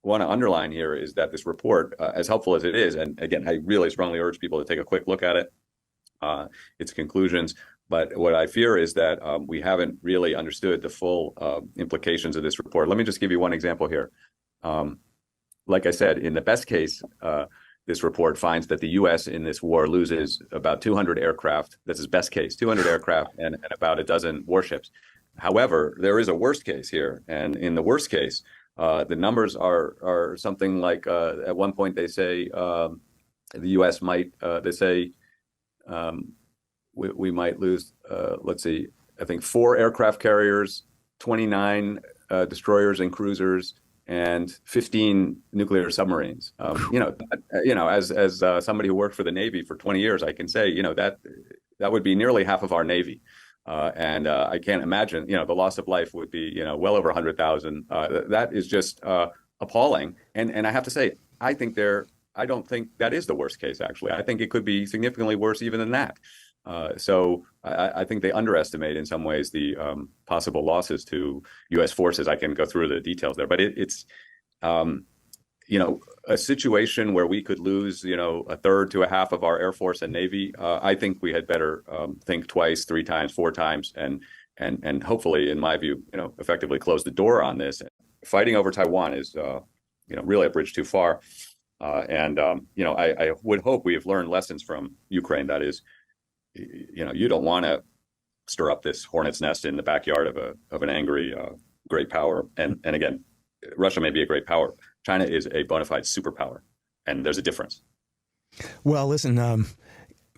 S20: want to underline here is that this report, as helpful as it is, and again, I really strongly urge people to take a quick look at it, its conclusions. But what I fear is that we haven't really understood the full implications of this report. Let me just give you one example here. Like I said, in the best case, this report finds that the U.S. in this war loses about 200 aircraft. That's its best case, 200 aircraft and about a dozen warships. However, there is a worst case here. And in the worst case, the numbers are something like, at one point they say the U.S. might, we might lose, let's see, I think 4 aircraft carriers, 29 destroyers and cruisers, and 15 nuclear submarines. As somebody who worked for the Navy for 20 years, I can say, that would be nearly half of our Navy. And I can't imagine, the loss of life would be, well over 100,000. That is just appalling. And I have to say, I don't think that is the worst case, actually. I think it could be significantly worse even than that. So I think they underestimate in some ways the possible losses to U.S. forces. I can go through the details there, but it's a situation where we could lose, a third to a half of our Air Force and Navy. I think we had better think twice, 3 times, 4 times, and hopefully, in my view, effectively close the door on this. Fighting over Taiwan is, really a bridge too far. I would hope we have learned lessons from Ukraine. That is, you don't want to stir up this hornet's nest in the backyard of an angry great power. And again, Russia may be a great power. China is a bona fide superpower, and there's a difference.
S12: Well, listen,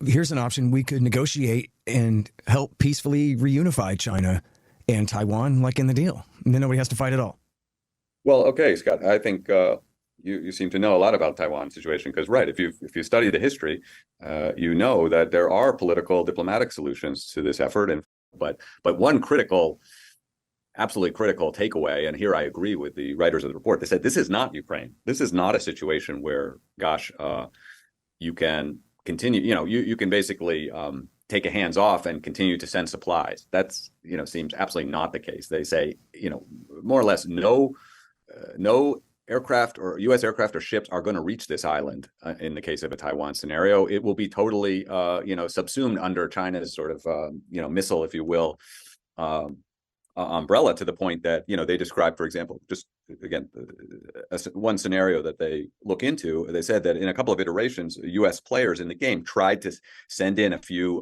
S12: here's an option. We could negotiate and help peacefully reunify China and Taiwan, like in the deal. And then nobody has to fight at all.
S20: Well, okay, Scott, I think you seem to know a lot about Taiwan situation, because, right, if you study the history, you know that there are political, diplomatic solutions to this effort. But one absolutely critical takeaway, and here I agree with the writers of the report, they said this is not Ukraine. This is not a situation where, you can continue, you can basically take a hands off and continue to send supplies. That's, seems absolutely not the case. They say, more or less no aircraft or U.S. aircraft or ships are going to reach this island in the case of a Taiwan scenario. It will be totally, subsumed under China's sort of, missile, if you will, umbrella, to the point that, they described, for example, just again, one scenario that they look into, they said that in a couple of iterations, U.S. players in the game tried to send in a few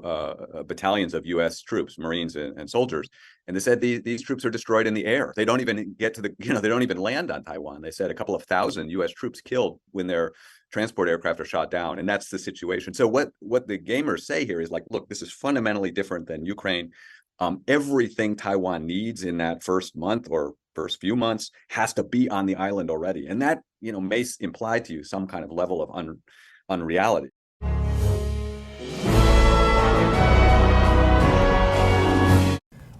S20: battalions of U.S. troops, Marines and soldiers. And they said these troops are destroyed in the air. They don't even get to they don't even land on Taiwan. They said a couple of thousand U.S. troops killed when their transport aircraft are shot down. And that's the situation. So what the gamers say here is like, look, this is fundamentally different than Ukraine. Everything Taiwan needs in that first month or first few months has to be on the island already. And that, may imply to you some kind of level of unreality.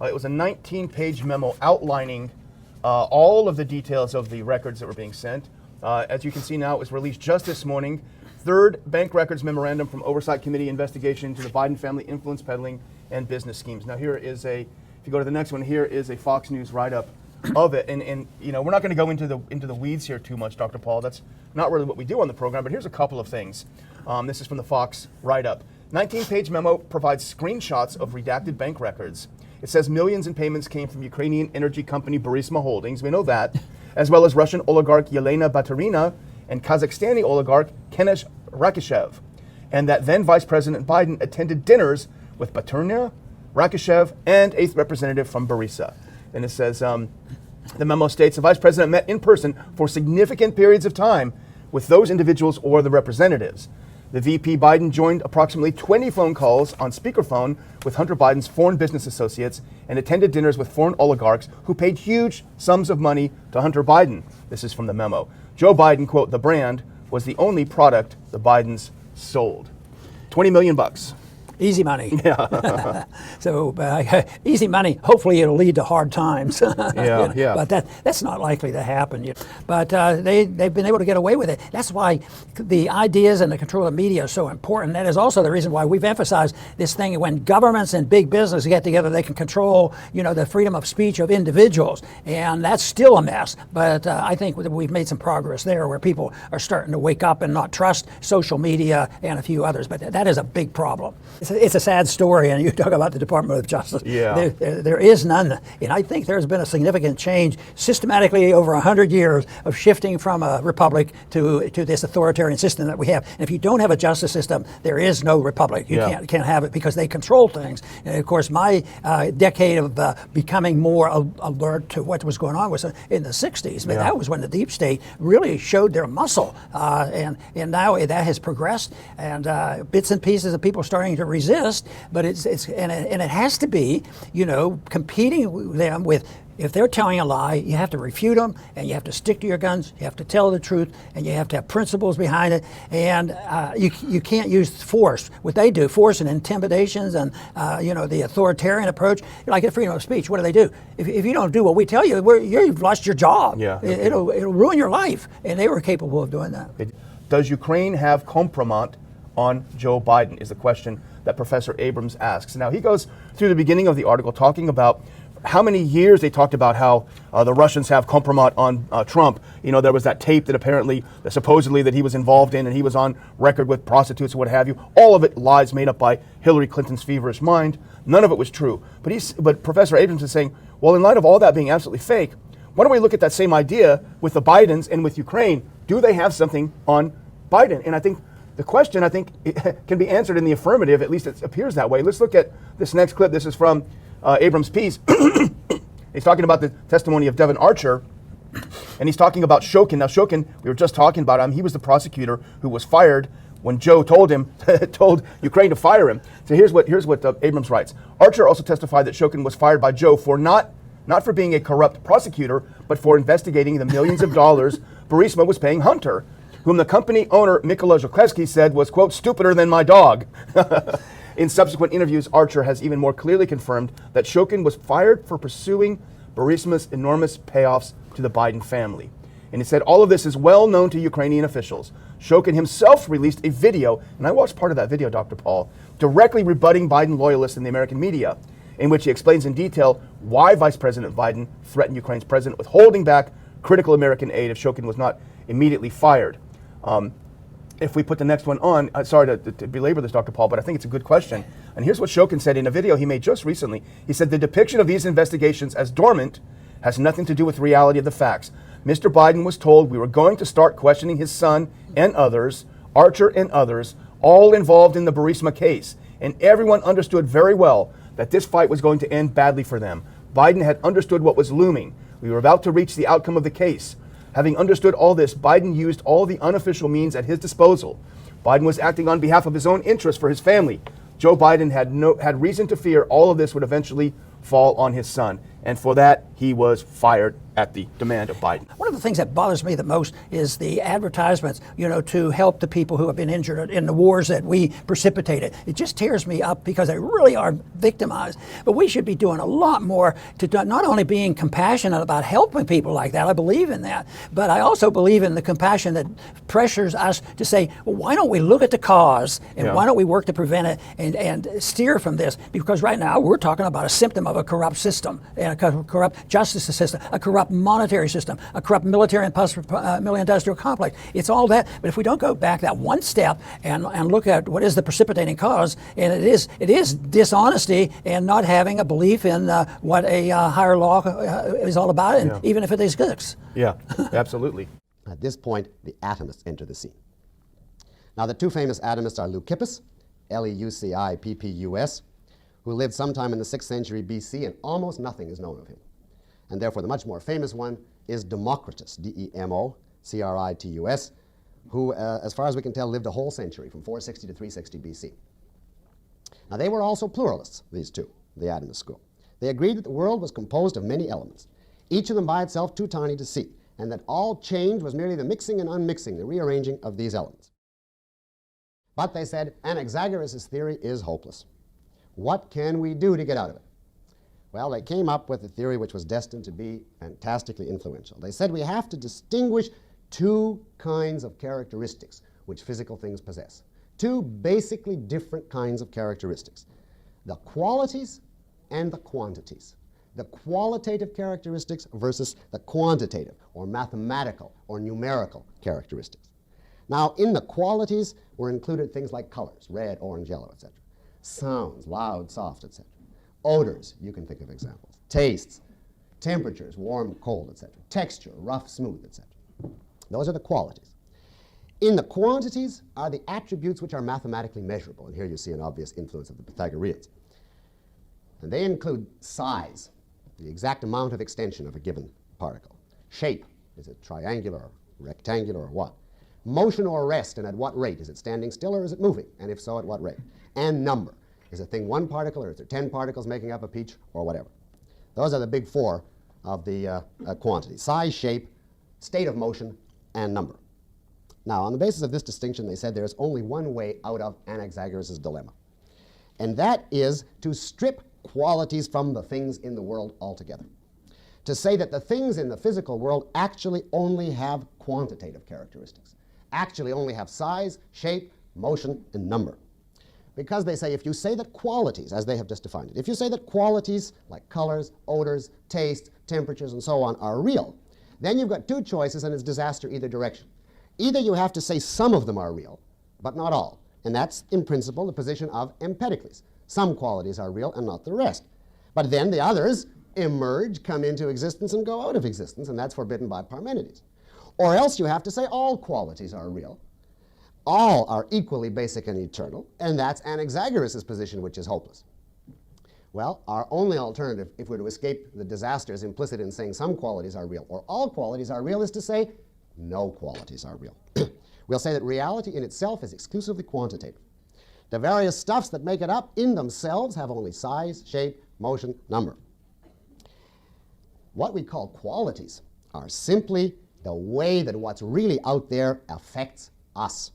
S7: It was a 19-page memo outlining all of the details of the records that were being sent. As you can see now, it was released just this morning. Third bank records memorandum from Oversight Committee investigation into the Biden family influence peddling and business schemes. Now here is if you go to the next one, here is a Fox News write-up of it. And we're not going to go into the weeds here too much, Dr. Paul. That's not really what we do on the program, but here's a couple of things. This is from the Fox write-up. 19-page memo provides screenshots of redacted bank records. It says millions in payments came from Ukrainian energy company Burisma Holdings, we know that, as well as Russian oligarch Yelena Baturina and Kazakhstani oligarch Kenesh Rakishev, and that then Vice President Biden attended dinners with Baturina, Rakishev, and 8th representative from Burisma. And it says, the memo states the Vice President met in person for significant periods of time with those individuals or the representatives. The VP Biden joined approximately 20 phone calls on speakerphone with Hunter Biden's foreign business associates and attended dinners with foreign oligarchs who paid huge sums of money to Hunter Biden. This is from the memo. Joe Biden, quote, the brand was the only product the Bidens sold. 20 million bucks.
S6: Easy money.
S7: Yeah.
S6: So easy money. Hopefully, it'll lead to hard times.
S7: Yeah, yeah.
S6: But that's not likely to happen. But they've been able to get away with it. That's why the ideas and the control of the media are so important. That is also the reason why we've emphasized this thing. When governments and big business get together, they can control, the freedom of speech of individuals, and that's still a mess. But I think we've made some progress there, where people are starting to wake up and not trust social media and a few others. But that is a big problem. It's a sad story, and you talk about the Department of Justice.
S7: Yeah.
S6: There is none, and I think there's been a significant change systematically over 100 years of shifting from a republic to this authoritarian system that we have. And if you don't have a justice system, there is no republic. You can't have it, because they control things. And of course, my decade of becoming more alert to what was going on was in the 60s. But that was when the deep state really showed their muscle, and now that has progressed, and bits and pieces of people starting to resist, but it has to be, competing with them with, if they're telling a lie, you have to refute them, and you have to stick to your guns, you have to tell the truth, and you have to have principles behind it, and you can't use force. What they do, force and intimidations and, the authoritarian approach, like in freedom of speech, what do? If you don't do what we tell you, you've lost your job.
S7: Yeah.
S6: It'll ruin your life, and they were capable of doing that.
S7: Does Ukraine have compromat on Joe Biden is the question that Professor Abrams asks. Now, he goes through the beginning of the article talking about how many years they talked about how the Russians have compromat on Trump. There was that tape that supposedly that he was involved in, and he was on record with prostitutes and what have you. All of it lies made up by Hillary Clinton's feverish mind. None of it was true. But Professor Abrams is saying, well, in light of all that being absolutely fake, why don't we look at that same idea with the Bidens and with Ukraine? Do they have something on Biden? And I think the question, it can be answered in the affirmative. At least it appears that way. Let's look at this next clip. This is from Abrams' piece. He's talking about the testimony of Devin Archer, and he's talking about Shokin. Now, Shokin, we were just talking about him. He was the prosecutor who was fired when Joe told Ukraine to fire him. So here's what Abrams writes. Archer also testified that Shokin was fired by Joe for not for being a corrupt prosecutor, but for investigating the millions of dollars Burisma was paying Hunter, whom the company owner Mykola Zhukleski said was, quote, stupider than my dog. In subsequent interviews, Archer has even more clearly confirmed that Shokin was fired for pursuing Burisma's enormous payoffs to the Biden family. And he said all of this is well known to Ukrainian officials. Shokin himself released a video, and I watched part of that video, Dr. Paul, directly rebutting Biden loyalists in the American media, in which he explains in detail why Vice President Biden threatened Ukraine's president with holding back critical American aid if Shokin was not immediately fired. If we put the next one on, sorry to belabor this, Dr. Paul, but I think it's a good question. And here's what Shokin said in a video he made just recently. He said, the depiction of these investigations as dormant has nothing to do with reality of the facts. Mr. Biden was told we were going to start questioning his son and others, Archer and others, all involved in the Burisma case. And everyone understood very well that this fight was going to end badly for them. Biden had understood what was looming. We were about to reach the outcome of the case. Having understood all this, Biden used all the unofficial means at his disposal. Biden was acting on behalf of his own interests for his family. Joe Biden had reason to fear all of this would eventually fall on his son. And for that, he was fired at the demand of Biden.
S6: One of the things that bothers me the most is the advertisements, to help the people who have been injured in the wars that we precipitated. It just tears me up because they really are victimized. But we should be doing a lot more to not only being compassionate about helping people like that, I believe in that, but I also believe in the compassion that pressures us to say, well, why don't we look at the cause and why don't we work to prevent it and steer from this? Because right now we're talking about a symptom of a corrupt system, and a corrupt justice system, a corrupt monetary system, a corrupt military and military-industrial complex. It's all that. But if we don't go back that one step and look at what is the precipitating cause, and it is dishonesty and not having a belief in what a higher law is all about, and even if it exists.
S7: Yeah, absolutely.
S2: At this point, the atomists enter the scene. Now, the two famous atomists are Leucippus, Leucippus, who lived sometime in the 6th century BC, and almost nothing is known of him. And therefore, the much more famous one is Democritus, Democritus, who, as far as we can tell, lived a whole century, from 460 to 360 BC. Now, they were also pluralists, these two, the atomist school. They agreed that the world was composed of many elements, each of them by itself too tiny to see, and that all change was merely the mixing and unmixing, the rearranging of these elements. But they said, Anaxagoras' theory is hopeless. What can we do to get out of it? Well, they came up with a theory which was destined to be fantastically influential. They said we have to distinguish two kinds of characteristics which physical things possess. Two basically different kinds of characteristics. The qualities and the quantities. The qualitative characteristics versus the quantitative or mathematical or numerical characteristics. Now, in the qualities were included things like colors, red, orange, yellow, etc. Sounds, loud, soft, etc. Odors, you can think of examples. Tastes, temperatures, warm, cold, etc. Texture, rough, smooth, etc. Those are the qualities. In the quantities are the attributes which are mathematically measurable, and here you see an obvious influence of the Pythagoreans. And they include size, the exact amount of extension of a given particle. Shape, is it triangular or rectangular or what? Motion or rest, and at what rate? Is it standing still or is it moving? And if so, at what rate? And number. Is a thing one particle or is there 10 particles making up a peach or whatever? Those are the big four of the quantity. Size, shape, state of motion, and number. Now, on the basis of this distinction, they said there is only one way out of Anaxagoras' dilemma. And that is to strip qualities from the things in the world altogether. To say that the things in the physical world actually only have quantitative characteristics. Actually only have size, shape, motion, and number. Because they say if you say that qualities, as they have just defined it, if you say that qualities like colors, odors, taste, temperatures, and so on are real, then you've got two choices and it's disaster either direction. Either you have to say some of them are real, but not all. And that's, in principle, the position of Empedocles. Some qualities are real and not the rest. But then the others emerge, come into existence, and go out of existence, and that's forbidden by Parmenides. Or else you have to say all qualities are real. All are equally basic and eternal, and that's Anaxagoras' position, which is hopeless. Well, our only alternative, if we're to escape the disasters implicit in saying some qualities are real or all qualities are real, is to say no qualities are real. We'll say that reality in itself is exclusively quantitative. The various stuffs that make it up in themselves have only size, shape, motion, number. What we call qualities are simply the way that what's really out there affects us.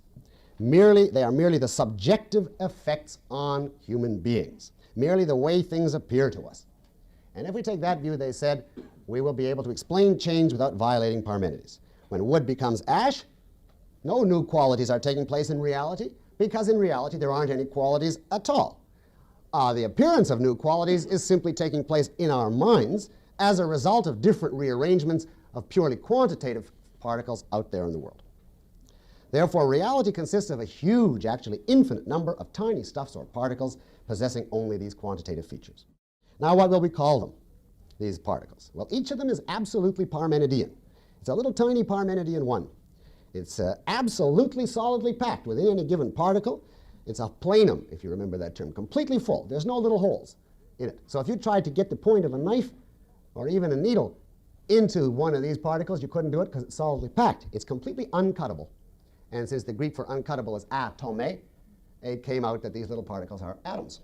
S2: They are merely the subjective effects on human beings, merely the way things appear to us. And if we take that view, they said, we will be able to explain change without violating Parmenides. When wood becomes ash, no new qualities are taking place in reality, because in reality there aren't any qualities at all. The appearance of new qualities is simply taking place in our minds as a result of different rearrangements of purely quantitative particles out there in the world. Therefore, reality consists of a huge, actually infinite number of tiny stuffs or particles possessing only these quantitative features. Now, what will we call them, these particles? Well, each of them is absolutely Parmenidean. It's a little tiny Parmenidean one. It's absolutely solidly packed within any given particle. It's a plenum, if you remember that term, completely full. There's no little holes in it. So if you tried to get the point of a knife or even a needle into one of these particles, you couldn't do it because it's solidly packed. It's completely uncuttable. And since the Greek for uncuttable is atome, it came out that these little particles are atoms.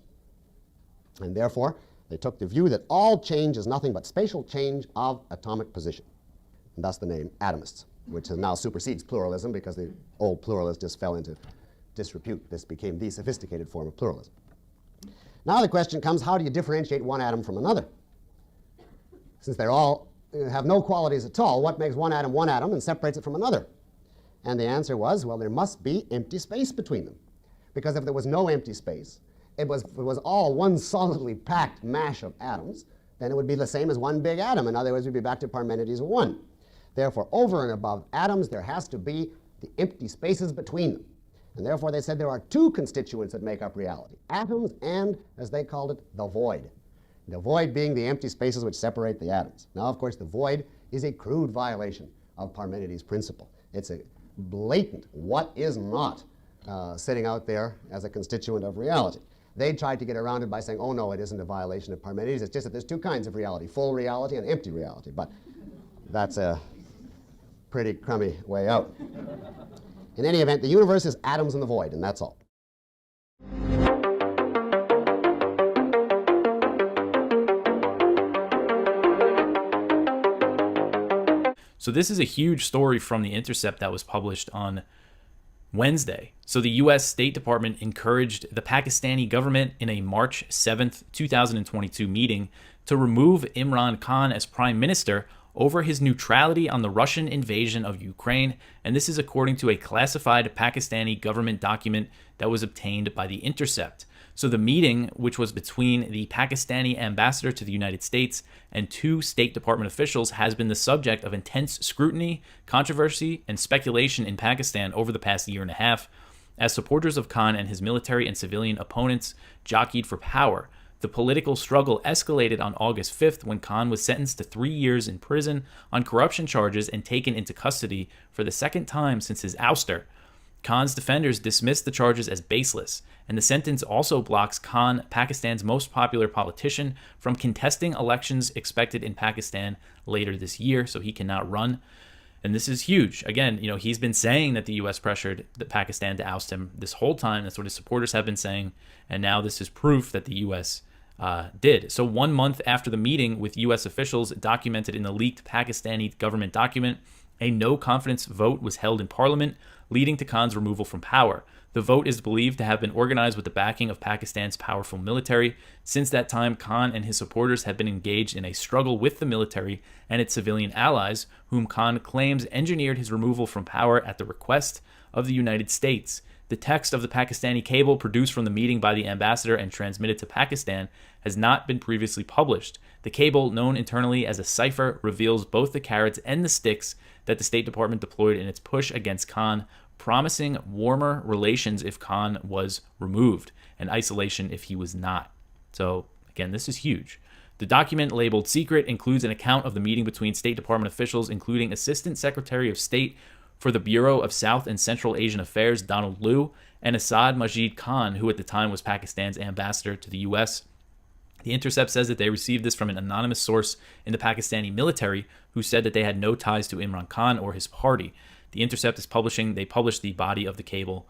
S2: And therefore, they took the view that all change is nothing but spatial change of atomic position. And thus the name atomists, which now supersedes pluralism because the old pluralists just fell into disrepute. This became the sophisticated form of pluralism. Now the question comes, how do you differentiate one atom from another? Since they all have no qualities at all, what makes one atom and separates it from another? And the answer was, well, there must be empty space between them. Because if there was no empty space, it was all one solidly packed mash of atoms, then it would be the same as one big atom. In other words, we'd be back to Parmenides 1. Therefore, over and above atoms, there has to be the empty spaces between them. And therefore, they said there are two constituents that make up reality, atoms and, as they called it, the void. The void being the empty spaces which separate the atoms. Now, of course, the void is a crude violation of Parmenides' principle. It's a blatant what is not sitting out there as a constituent of reality. They tried to get around it by saying, oh no, it isn't a violation of Parmenides, it's just that there's two kinds of reality, full reality and empty reality. But that's a pretty crummy way out. In any event, the universe is atoms in the void, and that's all.
S3: So this is a huge story from The Intercept that was published on Wednesday. So the U.S. State Department encouraged the Pakistani government in a March 7th, 2022 meeting to remove Imran Khan as prime minister over his neutrality on the Russian invasion of Ukraine, and this is according to a classified Pakistani government document that was obtained by The Intercept. So the meeting, which was between the Pakistani ambassador to the United States and two State Department officials, has been the subject of intense scrutiny, controversy, and speculation in Pakistan over the past year and a half, as supporters of Khan and his military and civilian opponents jockeyed for power. The political struggle escalated on August 5th when Khan was sentenced to 3 years in prison on corruption charges and taken into custody for the second time since his ouster. Khan's defenders dismissed the charges as baseless, and the sentence also blocks Khan, Pakistan's most popular politician, from contesting elections expected in Pakistan later this year, so he cannot run. And this is huge. Again, he's been saying that the U.S. pressured Pakistan to oust him this whole time. That's what his supporters have been saying, and now this is proof that the U.S. Did. So 1 month after the meeting with U.S. officials documented in the leaked Pakistani government document, a no-confidence vote was held in parliament, leading to Khan's removal from power. The vote is believed to have been organized with the backing of Pakistan's powerful military. Since that time, Khan and his supporters have been engaged in a struggle with the military and its civilian allies, whom Khan claims engineered his removal from power at the request of the United States. The text of the Pakistani cable produced from the meeting by the ambassador and transmitted to Pakistan has not been previously published. The cable, known internally as a cipher, reveals both the carrots and the sticks that the State Department deployed in its push against Khan, promising warmer relations if Khan was removed and isolation if he was not. So, again, this is huge. The document, labeled secret, includes an account of the meeting between State Department officials, including Assistant Secretary of State for the Bureau of South and Central Asian Affairs, Donald Liu, and Asad Majid Khan, who at the time was Pakistan's ambassador to the U.S. The Intercept says that they received this from an anonymous source in the Pakistani military who said that they had no ties to Imran Khan or his party. The Intercept is they published the body of the cable.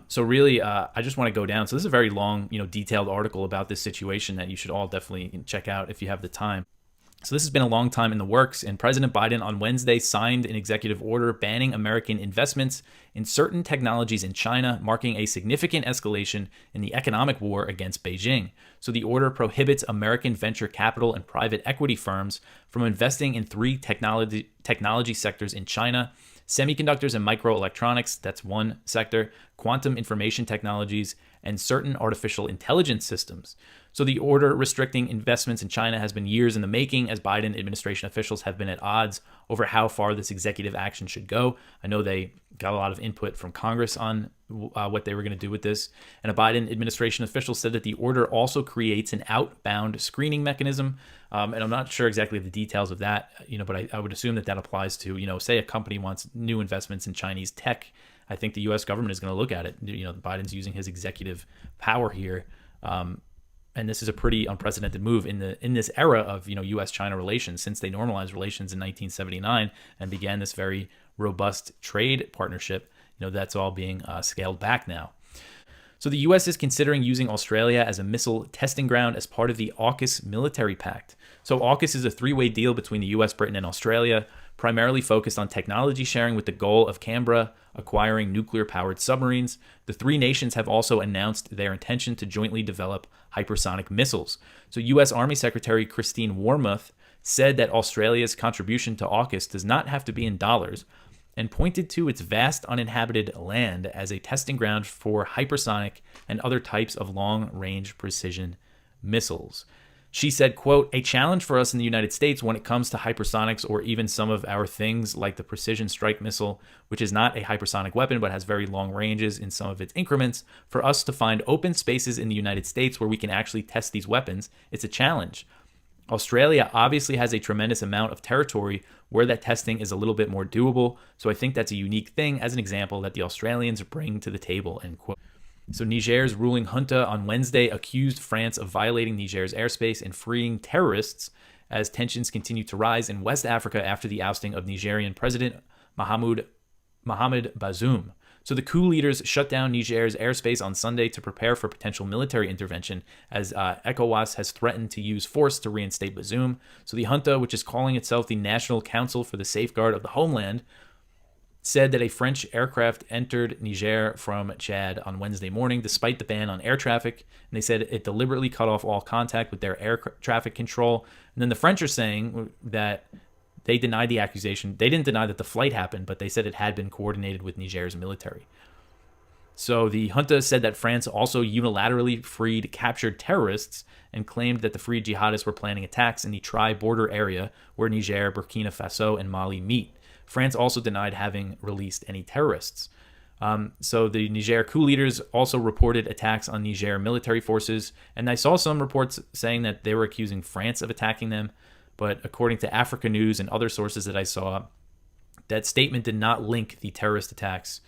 S3: So really, I just want to go down. So this is a very long, detailed article about this situation that you should all definitely check out if you have the time. So this has been a long time in the works, and President Biden on Wednesday signed an executive order banning American investments in certain technologies in China, marking a significant escalation in the economic war against Beijing. So the order prohibits American venture capital and private equity firms from investing in 3 technology sectors in China: semiconductors and microelectronics, that's one sector, quantum information technologies, and certain artificial intelligence systems. So the order restricting investments in China has been years in the making, as Biden administration officials have been at odds over how far this executive action should go. I know they got a lot of input from Congress on what they were going to do with this. And a Biden administration official said that the order also creates an outbound screening mechanism. And I'm not sure exactly the details of that, but I would assume that applies to, say a company wants new investments in Chinese tech. I think the U.S. government is going to look at it. Biden's using his executive power here. And this is a pretty unprecedented move in this era of U.S.-China relations, since they normalized relations in 1979 and began this very robust trade partnership. That's all being scaled back now. So the U.S. is considering using Australia as a missile testing ground as part of the AUKUS military pact. So AUKUS is a 3-way deal between the U.S., Britain, and Australia, primarily focused on technology sharing with the goal of Canberra acquiring nuclear-powered submarines. The 3 nations have also announced their intention to jointly develop hypersonic missiles. So U.S. Army Secretary Christine Wormuth said that Australia's contribution to AUKUS does not have to be in dollars, and pointed to its vast uninhabited land as a testing ground for hypersonic and other types of long-range precision missiles. She said, quote, "A challenge for us in the United States when it comes to hypersonics or even some of our things like the precision strike missile, which is not a hypersonic weapon but has very long ranges in some of its increments, for us to find open spaces in the United States where we can actually test these weapons, it's a challenge. Australia obviously has a tremendous amount of territory where that testing is a little bit more doable, so I think that's a unique thing as an example that the Australians bring to the table," end quote. So Niger's ruling junta on Wednesday accused France of violating Niger's airspace and freeing terrorists as tensions continue to rise in West Africa after the ousting of Nigerian President Mohamed Bazoum. So the coup leaders shut down Niger's airspace on Sunday to prepare for potential military intervention as ECOWAS has threatened to use force to reinstate Bazoum. So the junta, which is calling itself the National Council for the Safeguard of the Homeland, said that a French aircraft entered Niger from Chad on Wednesday morning despite the ban on air traffic. And they said it deliberately cut off all contact with their air traffic control. And then the French are saying that they denied the accusation. They didn't deny that the flight happened, but they said it had been coordinated with Niger's military. So the junta said that France also unilaterally freed captured terrorists and claimed that the freed jihadists were planning attacks in the tri-border area where Niger, Burkina Faso, and Mali meet. France also denied having released any terrorists. So the Niger coup leaders also reported attacks on Niger military forces, and I saw some reports saying that they were accusing France of attacking them, but according to Africa News and other sources that I saw, that statement did not link the terrorist attacks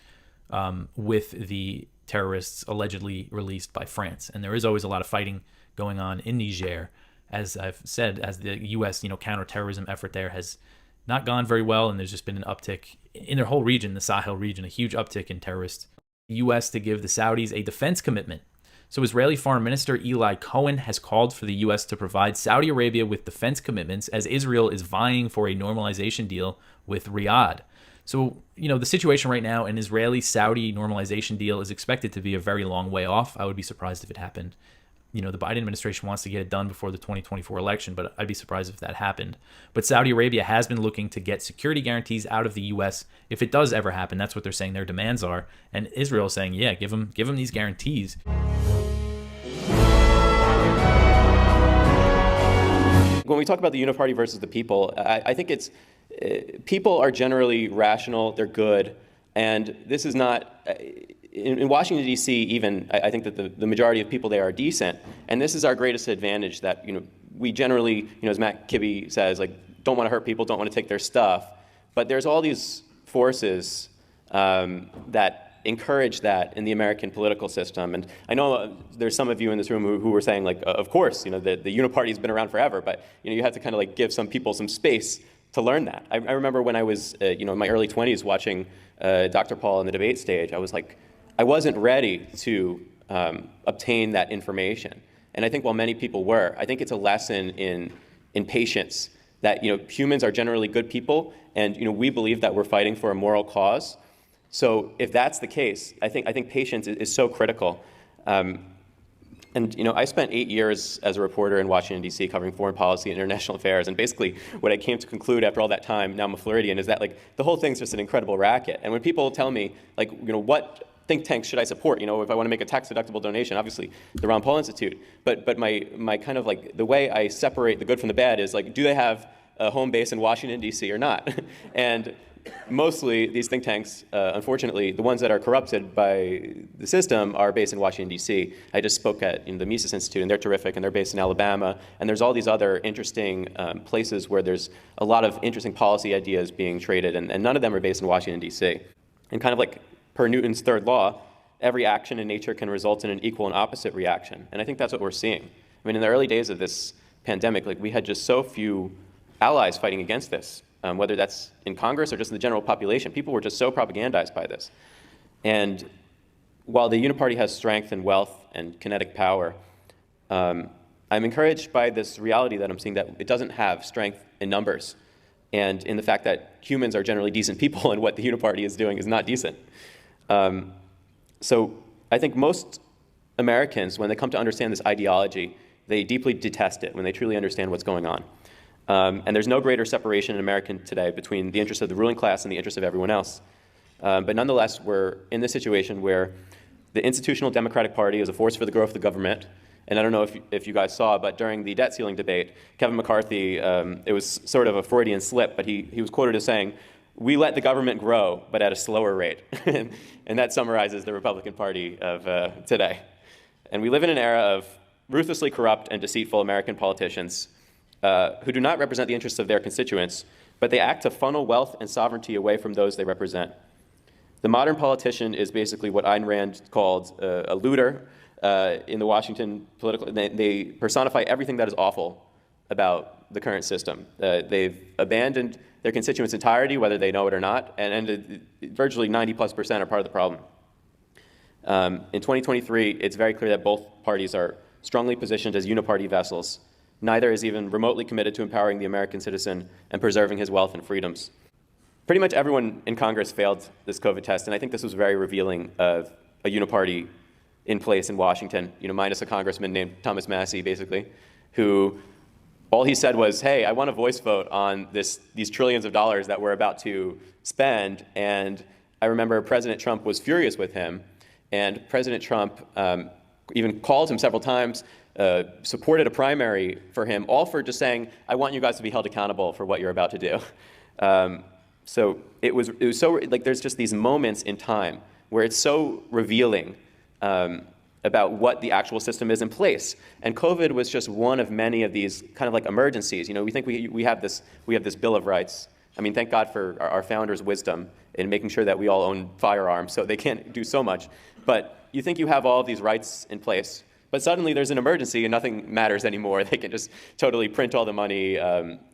S3: with the terrorists allegedly released by France. And there is always a lot of fighting going on in Niger, as I've said, as the U.S. counterterrorism effort there has not gone very well, and there's just been an uptick in their whole region, the Sahel region, a huge uptick in terrorists. The U.S. to give the Saudis a defense commitment. So Israeli Foreign Minister Eli Cohen has called for the U.S. to provide Saudi Arabia with defense commitments as Israel is vying for a normalization deal with Riyadh. So, the situation right now, an Israeli-Saudi normalization deal is expected to be a very long way off. I would be surprised if it happened. The Biden administration wants to get it done before the 2024 election, but I'd be surprised if that happened. But Saudi Arabia has been looking to get security guarantees out of the U.S. if it does ever happen. That's what they're saying their demands are. And Israel is saying, yeah, give them these guarantees.
S21: When we talk about the uniparty versus the people, I think it's people are generally rational, they're good, and this is not... In Washington, D.C., even, I think that the majority of people there are decent, and this is our greatest advantage that, we generally, as Matt Kibbe says, don't want to hurt people, don't want to take their stuff, but there's all these forces that encourage that in the American political system. And I know there's some of you in this room who were saying, of course, the uniparty has been around forever, but, you have to kind of give some people some space to learn that. I remember when I was, in my early 20s watching Dr. Paul on the debate stage, I wasn't ready to obtain that information. And I think while many people were, I think it's a lesson in patience that, humans are generally good people, and, we believe that we're fighting for a moral cause. So if that's the case, I think patience is so critical. And I spent 8 years as a reporter in Washington, D.C., covering foreign policy and international affairs. And basically what I came to conclude after all that time, now I'm a Floridian, is that the whole thing's just an incredible racket. And when people tell me, what think tanks should I support? If I want to make a tax-deductible donation, obviously the Ron Paul Institute. But my kind of the way I separate the good from the bad is do they have a home base in Washington, D.C. or not? And mostly these think tanks, unfortunately, the ones that are corrupted by the system are based in Washington, D.C. I just spoke at the Mises Institute, and they're terrific, and they're based in Alabama. And there's all these other interesting places where there's a lot of interesting policy ideas being traded, and none of them are based in Washington, D.C. And kind of per Newton's third law, every action in nature can result in an equal and opposite reaction. And I think that's what we're seeing. In the early days of this pandemic, we had just so few allies fighting against this. Whether that's in Congress or just in the general population. People were just so propagandized by this. And while the uniparty has strength and wealth and kinetic power, I'm encouraged by this reality that I'm seeing that it doesn't have strength in numbers and in the fact that humans are generally decent people and what the uniparty is doing is not decent. So I think most Americans, when they come to understand this ideology, they deeply detest it when they truly understand what's going on. And there's no greater separation in America today between the interests of the ruling class and the interests of everyone else. But nonetheless, we're in this situation where the institutional Democratic Party is a force for the growth of the government. And I don't know if you guys saw, but during the debt ceiling debate, Kevin McCarthy, it was sort of a Freudian slip, but he was quoted as saying, "We let the government grow, but at a slower rate." And that summarizes the Republican Party of today. And we live in an era of ruthlessly corrupt and deceitful American politicians who do not represent the interests of their constituents, but they act to funnel wealth and sovereignty away from those they represent. The modern politician is basically what Ayn Rand called a looter in the Washington political. They personify everything that is awful about the current system. They've abandoned their constituents' entirety, whether they know it or not, and virtually 90+% are part of the problem. In 2023, it's very clear that both parties are strongly positioned as uniparty vessels. Neither is even remotely committed to empowering the American citizen and preserving his wealth and freedoms. Pretty much everyone in Congress failed this COVID test, and I think this was very revealing of a uniparty in place in Washington, minus a congressman named Thomas Massey, basically, who all he said was, hey, I want a voice vote on these trillions of dollars that we're about to spend. And I remember President Trump was furious with him, and President Trump even called him several times, supported a primary for him, all for just saying, I want you guys to be held accountable for what you're about to do. So it was so, like, there's just these moments in time where it's so revealing about what the actual system is in place. And COVID was just one of many of these kind of like emergencies. We think we have this Bill of Rights. I mean, thank God for our founders' wisdom in making sure that we all own firearms, so they can't do so much. But you think you have all of these rights in place, but suddenly there's an emergency and nothing matters anymore. They can just totally print all the money,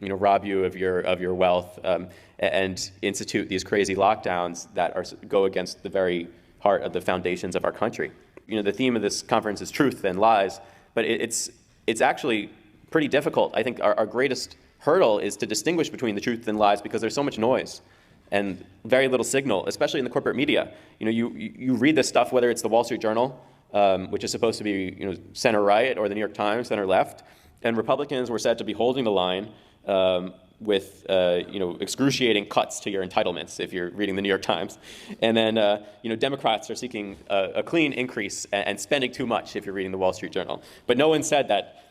S21: rob you of your wealth, and institute these crazy lockdowns that go against the very heart of the foundations of our country. The theme of this conference is truth and lies, but it's actually pretty difficult. I think our greatest hurdle is to distinguish between the truth and lies because there's so much noise and very little signal, especially in the corporate media. You read this stuff, whether it's the Wall Street Journal, which is supposed to be center right, or the New York Times, center left, and Republicans were said to be holding the line with excruciating cuts to your entitlements if you're reading the New York Times, and then Democrats are seeking a clean increase and spending too much if you're reading the Wall Street Journal. But no one said that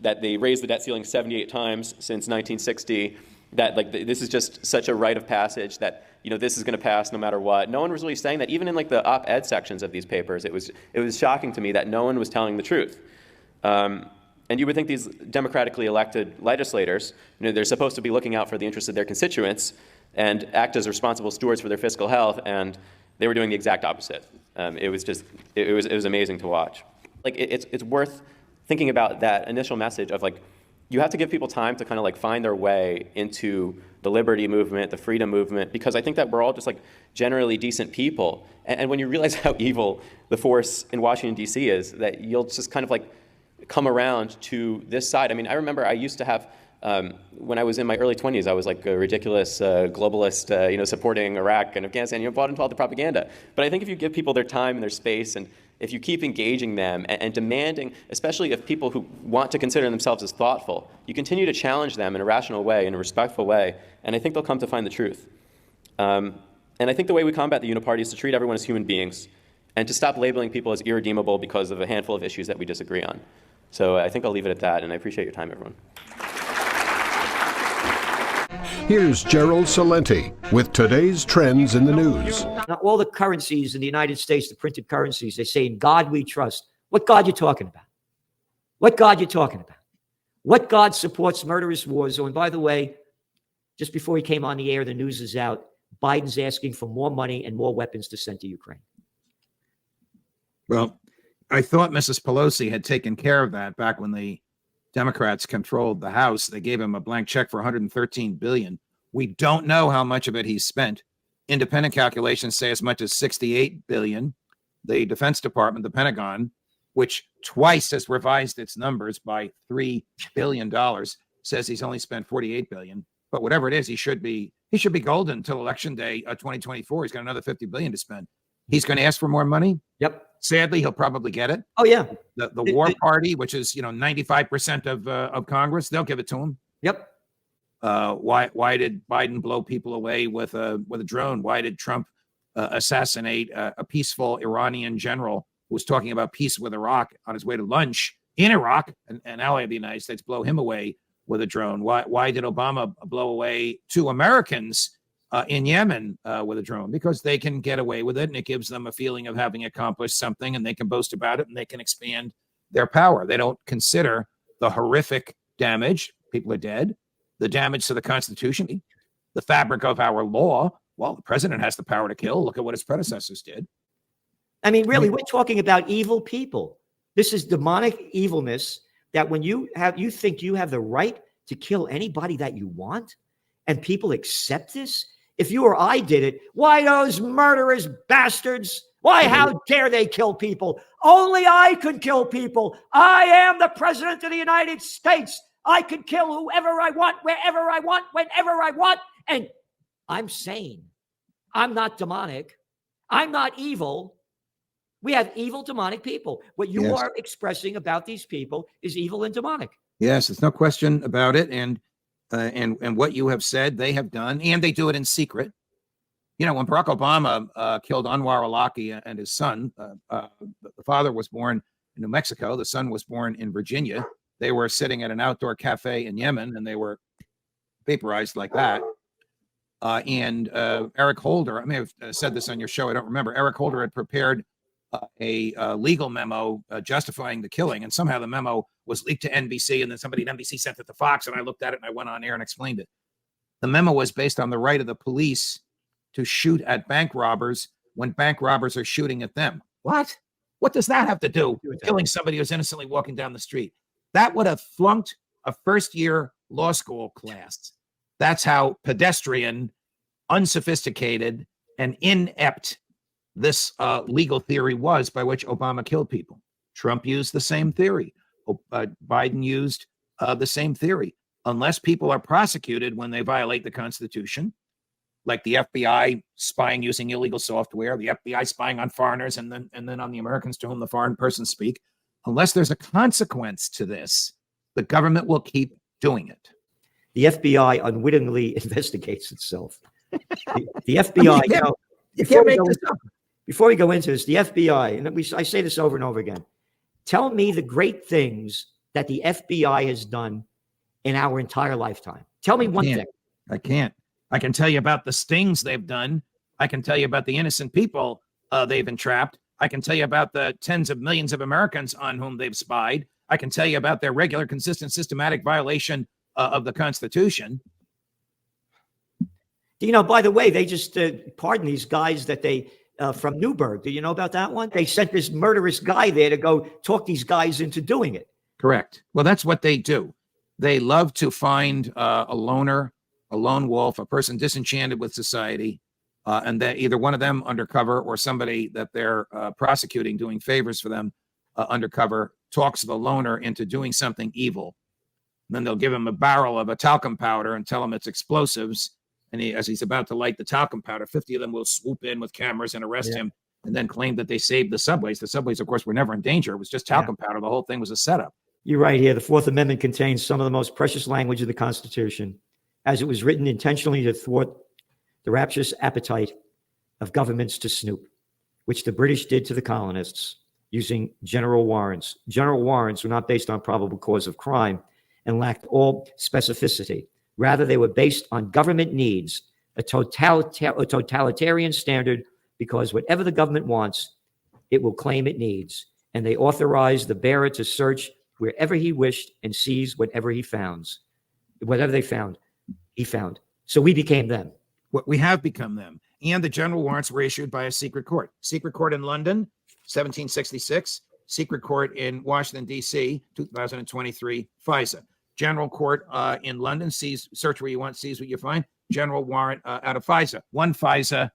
S21: that they raised the debt ceiling 78 times since 1960. That this is just such a rite of passage that this is going to pass no matter what. No one was really saying that. Even in the op-ed sections of these papers, it was shocking to me that no one was telling the truth. And you would think these democratically elected legislators, they're supposed to be looking out for the interests of their constituents and act as responsible stewards for their fiscal health, and they were doing the exact opposite. It was amazing to watch. It's worth thinking about that initial message of you have to give people time to kind of find their way into the liberty movement, the freedom movement, because I think that we're all just generally decent people. And when you realize how evil the force in Washington, D.C. is, that you'll just kind of come around to this side. I mean, I remember I used to have, when I was in my early 20s, I was a ridiculous globalist, supporting Iraq and Afghanistan, bought into all the propaganda. But I think if you give people their time and their space, and if you keep engaging them and demanding, especially if people who want to consider themselves as thoughtful, you continue to challenge them in a rational way, in a respectful way, and I think they'll come to find the truth. And I think the way we combat the uniparty is to treat everyone as human beings and to stop labeling people as irredeemable because of a handful of issues that we disagree on. So I think I'll leave it at that, and I appreciate your time, everyone.
S14: Here's Gerald Salenti with today's trends in the news.
S15: Now, all the currencies in the United States, the printed currencies, they say, in God we trust. What God you talking about? What God you talking about? What God supports murderous wars? Oh, and by the way, just before he came on the air, the news is out. Biden's asking for more money and more weapons to send to Ukraine.
S1: Well, I thought Mrs. Pelosi had taken care of that back when the Democrats controlled the House. They gave him a blank check for $113 billion. We don't know how much of it he's spent. Independent calculations say as much as $68 billion. The Defense Department, the Pentagon, which twice has revised its numbers by $3 billion, says he's only spent $48 billion. But whatever it is, he should be golden until Election Day 2024. He's got another $50 billion to spend. He's going to ask for more money.
S15: Yep.
S1: Sadly, he'll probably get it.
S15: Oh yeah.
S1: The War Party, which is 95% of Congress, they'll give it to him.
S15: Yep.
S1: Why did Biden blow people away with a drone? Why did Trump assassinate a peaceful Iranian general who was talking about peace with Iraq on his way to lunch in Iraq, an ally of the United States, blow him away with a drone? Why did Obama blow away 2 Americans in Yemen with a drone? Because they can get away with it, and it gives them a feeling of having accomplished something, and they can boast about it, and they can expand their power. They don't consider the horrific damage. People are dead. The damage to the Constitution, the fabric of our law. Well, the president has the power to kill. Look at what his predecessors did.
S15: I mean, really, we're talking about evil people. This is demonic evilness that when you think you have the right to kill anybody that you want, and people accept this. If you or I did it, why those murderous bastards? Why, how dare they kill people? Only I could kill people. I am the president of the United States. I can kill whoever I want, wherever I want, whenever I want. And I'm sane. I'm not demonic. I'm not evil. We have evil, demonic people. What you are expressing about these people is evil and demonic.
S1: Yes, there's no question about it. And what you have said, they have done, and they do it in secret. You know, when Barack Obama killed Anwar al-Awlaki and his son, the father was born in New Mexico. The son was born in Virginia. They were sitting at an outdoor cafe in Yemen, and they were vaporized like that. And Eric Holder, I may have said this on your show, I don't remember. Eric Holder had prepared a legal memo justifying the killing, and somehow the memo was leaked to NBC, and then somebody at NBC sent it to Fox, and I looked at it, and I went on air and explained it. The memo was based on the right of the police to shoot at bank robbers when bank robbers are shooting at them. What? What does that have to do with killing somebody who's innocently walking down the street? That would have flunked a first-year law school class. That's how pedestrian, unsophisticated, and inept this legal theory was by which Obama killed people. Trump used the same theory. Biden used the same theory. Unless people are prosecuted when they violate the Constitution, like the FBI spying using illegal software, the FBI spying on foreigners and then on the Americans to whom the foreign persons speak, unless there's a consequence to this, the government will keep doing it.
S15: The FBI unwittingly investigates itself. The FBI,
S1: you can't make this up.
S15: Before we go into this, the FBI, and I say this over and over again, tell me the great things that the FBI has done in our entire lifetime. Tell me one thing.
S1: I can't. I can tell you about the stings they've done. I can tell you about the innocent people they've entrapped. I can tell you about the tens of millions of Americans on whom they've spied. I can tell you about their regular, consistent, systematic violation of the Constitution.
S15: You know, by the way, they just pardoned these guys that they from Newburgh. Do you know about that one? They sent this murderous guy there to go talk these guys into doing it.
S1: Correct. Well, that's what they do. They love to find a loner, a lone wolf, a person disenchanted with society, and that either one of them undercover or somebody that they're prosecuting, doing favors for them undercover, talks the loner into doing something evil. And then they'll give him a barrel of a talcum powder and tell him it's explosives. And as he's about to light the talcum powder, 50 of them will swoop in with cameras and arrest him, and then claim that they saved the subways. The subways, of course, were never in danger. It was just talcum powder. The whole thing was a setup.
S15: You're right here. The Fourth Amendment contains some of the most precious language of the Constitution, as it was written intentionally to thwart the rapturous appetite of governments to snoop, which the British did to the colonists using general warrants. General warrants were not based on probable cause of crime and lacked all specificity. Rather, they were based on government needs, a totalitarian standard, because whatever the government wants, it will claim it needs. And they authorized the bearer to search wherever he wished and seize whatever he found. Whatever they found, he found. So we became them.
S1: We have become them. And the general warrants were issued by a secret court. Secret court in London, 1766. Secret court in Washington, D.C., 2023, FISA. General court in London, search where you want, seize what you find. General warrant out of FISA. One FISA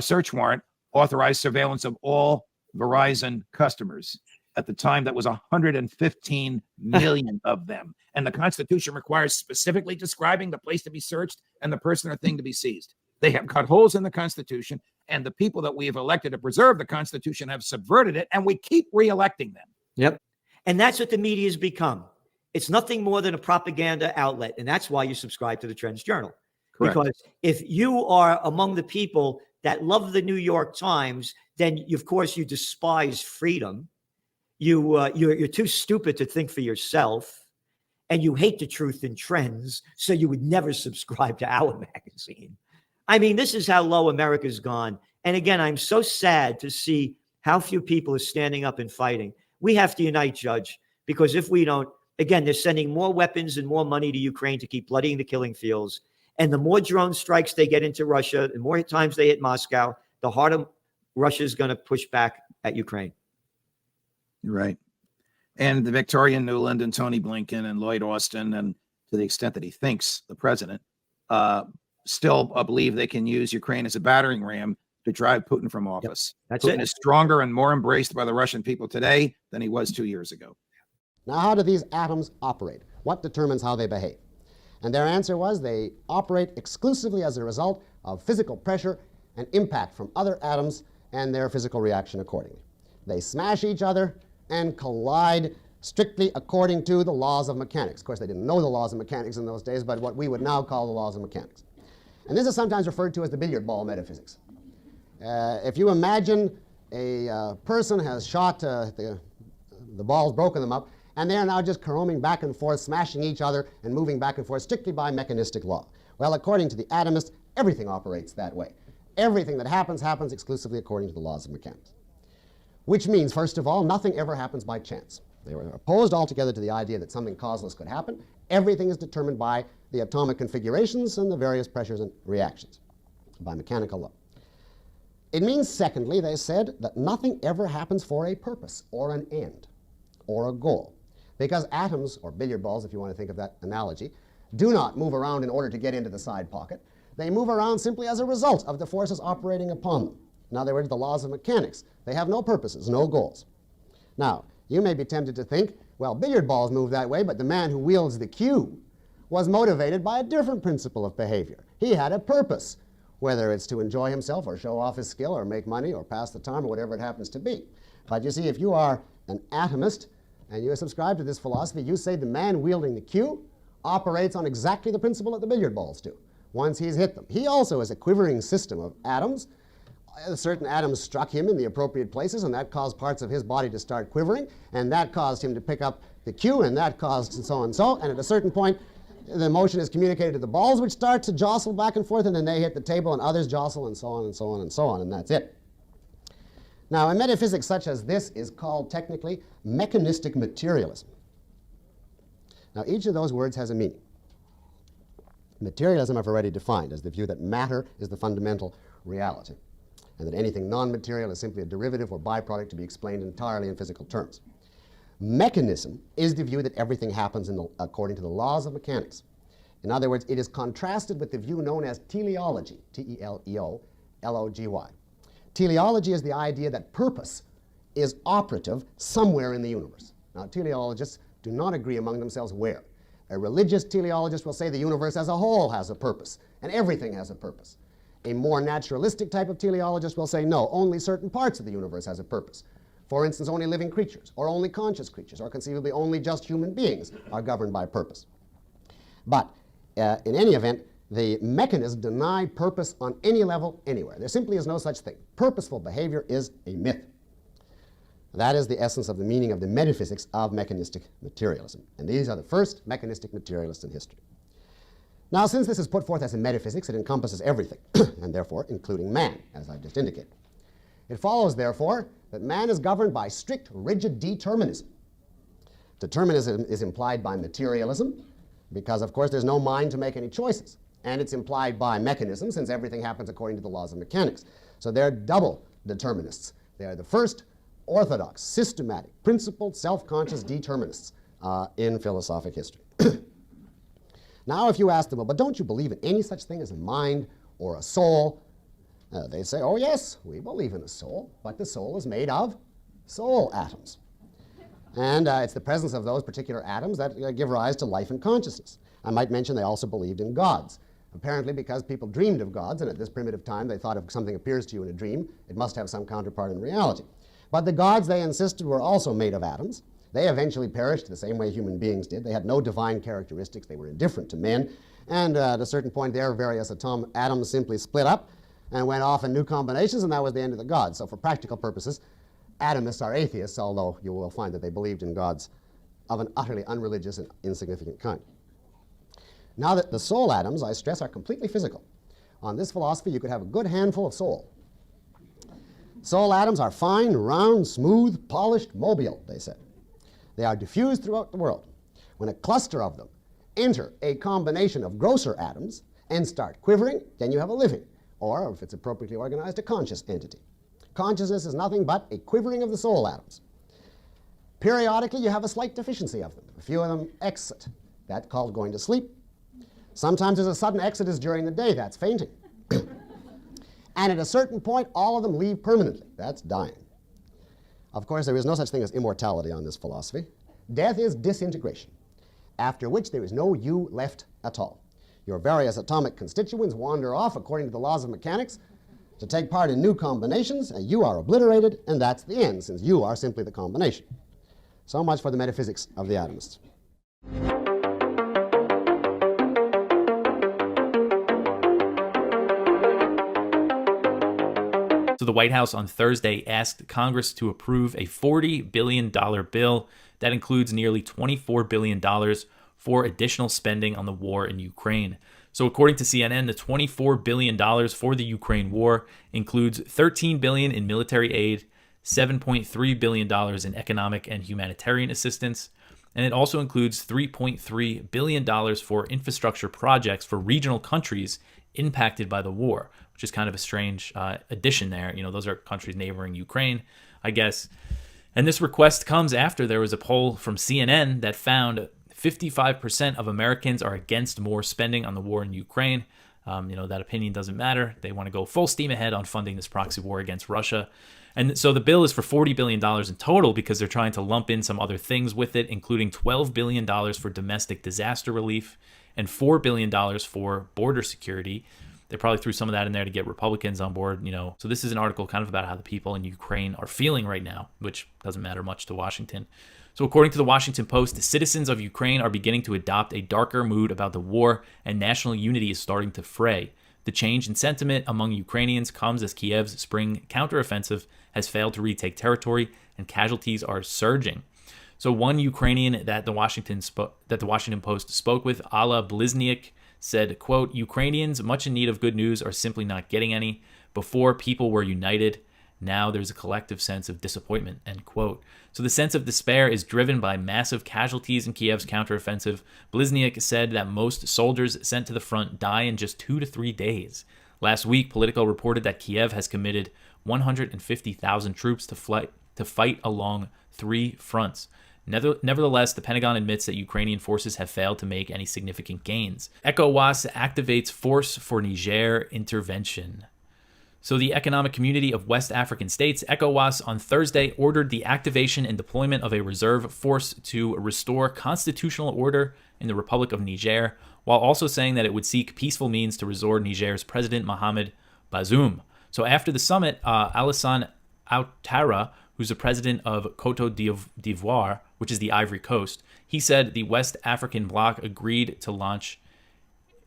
S1: search warrant authorized surveillance of all Verizon customers. At the time, that was 115 million of them. And the Constitution requires specifically describing the place to be searched and the person or thing to be seized. They have cut holes in the Constitution, and the people that we have elected to preserve the Constitution have subverted it, and we keep re-electing them.
S15: Yep. And that's what the media has become. It's nothing more than a propaganda outlet. And that's why you subscribe to the Trends Journal.
S1: Correct.
S15: Because if you are among the people that love the New York Times, then of course you despise freedom. You're too stupid to think for yourself, and you hate the truth in trends, so you would never subscribe to our magazine. I mean, this is how low America's gone. And again, I'm so sad to see how few people are standing up and fighting. We have to unite, Judge, because if we don't, again, they're sending more weapons and more money to Ukraine to keep bloodying the killing fields. And the more drone strikes they get into Russia, the more times they hit Moscow, the harder Russia's going to push back at Ukraine.
S1: Right. And the Victoria Nuland and Tony Blinken and Lloyd Austin, and to the extent that he thinks the president, still believe they can use Ukraine as a battering ram to drive Putin from office.
S15: That's
S1: Putin
S15: it.
S1: is stronger and more embraced by the Russian people today than he was 2 years ago.
S2: Now, how do these atoms operate? What determines how they behave? And their answer was they operate exclusively as a result of physical pressure and impact from other atoms and their physical reaction accordingly. They smash each other and collide strictly according to the laws of mechanics. Of course, they didn't know the laws of mechanics in those days, but what we would now call the laws of mechanics. And this is sometimes referred to as the billiard ball metaphysics. If you imagine a person has shot the balls, broken them up, and they are now just roaming back and forth, smashing each other and moving back and forth strictly by mechanistic law. Well, according to the atomists, everything operates that way. Everything that happens, happens exclusively according to the laws of mechanics. Which means, first of all, nothing ever happens by chance. They were opposed altogether to the idea that something causeless could happen. Everything is determined by the atomic configurations and the various pressures and reactions, by mechanical law. It means, secondly, they said that nothing ever happens for a purpose or an end or a goal. Because atoms, or billiard balls if you want to think of that analogy, do not move around in order to get into the side pocket. They move around simply as a result of the forces operating upon them. In other words, the laws of mechanics. They have no purposes, no goals. Now, you may be tempted to think, well, billiard balls move that way, but the man who wields the cue was motivated by a different principle of behavior. He had a purpose, whether it's to enjoy himself or show off his skill or make money or pass the time or whatever it happens to be. But you see, if you are an atomist and you subscribe to this philosophy, you say the man wielding the cue operates on exactly the principle that the billiard balls do once he's hit them. He also is a quivering system of atoms. Certain atoms struck him in the appropriate places, and that caused parts of his body to start quivering, and that caused him to pick up the cue, and that caused and so and so. And at a certain point, the motion is communicated to the balls, which start to jostle back and forth, and then they hit the table, and others jostle, and so on and so on and so on, and that's it. Now, a metaphysics such as this is called technically mechanistic materialism. Now, each of those words has a meaning. Materialism I've already defined as the view that matter is the fundamental reality, and that anything non-material is simply a derivative or byproduct to be explained entirely in physical terms. Mechanism is the view that everything happens according to the laws of mechanics. In other words, it is contrasted with the view known as teleology, T-E-L-E-O-L-O-G-Y. Teleology is the idea that purpose is operative somewhere in the universe. Now, teleologists do not agree among themselves where. A religious teleologist will say the universe as a whole has a purpose, and everything has a purpose. A more naturalistic type of teleologist will say, no, only certain parts of the universe has a purpose. For instance, only living creatures, or only conscious creatures, or conceivably only just human beings are governed by purpose. But in any event, the mechanists deny purpose on any level, anywhere. There simply is no such thing. Purposeful behavior is a myth. That is the essence of the meaning of the metaphysics of mechanistic materialism. And these are the first mechanistic materialists in history. Now, since this is put forth as a metaphysics, it encompasses everything, and therefore including man, as I've just indicated. It follows, therefore, that man is governed by strict, rigid determinism. Determinism is implied by materialism, because, of course, there's no mind to make any choices. And it's implied by mechanism, since everything happens according to the laws of mechanics. So they're double determinists. They are the first orthodox, systematic, principled, self-conscious determinists in philosophic history. Now, if you ask them, well, but don't you believe in any such thing as a mind or a soul? They say, oh, yes, we believe in a soul, but the soul is made of soul atoms. And it's the presence of those particular atoms that give rise to life and consciousness. I might mention they also believed in gods. Apparently, because people dreamed of gods, and at this primitive time they thought if something appears to you in a dream, it must have some counterpart in reality. But the gods, they insisted, were also made of atoms. They eventually perished the same way human beings did. They had no divine characteristics. They were indifferent to men. And at a certain point, their various atoms simply split up and went off in new combinations, and that was the end of the gods. So for practical purposes, atomists are atheists, although you will find that they believed in gods of an utterly unreligious and insignificant kind. Now that the soul atoms, I stress, are completely physical. On this philosophy, you could have a good handful of soul. Soul atoms are fine, round, smooth, polished, mobile, they said. They are diffused throughout the world. When a cluster of them enter a combination of grosser atoms and start quivering, then you have a living, or, if it's appropriately organized, a conscious entity. Consciousness is nothing but a quivering of the soul atoms. Periodically, you have a slight deficiency of them. A few of them exit. That's called going to sleep. Sometimes there's a sudden exodus during the day. That's fainting. And at a certain point, all of them leave permanently. That's dying. Of course, there is no such thing as immortality on this philosophy. Death is disintegration, after which there is no you left at all. Your various atomic constituents wander off according to the laws of mechanics to take part in new combinations, and you are obliterated, and that's the end, since you are simply the combination. So much for the metaphysics of the atomists.
S3: So the White House on Thursday asked Congress to approve a $40 billion bill that includes nearly $24 billion for additional spending on the war in Ukraine. So according to CNN, the $24 billion for the Ukraine war includes $13 billion in military aid, $7.3 billion in economic and humanitarian assistance, and it also includes $3.3 billion for infrastructure projects for regional countries impacted by the war, which is kind of a strange addition there. You know, those are countries neighboring Ukraine, I guess. And this request comes after there was a poll from CNN that found 55% of Americans are against more spending on the war in Ukraine. That opinion doesn't matter. They want to go full steam ahead on funding this proxy war against Russia. And so the bill is for $40 billion in total because they're trying to lump in some other things with it, including $12 billion for domestic disaster relief and $4 billion for border security. They probably threw some of that in there to get Republicans on board, So this is an article kind of about how the people in Ukraine are feeling right now, which doesn't matter much to Washington. So according to the Washington Post, the citizens of Ukraine are beginning to adopt a darker mood about the war, and national unity is starting to fray. The change in sentiment among Ukrainians comes as Kiev's spring counteroffensive has failed to retake territory, and casualties are surging. So one Ukrainian that the Washington Post spoke with, Alla Blizniak, said, quote, "Ukrainians, much in need of good news, are simply not getting any. Before, people were united. Now there's a collective sense of disappointment," end quote. So the sense of despair is driven by massive casualties in Kiev's counteroffensive. Blizniak said that most soldiers sent to the front die in just 2 to 3 days. Last week, Politico reported that Kiev has committed 150,000 troops to fight along 3 fronts. Nevertheless, the Pentagon admits that Ukrainian forces have failed to make any significant gains. ECOWAS activates force for Niger intervention. So the Economic Community of West African States, ECOWAS, on Thursday ordered the activation and deployment of a reserve force to restore constitutional order in the Republic of Niger, while also saying that it would seek peaceful means to restore Niger's President Mohamed Bazoum. So after the summit, Alassane Ouattara, who's the president of Cote d'Ivoire, which is the Ivory Coast, he said the West African bloc agreed to launch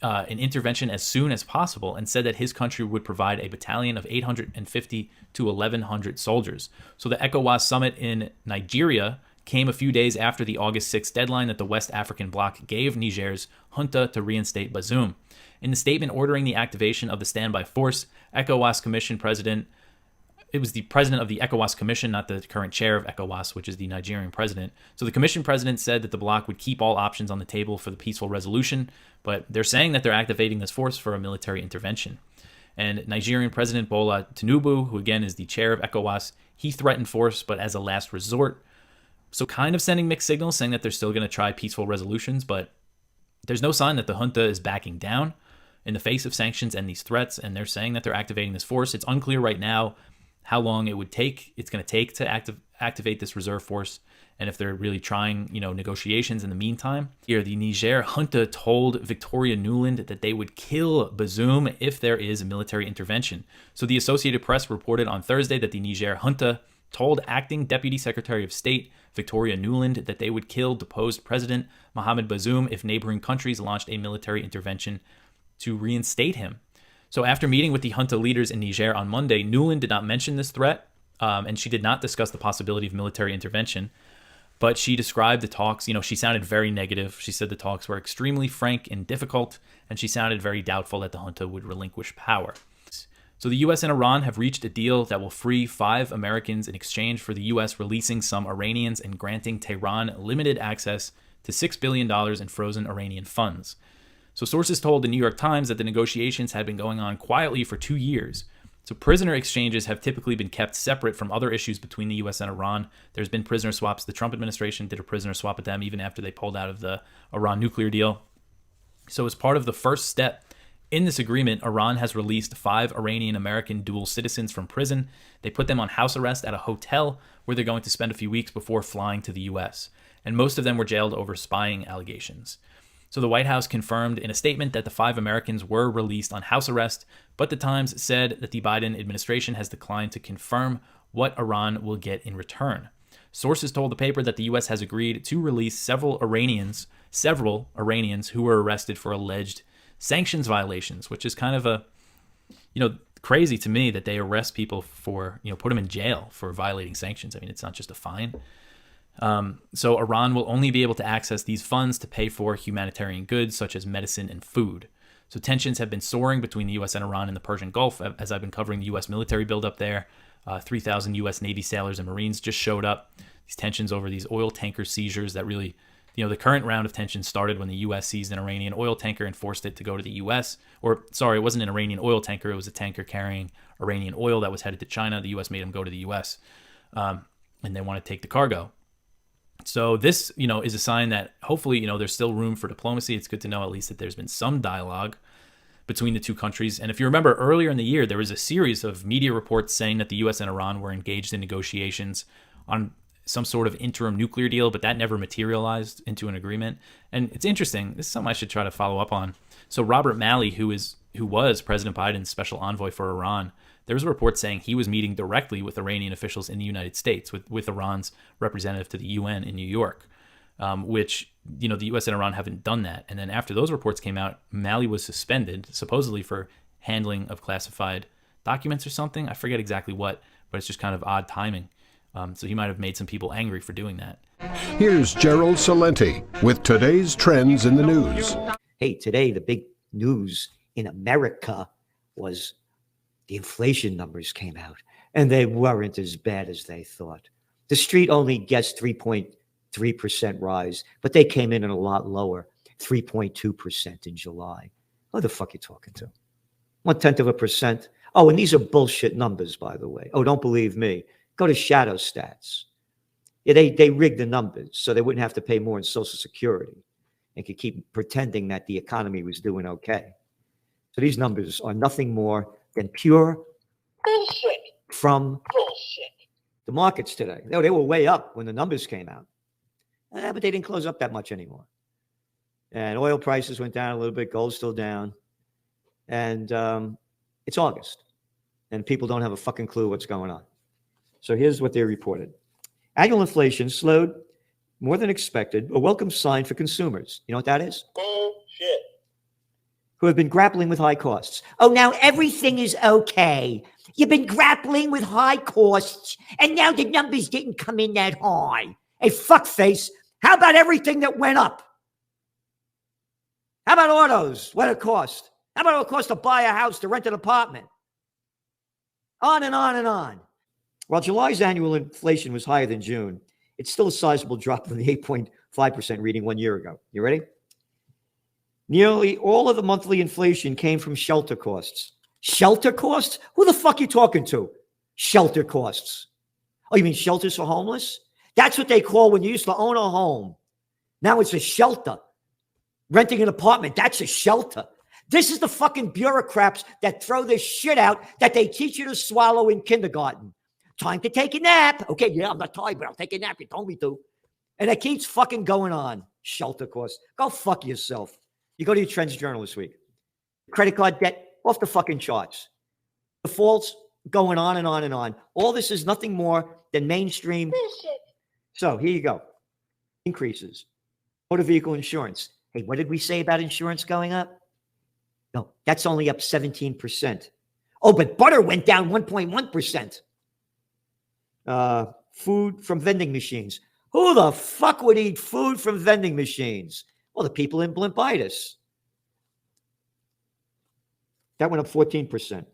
S3: an intervention as soon as possible and said that his country would provide a battalion of 850 to 1,100 soldiers. So the ECOWAS summit in Nigeria came a few days after the August 6th deadline that the West African bloc gave Niger's junta to reinstate Bazoum. In the statement ordering the activation of the standby force, ECOWAS Commission President, it was the president of the ECOWAS Commission, not the current chair of ECOWAS, which is the Nigerian president. So the commission president said that the bloc would keep all options on the table for the peaceful resolution, but they're saying that they're activating this force for a military intervention. And Nigerian President Bola Tinubu, who again is the chair of ECOWAS, he threatened force, but as a last resort. So kind of sending mixed signals, saying that they're still going to try peaceful resolutions, but there's no sign that the junta is backing down in the face of sanctions and these threats, and they're saying that they're activating this force. It's unclear right now how long it's going to take to activate this reserve force, and if they're really trying, negotiations in the meantime. Here, the Niger junta told Victoria Nuland that they would kill Bazoum if there is a military intervention. So the Associated Press reported on Thursday that the Niger junta told acting Deputy Secretary of State Victoria Nuland that they would kill deposed President Mohamed Bazoum if neighboring countries launched a military intervention to reinstate him. So after meeting with the junta leaders in Niger on Monday, Nuland did not mention this threat, and she did not discuss the possibility of military intervention. But she described the talks, she sounded very negative. She said the talks were extremely frank and difficult, and she sounded very doubtful that the junta would relinquish power. So the U.S. and Iran have reached a deal that will free 5 Americans in exchange for the U.S. releasing some Iranians and granting Tehran limited access to $6 billion in frozen Iranian funds. So sources told the New York Times that the negotiations had been going on quietly for 2 years. So prisoner exchanges have typically been kept separate from other issues between the U.S. and Iran. There's been prisoner swaps. The Trump administration did a prisoner swap with them even after they pulled out of the Iran nuclear deal. So as part of the first step in this agreement, Iran has released 5 Iranian-American dual citizens from prison. They put them on house arrest at a hotel where they're going to spend a few weeks before flying to the U.S. And most of them were jailed over spying allegations. So the White House confirmed in a statement that the 5 Americans were released on house arrest, but the Times said that the Biden administration has declined to confirm what Iran will get in return. Sources told the paper that the U.S. has agreed to release several Iranians who were arrested for alleged sanctions violations, which is kind of crazy to me that they arrest people for, put them in jail for violating sanctions. I mean, it's not just a fine. So Iran will only be able to access these funds to pay for humanitarian goods such as medicine and food. So tensions have been soaring between the U.S. and Iran in the Persian Gulf as I've been covering the U.S. military buildup there. 3,000 U.S. Navy sailors and Marines just showed up. These tensions over these oil tanker seizures that really, the current round of tensions started when the U.S. seized an Iranian oil tanker and forced it to go to the U.S. It wasn't an Iranian oil tanker. It was a tanker carrying Iranian oil that was headed to China. The U.S. made them go to the U.S. And they want to take the cargo. So this, is a sign that hopefully, there's still room for diplomacy. It's good to know at least that there's been some dialogue between the two countries. And if you remember earlier in the year, there was a series of media reports saying that the U.S. and Iran were engaged in negotiations on some sort of interim nuclear deal, but that never materialized into an agreement. And it's interesting. This is something I should try to follow up on. So Robert Malley, who was President Biden's special envoy for Iran, there was a report saying he was meeting directly with Iranian officials in the United States, with Iran's representative to the UN in New York, which, the U.S. and Iran haven't done that. And then after those reports came out, Malley was suspended, supposedly for handling of classified documents or something. I forget exactly what, but it's just kind of odd timing. So he might have made some people angry for doing that.
S14: Here's Gerald Salenti with today's trends in the news.
S15: Hey, today the big news in America was the inflation numbers came out, and they weren't as bad as they thought. The street only guessed 3.3% rise, but they came in at a lot lower, 3.2% in July. Who the fuck are you talking to? 0.1%. Oh, and these are bullshit numbers, by the way. Oh, don't believe me. Go to Shadow Stats. Yeah, they rigged the numbers so they wouldn't have to pay more in Social Security and could keep pretending that the economy was doing okay. So these numbers are nothing more than pure bullshit from the markets today. No, they were way up when the numbers came out, but they didn't close up that much anymore. And oil prices went down a little bit. Gold's still down. And it's August, and people don't have a fucking clue what's going on. So here's what they reported. Annual inflation slowed more than expected, a welcome sign for consumers. You know what that is? Bullshit. Who have been grappling with high costs. Oh, now everything is okay. You've been grappling with high costs, and now the numbers didn't come in that high. Hey, fuckface, how about everything that went up? How about autos? What it cost? How about what it cost to buy a house, to rent an apartment? On and on and on. While July's annual inflation was higher than June, it's still a sizable drop from the 8.5% reading 1 year ago. You ready? Nearly all of the monthly inflation came from shelter costs. Shelter costs? Who the fuck are you talking to? Shelter costs. Oh, you mean shelters for homeless? That's what they call when you used to own a home. Now it's a shelter. Renting an apartment, that's a shelter. This is the fucking bureaucrats that throw this shit out that they teach you to swallow in kindergarten. Time to take a nap. Okay, yeah, I'm not tired, but I'll take a nap. You told me to. And it keeps fucking going on. Shelter costs. Go fuck yourself. You go to your Trends Journal this week. Credit card debt off the fucking charts. Defaults going on and on and on. All this is nothing more than mainstream. So here you go. Increases. Motor vehicle insurance. Hey, what did we say about insurance going up? No, that's only up 17%. Oh, but butter went down 1.1%. Food from vending machines. Who the fuck would eat food from vending machines? Well, the people in blimpitis. That went up 14%.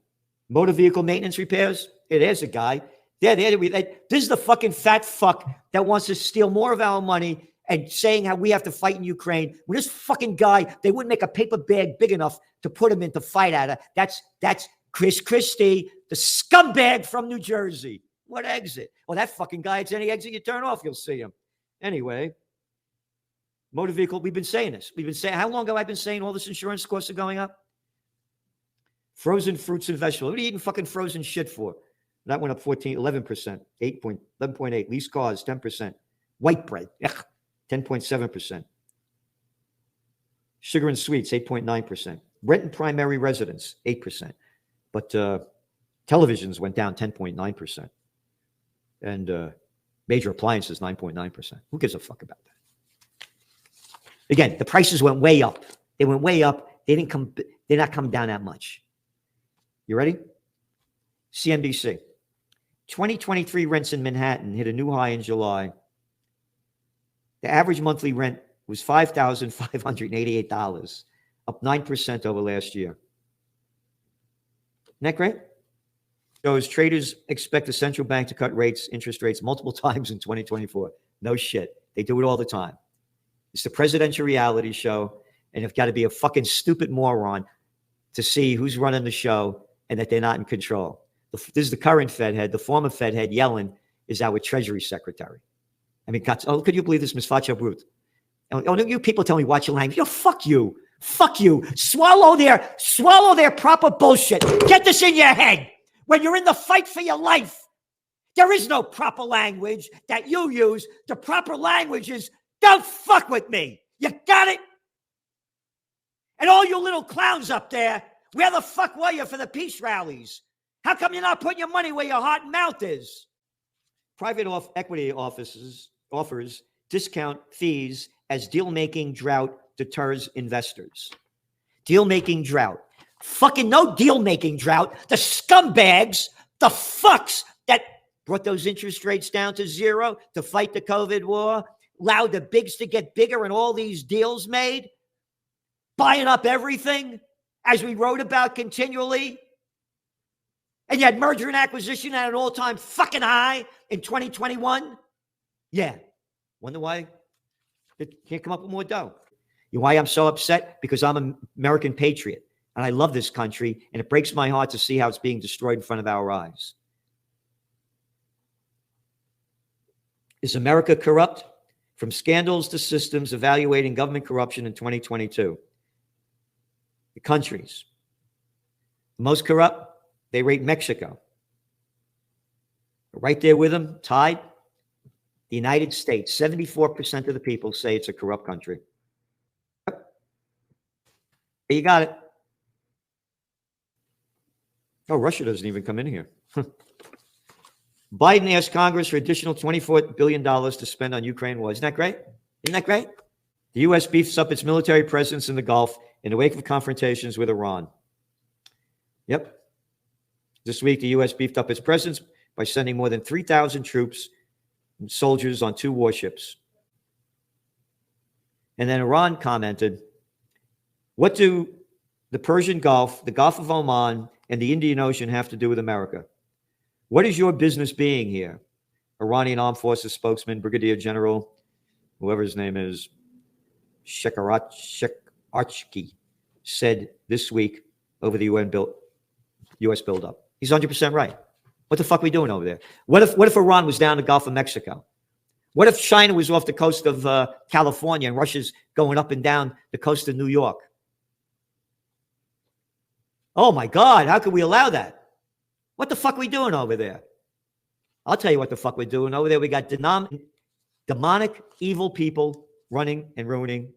S15: Motor vehicle maintenance repairs. Hey, there's a guy. This is the fucking fat fuck that wants to steal more of our money and saying how we have to fight in Ukraine. When this fucking guy, they wouldn't make a paper bag big enough to put him in to fight out of. That's Chris Christie, the scumbag from New Jersey. What exit? Well, that fucking guy, it's any exit you turn off, you'll see him. Anyway, motor vehicle, we've been saying this. We've been saying, how long have I been saying all this insurance costs are going up? Frozen fruits and vegetables. What are you eating fucking frozen shit for? That went up 11%, 11.8. Leased cars, 10%. White bread, 10.7%. Sugar and sweets, 8.9%. Rent and primary residence, 8%. But televisions went down 10.9%. And major appliances, 9.9%. Who gives a fuck about that? Again, the prices went way up. They went way up. They're not coming down that much. You ready? CNBC. 2023 rents in Manhattan hit a new high in July. The average monthly rent was $5,588, up 9% over last year. Isn't that great? Shows traders expect the central bank to cut interest rates multiple times in 2024. No shit. They do it all the time. It's the presidential reality show, and you've got to be a fucking stupid moron to see who's running the show and that they're not in control. This is the current Fed head. The former Fed head, Yellen, is our Treasury Secretary. I mean, could you believe this, Ms. Facha Ruth? Oh, you people tell me watch your language. Fuck you. Fuck you. Swallow their proper bullshit. Get this in your head. When you're in the fight for your life, there is no proper language that you use. The proper language is, don't fuck with me. You got it? And all you little clowns up there, where the fuck were you for the peace rallies? How come you're not putting your money where your heart and mouth is? Private equity offers discount fees as deal-making drought deters investors. Deal-making drought. Fucking no deal-making drought. The scumbags, the fucks that brought those interest rates down to zero to fight the COVID war, allowed the bigs to get bigger and all these deals made, buying up everything, as we wrote about continually. And you had merger and acquisition at an all-time fucking high in 2021. Yeah. Wonder why it can't come up with more dough. You know why I'm so upset? Because I'm an American patriot. And I love this country. And it breaks my heart to see how it's being destroyed in front of our eyes. Is America corrupt? From scandals to systems evaluating government corruption in 2022. The countries most corrupt, they rate Mexico. Right there with them, tied, the United States. 74% of the people say it's a corrupt country. You got it. Oh, Russia doesn't even come in here. Biden asked Congress for additional $24 billion to spend on Ukraine war. Isn't that great? Isn't that great? The U.S. beefs up its military presence in the Gulf in the wake of confrontations with Iran. Yep. This week, the U.S. beefed up its presence by sending more than 3,000 troops and soldiers on 2 warships. And then Iran commented, what do the Persian Gulf, the Gulf of Oman, and the Indian Ocean have to do with America? What is your business being here? Iranian Armed Forces spokesman, Brigadier General, whoever his name is, Shekarachki, said this week over the U.S. buildup. He's 100% right. What the fuck are we doing over there? What if Iran was down the Gulf of Mexico? What if China was off the coast of California and Russia's going up and down the coast of New York? Oh my God, how could we allow that? What the fuck are we doing over there? I'll tell you what the fuck we're doing over there. We got demonic, evil people running and ruining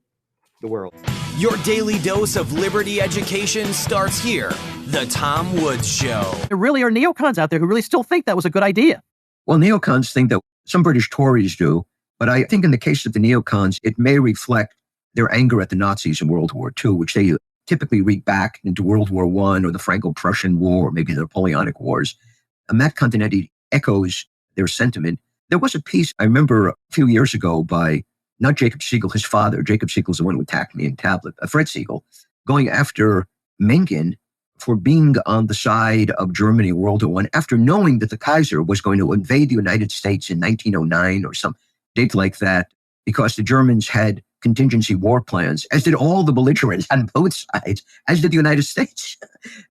S15: the world.
S16: Your daily dose of liberty education starts here. The Tom Woods Show.
S17: There really are neocons out there who really still think that was a good idea.
S4: Well, neocons think that some British Tories do, but I think in the case of the neocons, it may reflect their anger at the Nazis in World War II, which they typically read back into World War I or the Franco-Prussian War or maybe the Napoleonic Wars. And Matt Continetti echoes their sentiment. There was a piece I remember a few years ago by not Jacob Siegel, his father. Jacob Siegel is the one who attacked me in Tablet, Fred Siegel, going after Mencken for being on the side of Germany in World War I after knowing that the Kaiser was going to invade the United States in 1909 or some date like that, because the Germans had contingency war plans, as did all the belligerents on both sides, as did the United States.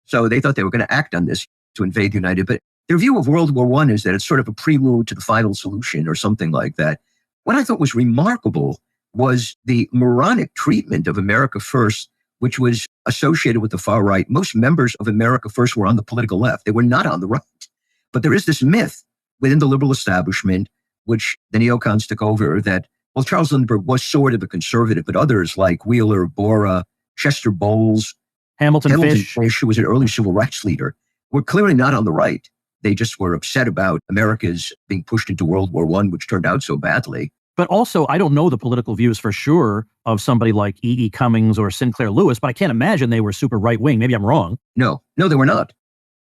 S4: So they thought they were going to act on this to invade the United. But their view of World War I is that it's sort of a prelude to the final solution or something like that. What I thought was remarkable was the moronic treatment of America First, which was associated with the far right. Most members of America First were on the political left. They were not on the right. But there is this myth within the liberal establishment, which the neocons took over, that, well, Charles Lindbergh was sort of a conservative, but others like Wheeler, Bora, Chester Bowles,
S17: Hamilton Fish,
S4: who was an early civil rights leader, were clearly not on the right. They just were upset about America's being pushed into World War I, which turned out so badly.
S17: But also, I don't know the political views for sure of somebody like E.E. Cummings or Sinclair Lewis, but I can't imagine they were super right-wing. Maybe I'm wrong.
S4: No, they were not.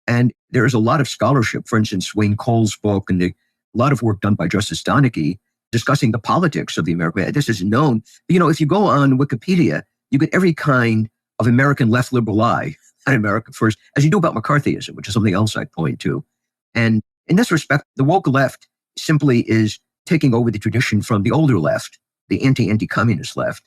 S4: And there is a lot of scholarship, for instance, Wayne Cole's book, and a lot of work done by Justice Donaghy discussing the politics of the American. This is known. You know, if you go on Wikipedia, you get every kind of American left liberal lie at America First, as you do about McCarthyism, which is something else I point to. And in this respect, the woke left simply is taking over the tradition from the older left, the anti-communist left,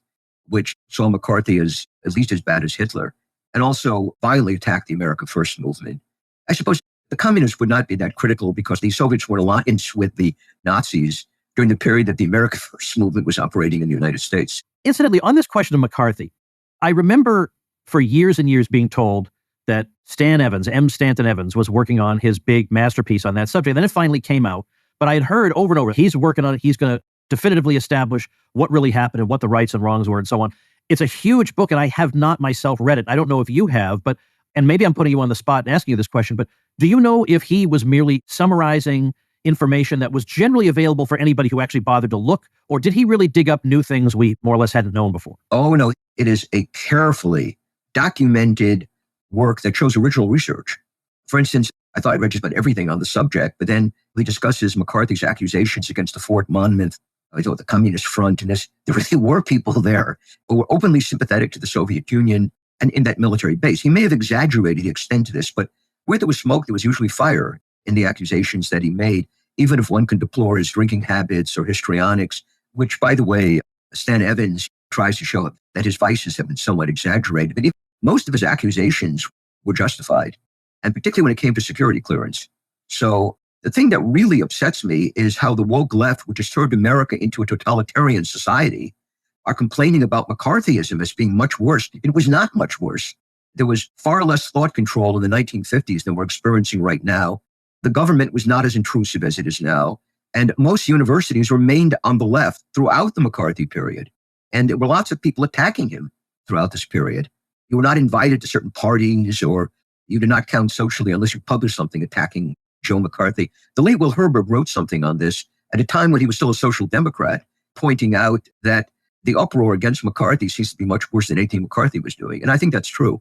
S4: which saw McCarthy as at least as bad as Hitler, and also violently attacked the America First movement. I suppose the communists would not be that critical because the Soviets were in alliance with the Nazis during the period that the America First movement was operating in the United States.
S17: Incidentally, on this question of McCarthy, I remember for years and years being told that Stan Evans, M. Stanton Evans, was working on his big masterpiece on that subject. Then it finally came out. But I had heard over and over, he's working on it. He's going to definitively establish what really happened and what the rights and wrongs were and so on. It's a huge book, and I have not myself read it. I don't know if you have, but, and maybe I'm putting you on the spot and asking you this question, but do you know if he was merely summarizing information that was generally available for anybody who actually bothered to look, or did he really dig up new things we more or less hadn't known before?
S4: Oh, no, it is a carefully documented work that shows original research. For instance, I thought I read just about everything on the subject, but then he discusses McCarthy's accusations against the Fort Monmouth, the Communist Front, and there really were people there who were openly sympathetic to the Soviet Union and in that military base. He may have exaggerated the extent to this, but where there was smoke, there was usually fire in the accusations that he made, even if one can deplore his drinking habits or histrionics, which, by the way, Stan Evans tries to show that his vices have been somewhat exaggerated. But most of his accusations were justified, and particularly when it came to security clearance. So the thing that really upsets me is how the woke left, which has turned America into a totalitarian society, are complaining about McCarthyism as being much worse. It was not much worse. There was far less thought control in the 1950s than we're experiencing right now. The government was not as intrusive as it is now. And most universities remained on the left throughout the McCarthy period. And there were lots of people attacking him throughout this period. You were not invited to certain parties, or you did not count socially unless you published something attacking Joe McCarthy. The late Will Herberg wrote something on this at a time when he was still a social democrat, pointing out that the uproar against McCarthy seems to be much worse than anything McCarthy was doing. And I think that's true.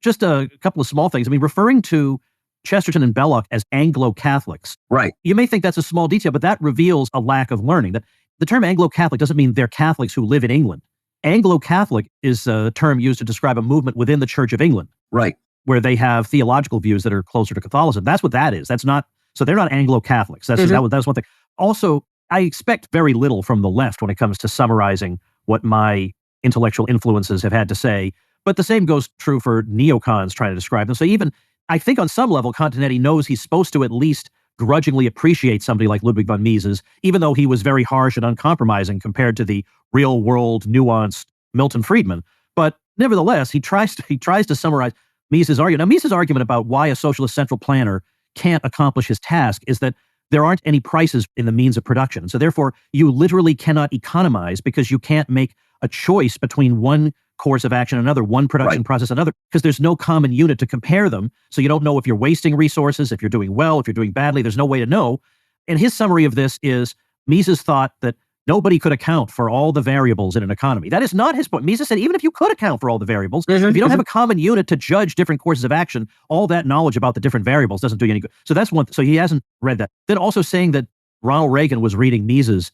S17: Just a couple of small things. I mean, referring to Chesterton and Belloc as Anglo-Catholics.
S4: Right.
S17: You may think that's a small detail, but that reveals a lack of learning. That the term Anglo-Catholic doesn't mean they're Catholics who live in England. Anglo-Catholic is a term used to describe a movement within the Church of England.
S4: Right.
S17: Where they have theological views that are closer to Catholicism. That's what that is. That's not, so they're not Anglo-Catholics. That was one thing. Also, I expect very little from the left when it comes to summarizing what my intellectual influences have had to say. But the same goes true for neocons trying to describe them. So even, I think on some level, Continetti knows he's supposed to at least grudgingly appreciate somebody like Ludwig von Mises, even though he was very harsh and uncompromising compared to the real-world, nuanced Milton Friedman. But nevertheless, he tries to summarize Mises' argument. Now, Mises' argument about why a socialist central planner can't accomplish his task is that there aren't any prices in the means of production. So therefore, you literally cannot economize because you can't make a choice between one course of action and another, one production process another, because there's no common unit to compare them. So you don't know if you're wasting resources, if you're doing well, if you're doing badly. There's no way to know. And his summary of this is Mises thought that nobody could account for all the variables in an economy. That is not his point. Mises said even if you could account for all the variables, if you don't have a common unit to judge different courses of action, all that knowledge about the different variables doesn't do you any good. So that's one. So he hasn't read that. Then also saying that Ronald Reagan was reading Mises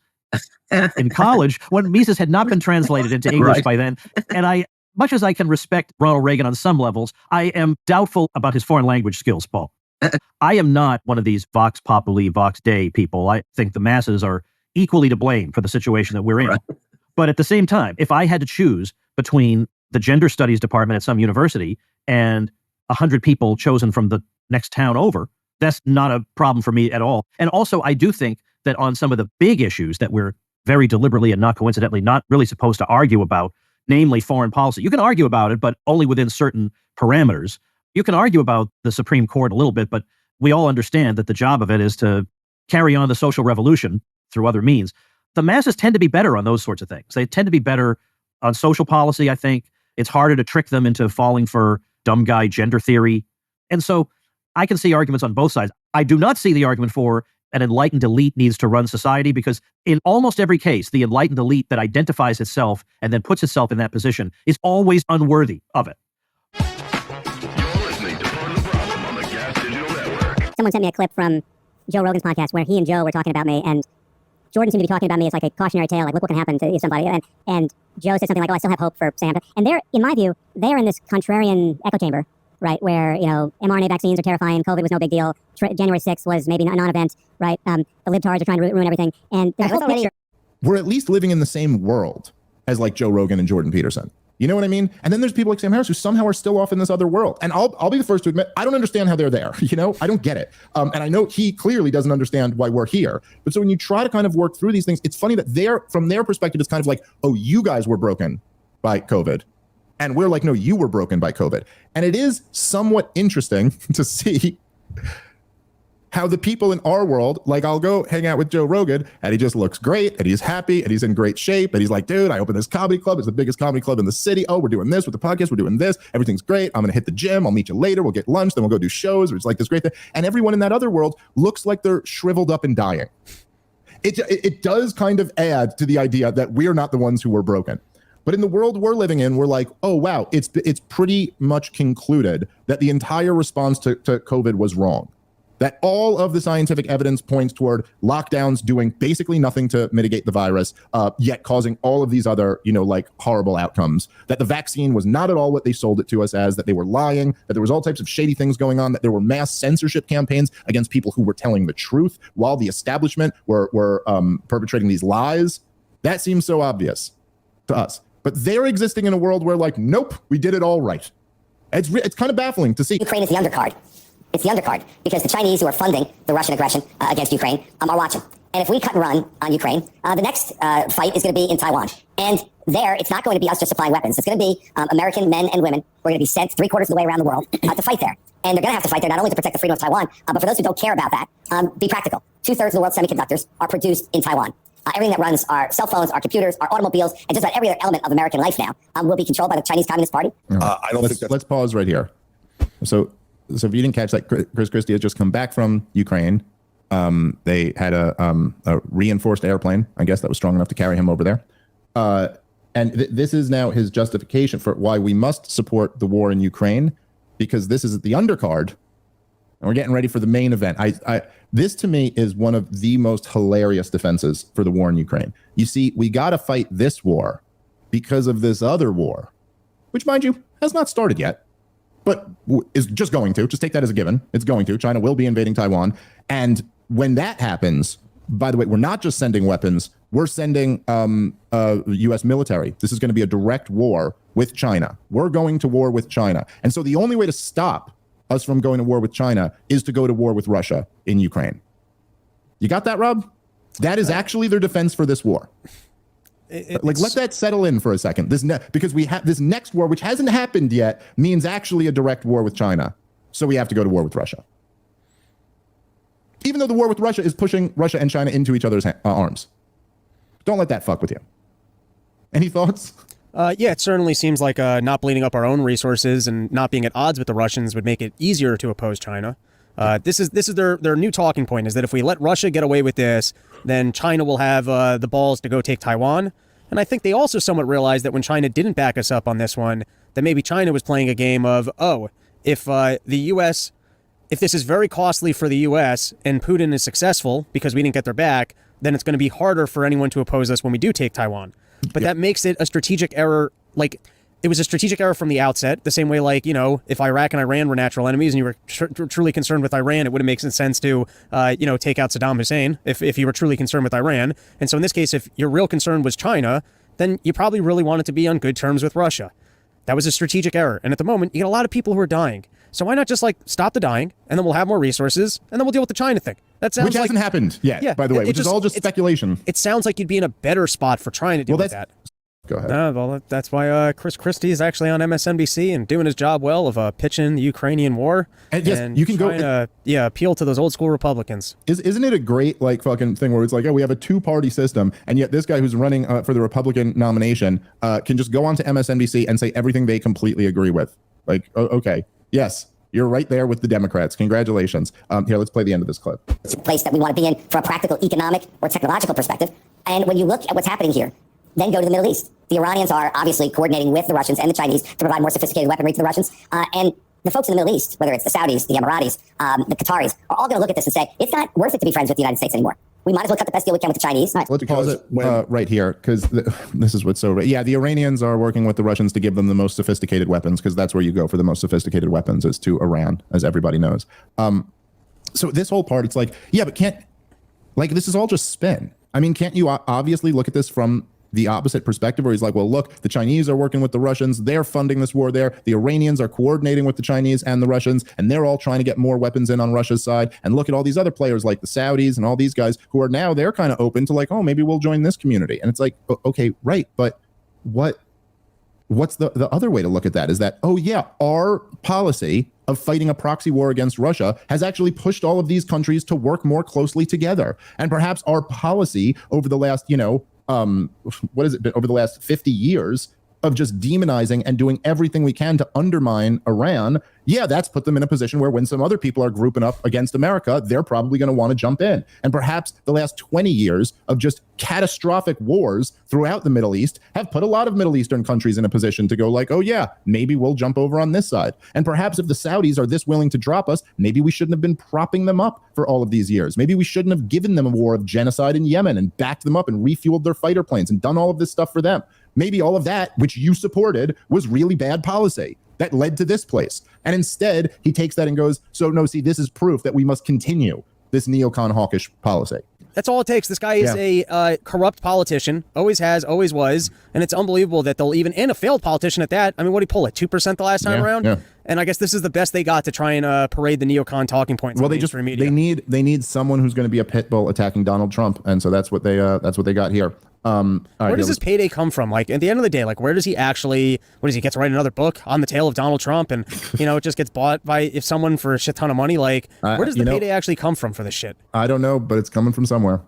S17: in college when Mises had not been translated into English by then. And much as I can respect Ronald Reagan on some levels, I am doubtful about his foreign language skills, Paul. I am not one of these Vox Populi, Vox Dei people. I think the masses are equally to blame for the situation that we're in. But at the same time, if I had to choose between the gender studies department at some university and 100 people chosen from the next town over, that's not a problem for me at all. And also, I do think that on some of the big issues that we're very deliberately and not coincidentally not really supposed to argue about, namely foreign policy, you can argue about it, but only within certain parameters. You can argue about the Supreme Court a little bit, but we all understand that the job of it is to carry on the social revolution through other means. The masses tend to be better on those sorts of things. They tend to be better on social policy, I think. It's harder to trick them into falling for dumb guy gender theory. And so I can see arguments on both sides. I do not see the argument for an enlightened elite needs to run society, because in almost every case, the enlightened elite that identifies itself and then puts itself in that position is always unworthy of it.
S11: Someone sent me a clip from Joe Rogan's podcast where he and Joe were talking about me, and Jordan seemed to be talking about me as like a cautionary tale, like look what can happen to somebody. And Joe said something like, "Oh, I still have hope for Sam." And they're, in my view, they're in this contrarian echo chamber, right? Where, you know, mRNA vaccines are terrifying. COVID was no big deal. January 6th was maybe a non-event, right? The libtards are trying to ruin everything. And there's a whole picture.
S19: We're at least living in the same world as like Joe Rogan and Jordan Peterson. You know what I mean? And then there's people like Sam Harris who somehow are still off in this other world. And I'll be the first to admit, I don't understand how they're there. You know, I don't get it. And I know he clearly doesn't understand why we're here. But so when you try to kind of work through these things, it's funny that from their perspective, it's kind of like, oh, you guys were broken by COVID. And we're like, no, you were broken by COVID. And it is somewhat interesting to see how the people in our world, like I'll go hang out with Joe Rogan and he just looks great and he's happy and he's in great shape. And he's like, dude, I opened this comedy club. It's the biggest comedy club in the city. Oh, we're doing this with the podcast. We're doing this. Everything's great. I'm going to hit the gym. I'll meet you later. We'll get lunch. Then we'll go do shows. It's like this great thing. And everyone in that other world looks like they're shriveled up and dying. It does kind of add to the idea that we're not the ones who were broken. But in the world we're living in, we're like, oh, wow, it's pretty much concluded that the entire response to COVID was wrong. That all of the scientific evidence points toward lockdowns doing basically nothing to mitigate the virus, yet causing all of these other, like horrible outcomes. That the vaccine was not at all what they sold it to us as, that they were lying, that there was all types of shady things going on, that there were mass censorship campaigns against people who were telling the truth while the establishment were perpetrating these lies. That seems so obvious to us. But they're existing in a world where like, nope, we did it all right. It's kind of baffling to see.
S10: Ukraine is the undercard. It's the undercard because the Chinese who are funding the Russian aggression against Ukraine are watching. And if we cut and run on Ukraine, the next fight is going to be in Taiwan. And there, it's not going to be us just supplying weapons. It's going to be American men and women who are going to be sent 3/4 of the way around the world to fight there. And they're going to have to fight there not only to protect the freedom of Taiwan, but for those who don't care about that, be practical. 2/3 of the world's semiconductors are produced in Taiwan. Everything that runs our cell phones, our computers, our automobiles, and just about every other element of American life now will be controlled by the Chinese Communist Party.
S19: I don't think that's... Let's pause right here. So if you didn't catch that, Chris Christie has just come back from Ukraine. They had a reinforced airplane, I guess, that was strong enough to carry him over there. And this is now his justification for why we must support the war in Ukraine, because this is the undercard, and we're getting ready for the main event. This, to me, is one of the most hilarious defenses for the war in Ukraine. You see, we got to fight this war because of this other war, which, mind you, has not started yet. But is just going to. Just take that as a given. It's going to. China will be invading Taiwan. And when that happens, by the way, we're not just sending weapons. We're sending U.S. military. This is going to be a direct war with China. We're going to war with China. And so the only way to stop us from going to war with China is to go to war with Russia in Ukraine. You got that, Rob? That is actually their defense for this war. Let that settle in for a second. Because we have this next war, which hasn't happened yet, means actually a direct war with China. So we have to go to war with Russia. Even though the war with Russia is pushing Russia and China into each other's arms. Don't let that fuck with you. Any thoughts?
S9: Yeah, it certainly seems like not bleeding up our own resources and not being at odds with the Russians would make it easier to oppose China. This is their new talking point, is that if we let Russia get away with this, then China will have the balls to go take Taiwan. And I think they also somewhat realized that when China didn't back us up on this one, that maybe China was playing a game of, if the U.S., if this is very costly for the U.S. and Putin is successful because we didn't get their back, then it's going to be harder for anyone to oppose us when we do take Taiwan. But that makes it a strategic error. Like, it was a strategic error from the outset, the same way, like, you know, if Iraq and Iran were natural enemies and you were truly concerned with Iran, it would have made sense to, take out Saddam Hussein if you were truly concerned with Iran. And so in this case, if your real concern was China, then you probably really wanted to be on good terms with Russia. That was a strategic error. And at the moment, you get a lot of people who are dying. So why not just stop the dying, and then we'll have more resources, and then we'll deal with the China thing. That sounds
S19: which hasn't happened yet, by the way, which is all just speculation.
S9: It sounds like you'd be in a better spot for trying to deal with that.
S19: Go ahead.
S9: Well, that's why Chris Christie is actually on MSNBC and doing his job well of pitching the Ukrainian war.
S19: And you can go
S9: appeal to those old school Republicans.
S19: Isn't it a great fucking thing where it's like, oh, we have a two-party system, and yet this guy who's running for the Republican nomination can just go on to MSNBC and say everything they completely agree with. Like, okay, yes, you're right there with the Democrats. Congratulations. Here, let's play the end of this clip.
S11: It's a place that we want to be in from a practical, economic, or technological perspective. And when you look at what's happening here, then go to the Middle East. The Iranians are obviously coordinating with the Russians and the Chinese to provide more sophisticated weaponry to the Russians. And the folks in the Middle East, whether it's the Saudis, the Emiratis, the Qataris, are all going to look at this and say, it's not worth it to be friends with the United States anymore. We might as well cut the best deal we can with the Chinese.
S19: Let's pause it right here, because this is what's so... Yeah, the Iranians are working with the Russians to give them the most sophisticated weapons, because that's where you go for the most sophisticated weapons, is to Iran, as everybody knows. So this whole part, it's like, yeah, but this is all just spin. I mean, can't you obviously look at this from the opposite perspective, where he's like, well, look, the Chinese are working with the Russians. They're funding this war there. The Iranians are coordinating with the Chinese and the Russians, and they're all trying to get more weapons in on Russia's side. And look at all these other players like the Saudis and all these guys who are now, they're kind of open to like, oh, maybe we'll join this community. And it's like, okay, right. But what's the other way to look at that? Is that, oh yeah, our policy of fighting a proxy war against Russia has actually pushed all of these countries to work more closely together. And perhaps our policy over the last, over the last 50 years of just demonizing and doing everything we can to undermine Iran, yeah, that's put them in a position where when some other people are grouping up against America, they're probably going to want to jump in. And perhaps the last 20 years of just catastrophic wars throughout the Middle East have put a lot of Middle Eastern countries in a position to go like, oh yeah, maybe we'll jump over on this side. And perhaps if the Saudis are this willing to drop us, maybe we shouldn't have been propping them up for all of these years. Maybe we shouldn't have given them a war of genocide in Yemen and backed them up and refueled their fighter planes and done all of this stuff for them. Maybe all of that, which you supported, was really bad policy that led to this place. And instead, he takes that and goes, so no, see, this is proof that we must continue this neocon hawkish policy.
S9: That's all it takes. This guy is a corrupt politician, always has, always was, and it's unbelievable that they'll even, and a failed politician at that. I mean, what did he pull at 2% the last time around? Yeah. And I guess this is the best they got to try and parade the neocon talking points. Well,
S19: they need someone who's going to be a pit bull attacking Donald Trump, and so that's what they got here.
S9: Where does his payday come from? Like, at the end of the day, like, where does he actually, get to write another book on the tail of Donald Trump, and it just gets bought by someone for a shit ton of money? Like, where does the payday actually come from for this shit?
S19: I don't know, but it's coming from somewhere.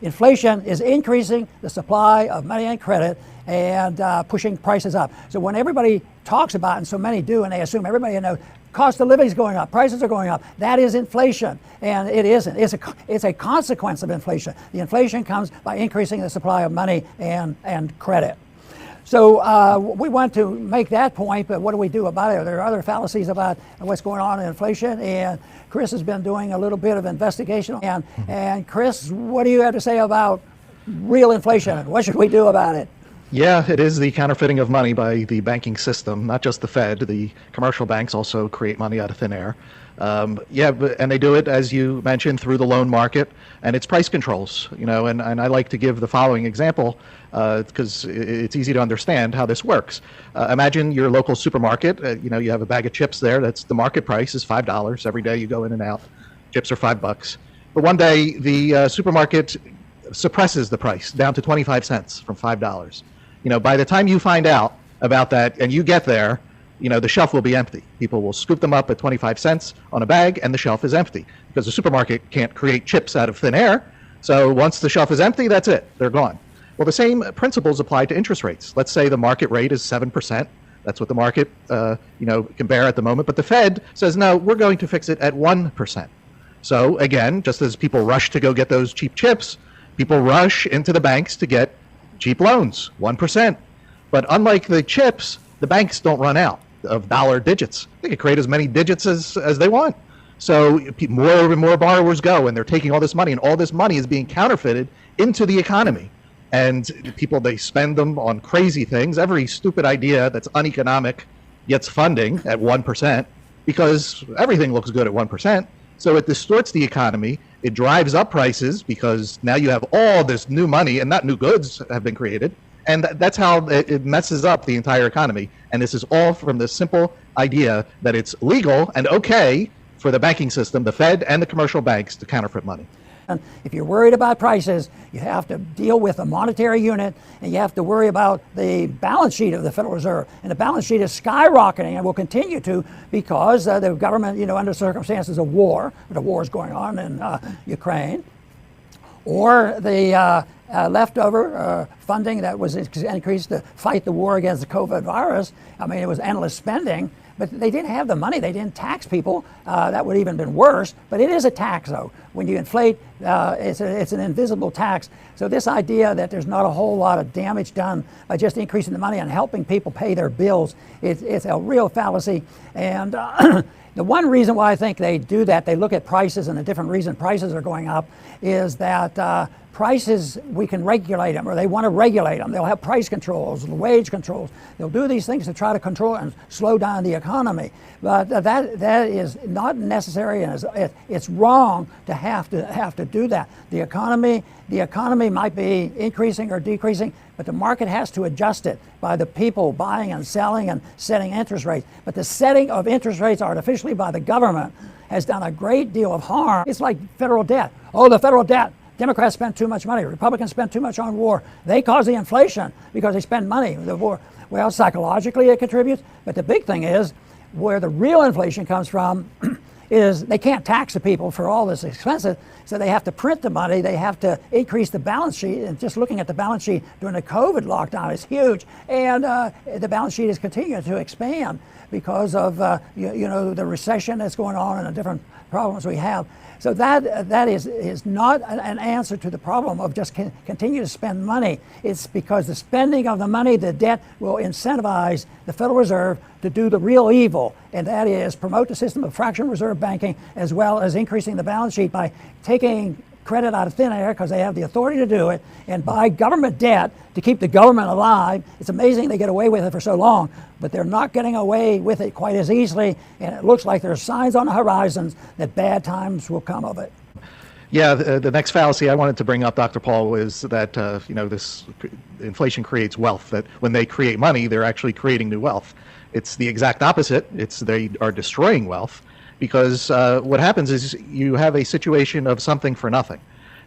S6: Inflation is increasing the supply of money and credit and pushing prices up. So when everybody talks about, and so many do, and they assume everybody knows, cost of living is going up, prices are going up, that is inflation. And it isn't. It's a consequence of inflation. The inflation comes by increasing the supply of money and credit. So we want to make that point, but what do we do about it? There are other fallacies about what's going on in inflation, and Chris has been doing a little bit of investigation. And Chris, what do you have to say about real inflation? What should we do about it?
S5: Yeah, it is the counterfeiting of money by the banking system, not just the Fed. The commercial banks also create money out of thin air. And they do it, as you mentioned, through the loan market, and it's price controls. And I like to give the following example because it's easy to understand how this works. Imagine your local supermarket. You have a bag of chips there. That's the market price is $5 every day you go in and out. Chips are $5. But one day the supermarket suppresses the price down to 25 cents from $5. By the time you find out about that and you get there, the shelf will be empty. People will scoop them up at 25 cents on a bag, and the shelf is empty because the supermarket can't create chips out of thin air. So once the shelf is empty, that's it. They're gone. Well, the same principles apply to interest rates. Let's say the market rate is 7%. That's what the market, can bear at the moment. But the Fed says, no, we're going to fix it at 1%. So again, just as people rush to go get those cheap chips, people rush into the banks to get cheap loans, 1%. But unlike the chips, the banks don't run out of dollar digits. They can create as many digits as they want. So more and more borrowers go, and they're taking all this money, and all this money is being counterfeited into the economy. And people, they spend them on crazy things. Every stupid idea that's uneconomic gets funding at 1% because everything looks good at 1%. So it distorts the economy. It drives up prices because now you have all this new money, and not new goods have been created. And that's how it messes up the entire economy. And this is all from the simple idea that it's legal and okay for the banking system, the Fed and the commercial banks, to counterfeit money.
S6: And if you're worried about prices, you have to deal with a monetary unit, and you have to worry about the balance sheet of the Federal Reserve. And the balance sheet is skyrocketing and will continue to because the government, under circumstances of war, the war is going on in Ukraine, or the leftover funding that was increased to fight the war against the COVID virus. I mean, it was endless spending. But they didn't have the money. They didn't tax people. That would even been worse. But it is a tax, though. When you inflate, it's an invisible tax. So this idea that there's not a whole lot of damage done by just increasing the money and helping people pay their bills, it's a real fallacy. And the one reason why I think they do that, they look at prices, and the different reason prices are going up is that prices, we can regulate them, or they want to regulate them. They'll have price controls, wage controls. They'll do these things to try to control and slow down the economy. But that is not necessary, and it's wrong to have to do that. The economy might be increasing or decreasing, but the market has to adjust it by the people buying and selling and setting interest rates. But the setting of interest rates artificially by the government has done a great deal of harm. It's like federal debt. Oh, the federal debt. Democrats spend too much money. Republicans spend too much on war. They cause the inflation because they spend money. The war, well, psychologically it contributes, but the big thing is where the real inflation comes from is they can't tax the people for all this expenses, so they have to print the money. They have to increase the balance sheet, and just looking at the balance sheet during the COVID lockdown is huge, and the balance sheet is continuing to expand because of the recession that's going on and the different problems we have. So that is not an answer to the problem of just continue to spend money. It's because the spending of the money, the debt, will incentivize the Federal Reserve to do the real evil, and that is promote the system of fractional reserve banking as well as increasing the balance sheet by taking credit out of thin air because they have the authority to do it, and buy government debt to keep the government alive. It's amazing they get away with it for so long, but they're not getting away with it quite as easily, and it looks like there's signs on the horizons that bad times will come of it.
S5: Yeah, the next fallacy I wanted to bring up, Dr. Paul, is that this inflation creates wealth, that when they create money, they're actually creating new wealth. It's the exact opposite. They are destroying wealth. Because what happens is you have a situation of something for nothing.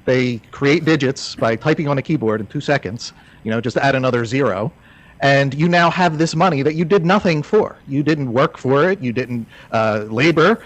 S5: They create digits by typing on a keyboard in 2 seconds, just add another zero, and you now have this money that you did nothing for. You didn't work for it, you didn't labor,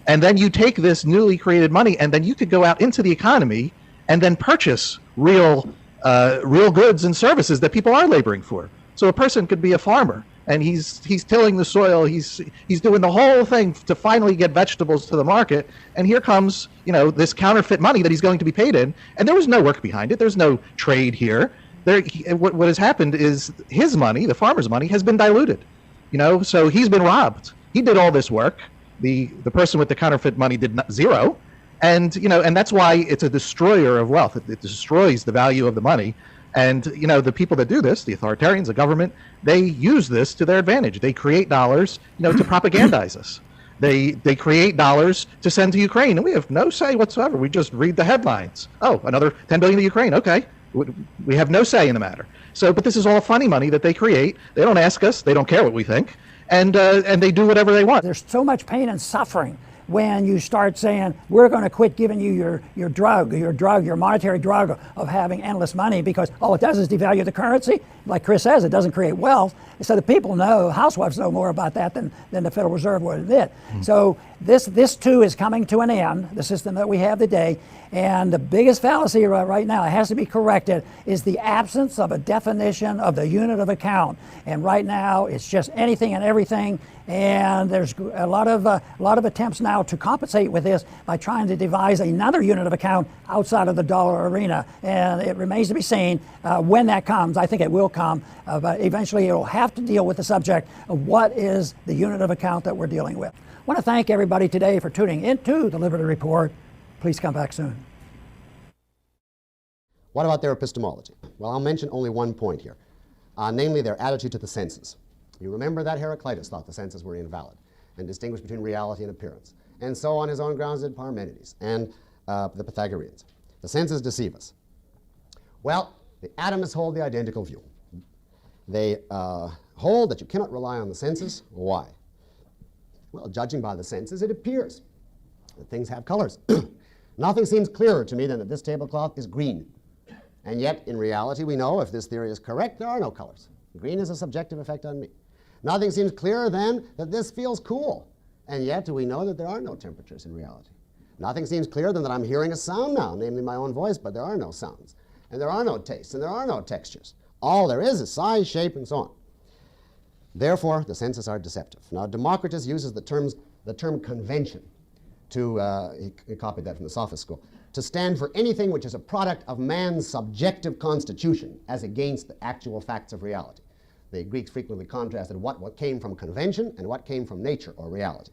S5: and then you take this newly created money, and then you could go out into the economy and then purchase real goods and services that people are laboring for. So a person could be a farmer, and he's tilling the soil, he's doing the whole thing to finally get vegetables to the market, and here comes this counterfeit money that he's going to be paid in, and there was no work behind it. There's no trade here. What has happened is his money, the farmer's money, has been diluted. So he's been robbed. He did all this work. The person with the counterfeit money did zero, and that's why it's a destroyer of wealth. It destroys the value of the money. And the people that do this, the authoritarians, the government, they use this to their advantage. They create dollars, to propagandize us. They create dollars to send to Ukraine, and we have no say whatsoever. We just read the headlines. Oh, another 10 billion to Ukraine. Okay, we have no say in the matter. So, but this is all funny money that they create. They don't ask us. They don't care what we think, and they do whatever they want.
S6: There's so much pain and suffering when you start saying, we're going to quit giving you your monetary drug of having endless money, because all it does is devalue the currency. Like Chris says, it doesn't create wealth. So the people know, housewives know more about that than the Federal Reserve would admit. So this too is coming to an end, the system that we have today. And the biggest fallacy right now, it has to be corrected, is the absence of a definition of the unit of account. And right now, it's just anything and everything. And there's a lot of attempts now to compensate with this by trying to devise another unit of account outside of the dollar arena. And it remains to be seen when that comes. I think it will come, but eventually it will have to deal with the subject of what is the unit of account that we're dealing with. I want to thank everybody today for tuning into the Liberty Report. Please come back soon.
S2: What about their epistemology? Well, I'll mention only one point here, namely their attitude to the senses. You remember that Heraclitus thought the senses were invalid and distinguished between reality and appearance. And so on his own grounds did Parmenides and the Pythagoreans. The senses deceive us. Well, the atomists hold the identical view. They hold that you cannot rely on the senses. Why? Well, judging by the senses, it appears that things have colors. Nothing seems clearer to me than that this tablecloth is green. And yet, in reality, we know if this theory is correct, there are no colors. Green is a subjective effect on me. Nothing seems clearer than that this feels cool. And yet, we know that there are no temperatures in reality. Nothing seems clearer than that I'm hearing a sound now, namely my own voice, but there are no sounds. And there are no tastes, and there are no textures. All there is size, shape, and so on. Therefore, the senses are deceptive. Now, Democritus uses the term convention to, he copied that from the Sophist school, to stand for anything which is a product of man's subjective constitution as against the actual facts of reality. The Greeks frequently contrasted what came from convention and what came from nature or reality.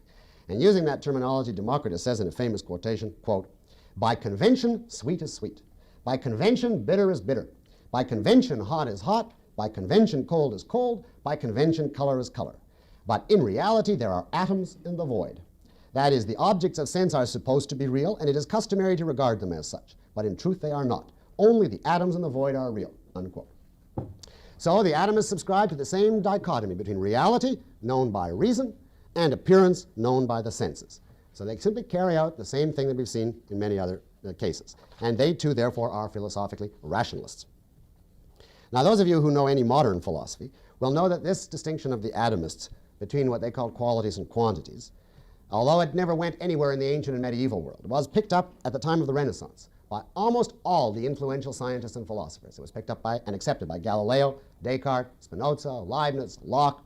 S2: And using that terminology, Democritus says in a famous quotation, quote, "By convention, sweet is sweet. By convention, bitter is bitter. By convention, hot is hot. By convention, cold is cold. By convention, color is color. But in reality, there are atoms in the void. That is, the objects of sense are supposed to be real, and it is customary to regard them as such. But in truth, they are not. Only the atoms in the void are real," unquote. So the atomists subscribe to the same dichotomy between reality, known by reason, and appearance, known by the senses. So they simply carry out the same thing that we've seen in many other cases. And they, too, therefore, are philosophically rationalists. Now, those of you who know any modern philosophy will know that this distinction of the atomists between what they call qualities and quantities, although it never went anywhere in the ancient and medieval world, was picked up at the time of the Renaissance by almost all the influential scientists and philosophers. It was picked up by and accepted by Galileo, Descartes, Spinoza, Leibniz, Locke,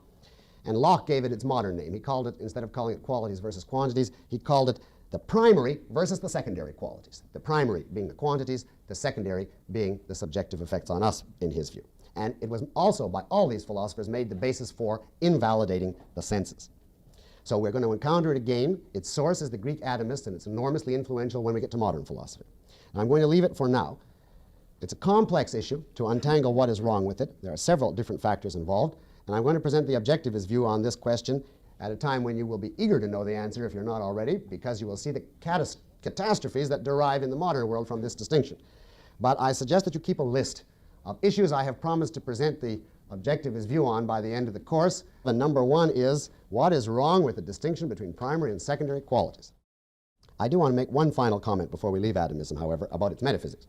S2: and Locke gave it its modern name. He called it, instead of calling it qualities versus quantities, he called it the primary versus the secondary qualities. The primary being the quantities, the secondary being the subjective effects on us, in his view. And it was also, by all these philosophers, made the basis for invalidating the senses. So we're going to encounter it again. Its source is the Greek atomists, and it's enormously influential when we get to modern philosophy. And I'm going to leave it for now. It's a complex issue to untangle what is wrong with it. There are several different factors involved, and I'm going to present the objectivist view on this question at a time when you will be eager to know the answer if you're not already, because you will see the catastrophes that derive in the modern world from this distinction. But I suggest that you keep a list of issues I have promised to present the objectivist view on by the end of the course. The number one is, what is wrong with the distinction between primary and secondary qualities? I do want to make one final comment before we leave atomism, however, about its metaphysics.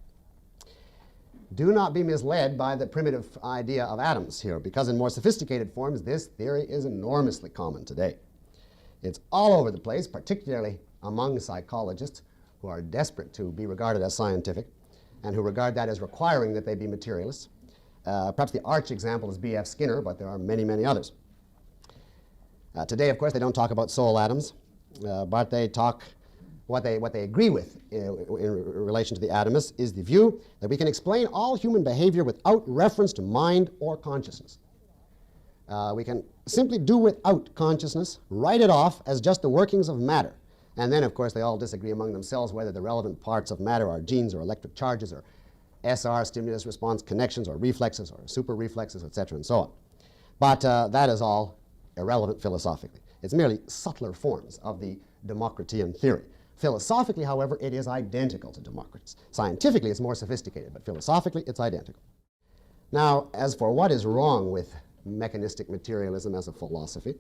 S2: Do not be misled by the primitive idea of atoms here, because in more sophisticated forms, this theory is enormously common today. It's all over the place, particularly among psychologists who are desperate to be regarded as scientific and who regard that as requiring that they be materialists. Perhaps the arch example is B.F. Skinner, but there are many, many others. Today, of course, they don't talk about soul atoms, but they talk what they agree with in relation to the atomists is the view that we can explain all human behavior without reference to mind or consciousness. We can simply do without consciousness, write it off as just the workings of matter. And then, of course, they all disagree among themselves whether the relevant parts of matter are genes or electric charges or SR, stimulus response connections, or reflexes or super reflexes, etc., and so on. But that is all irrelevant philosophically. It's merely subtler forms of the Democritean theory. Philosophically, however, it is identical to Democritus. Scientifically, it's more sophisticated, but philosophically, it's identical. Now, as for what is wrong with mechanistic materialism as a philosophy,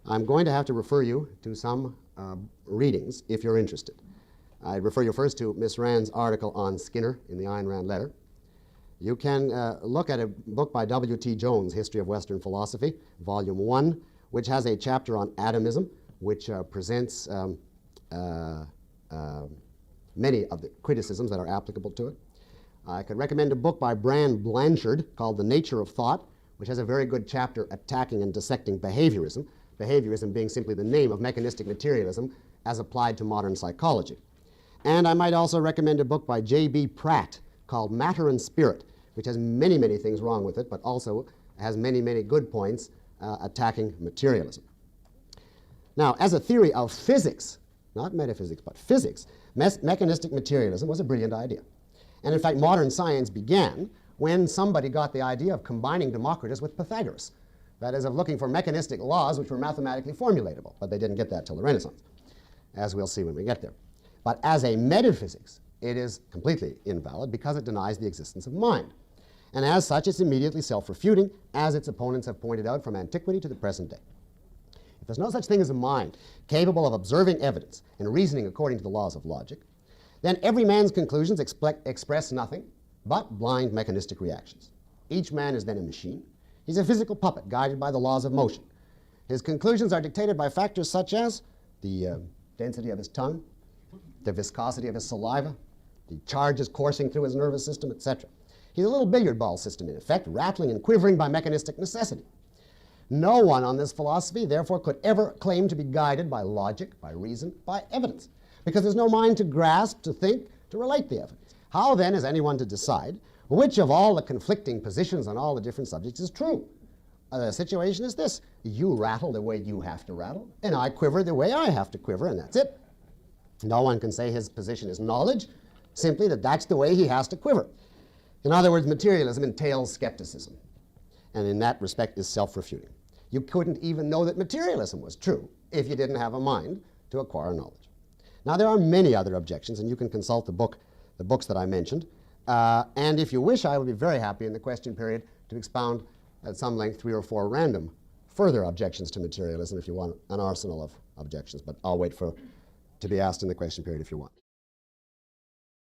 S2: I'm going to have to refer you to some readings if you're interested. I refer you first to Miss Rand's article on Skinner in the Ayn Rand letter. You can look at a book by W.T. Jones, History of Western Philosophy, Volume 1, which has a chapter on atomism, which presents many of the criticisms that are applicable to it. I could recommend a book by Brand Blanchard called The Nature of Thought, which has a very good chapter attacking and dissecting behaviorism, behaviorism being simply the name of mechanistic materialism as applied to modern psychology. And I might also recommend a book by J.B. Pratt called Matter and Spirit, which has many, many things wrong with it, but also has many, many good points attacking materialism. Now, as a theory of physics, not metaphysics, but physics, mechanistic materialism was a brilliant idea. And in fact, modern science began when somebody got the idea of combining Democritus with Pythagoras. That is, of looking for mechanistic laws which were mathematically formulatable, but they didn't get that till the Renaissance, as we'll see when we get there. But as a metaphysics, it is completely invalid because it denies the existence of mind. And as such, it's immediately self-refuting, as its opponents have pointed out from antiquity to the present day. If there's no such thing as a mind capable of observing evidence and reasoning according to the laws of logic, then every man's conclusions express nothing but blind mechanistic reactions. Each man is then a machine. He's a physical puppet guided by the laws of motion. His conclusions are dictated by factors such as the density of his tongue, the viscosity of his saliva, the charges coursing through his nervous system, etc. He's a little billiard ball system, in effect, rattling and quivering by mechanistic necessity. No one on this philosophy, therefore, could ever claim to be guided by logic, by reason, by evidence, because there's no mind to grasp, to think, to relate the evidence. How, then, is anyone to decide which of all the conflicting positions on all the different subjects is true? The situation is this. You rattle the way you have to rattle, and I quiver the way I have to quiver, and that's it. No one can say his position is knowledge, simply that that's the way he has to quiver. In other words, materialism entails skepticism, and in that respect is self-refuting. You couldn't even know that materialism was true if you didn't have a mind to acquire knowledge. Now, there are many other objections, and you can consult the books that I mentioned. And if you wish, I would be very happy in the question period to expound at some length 3 or 4 random further objections to materialism if you want an arsenal of objections. But I'll wait to be asked in the question period if you want.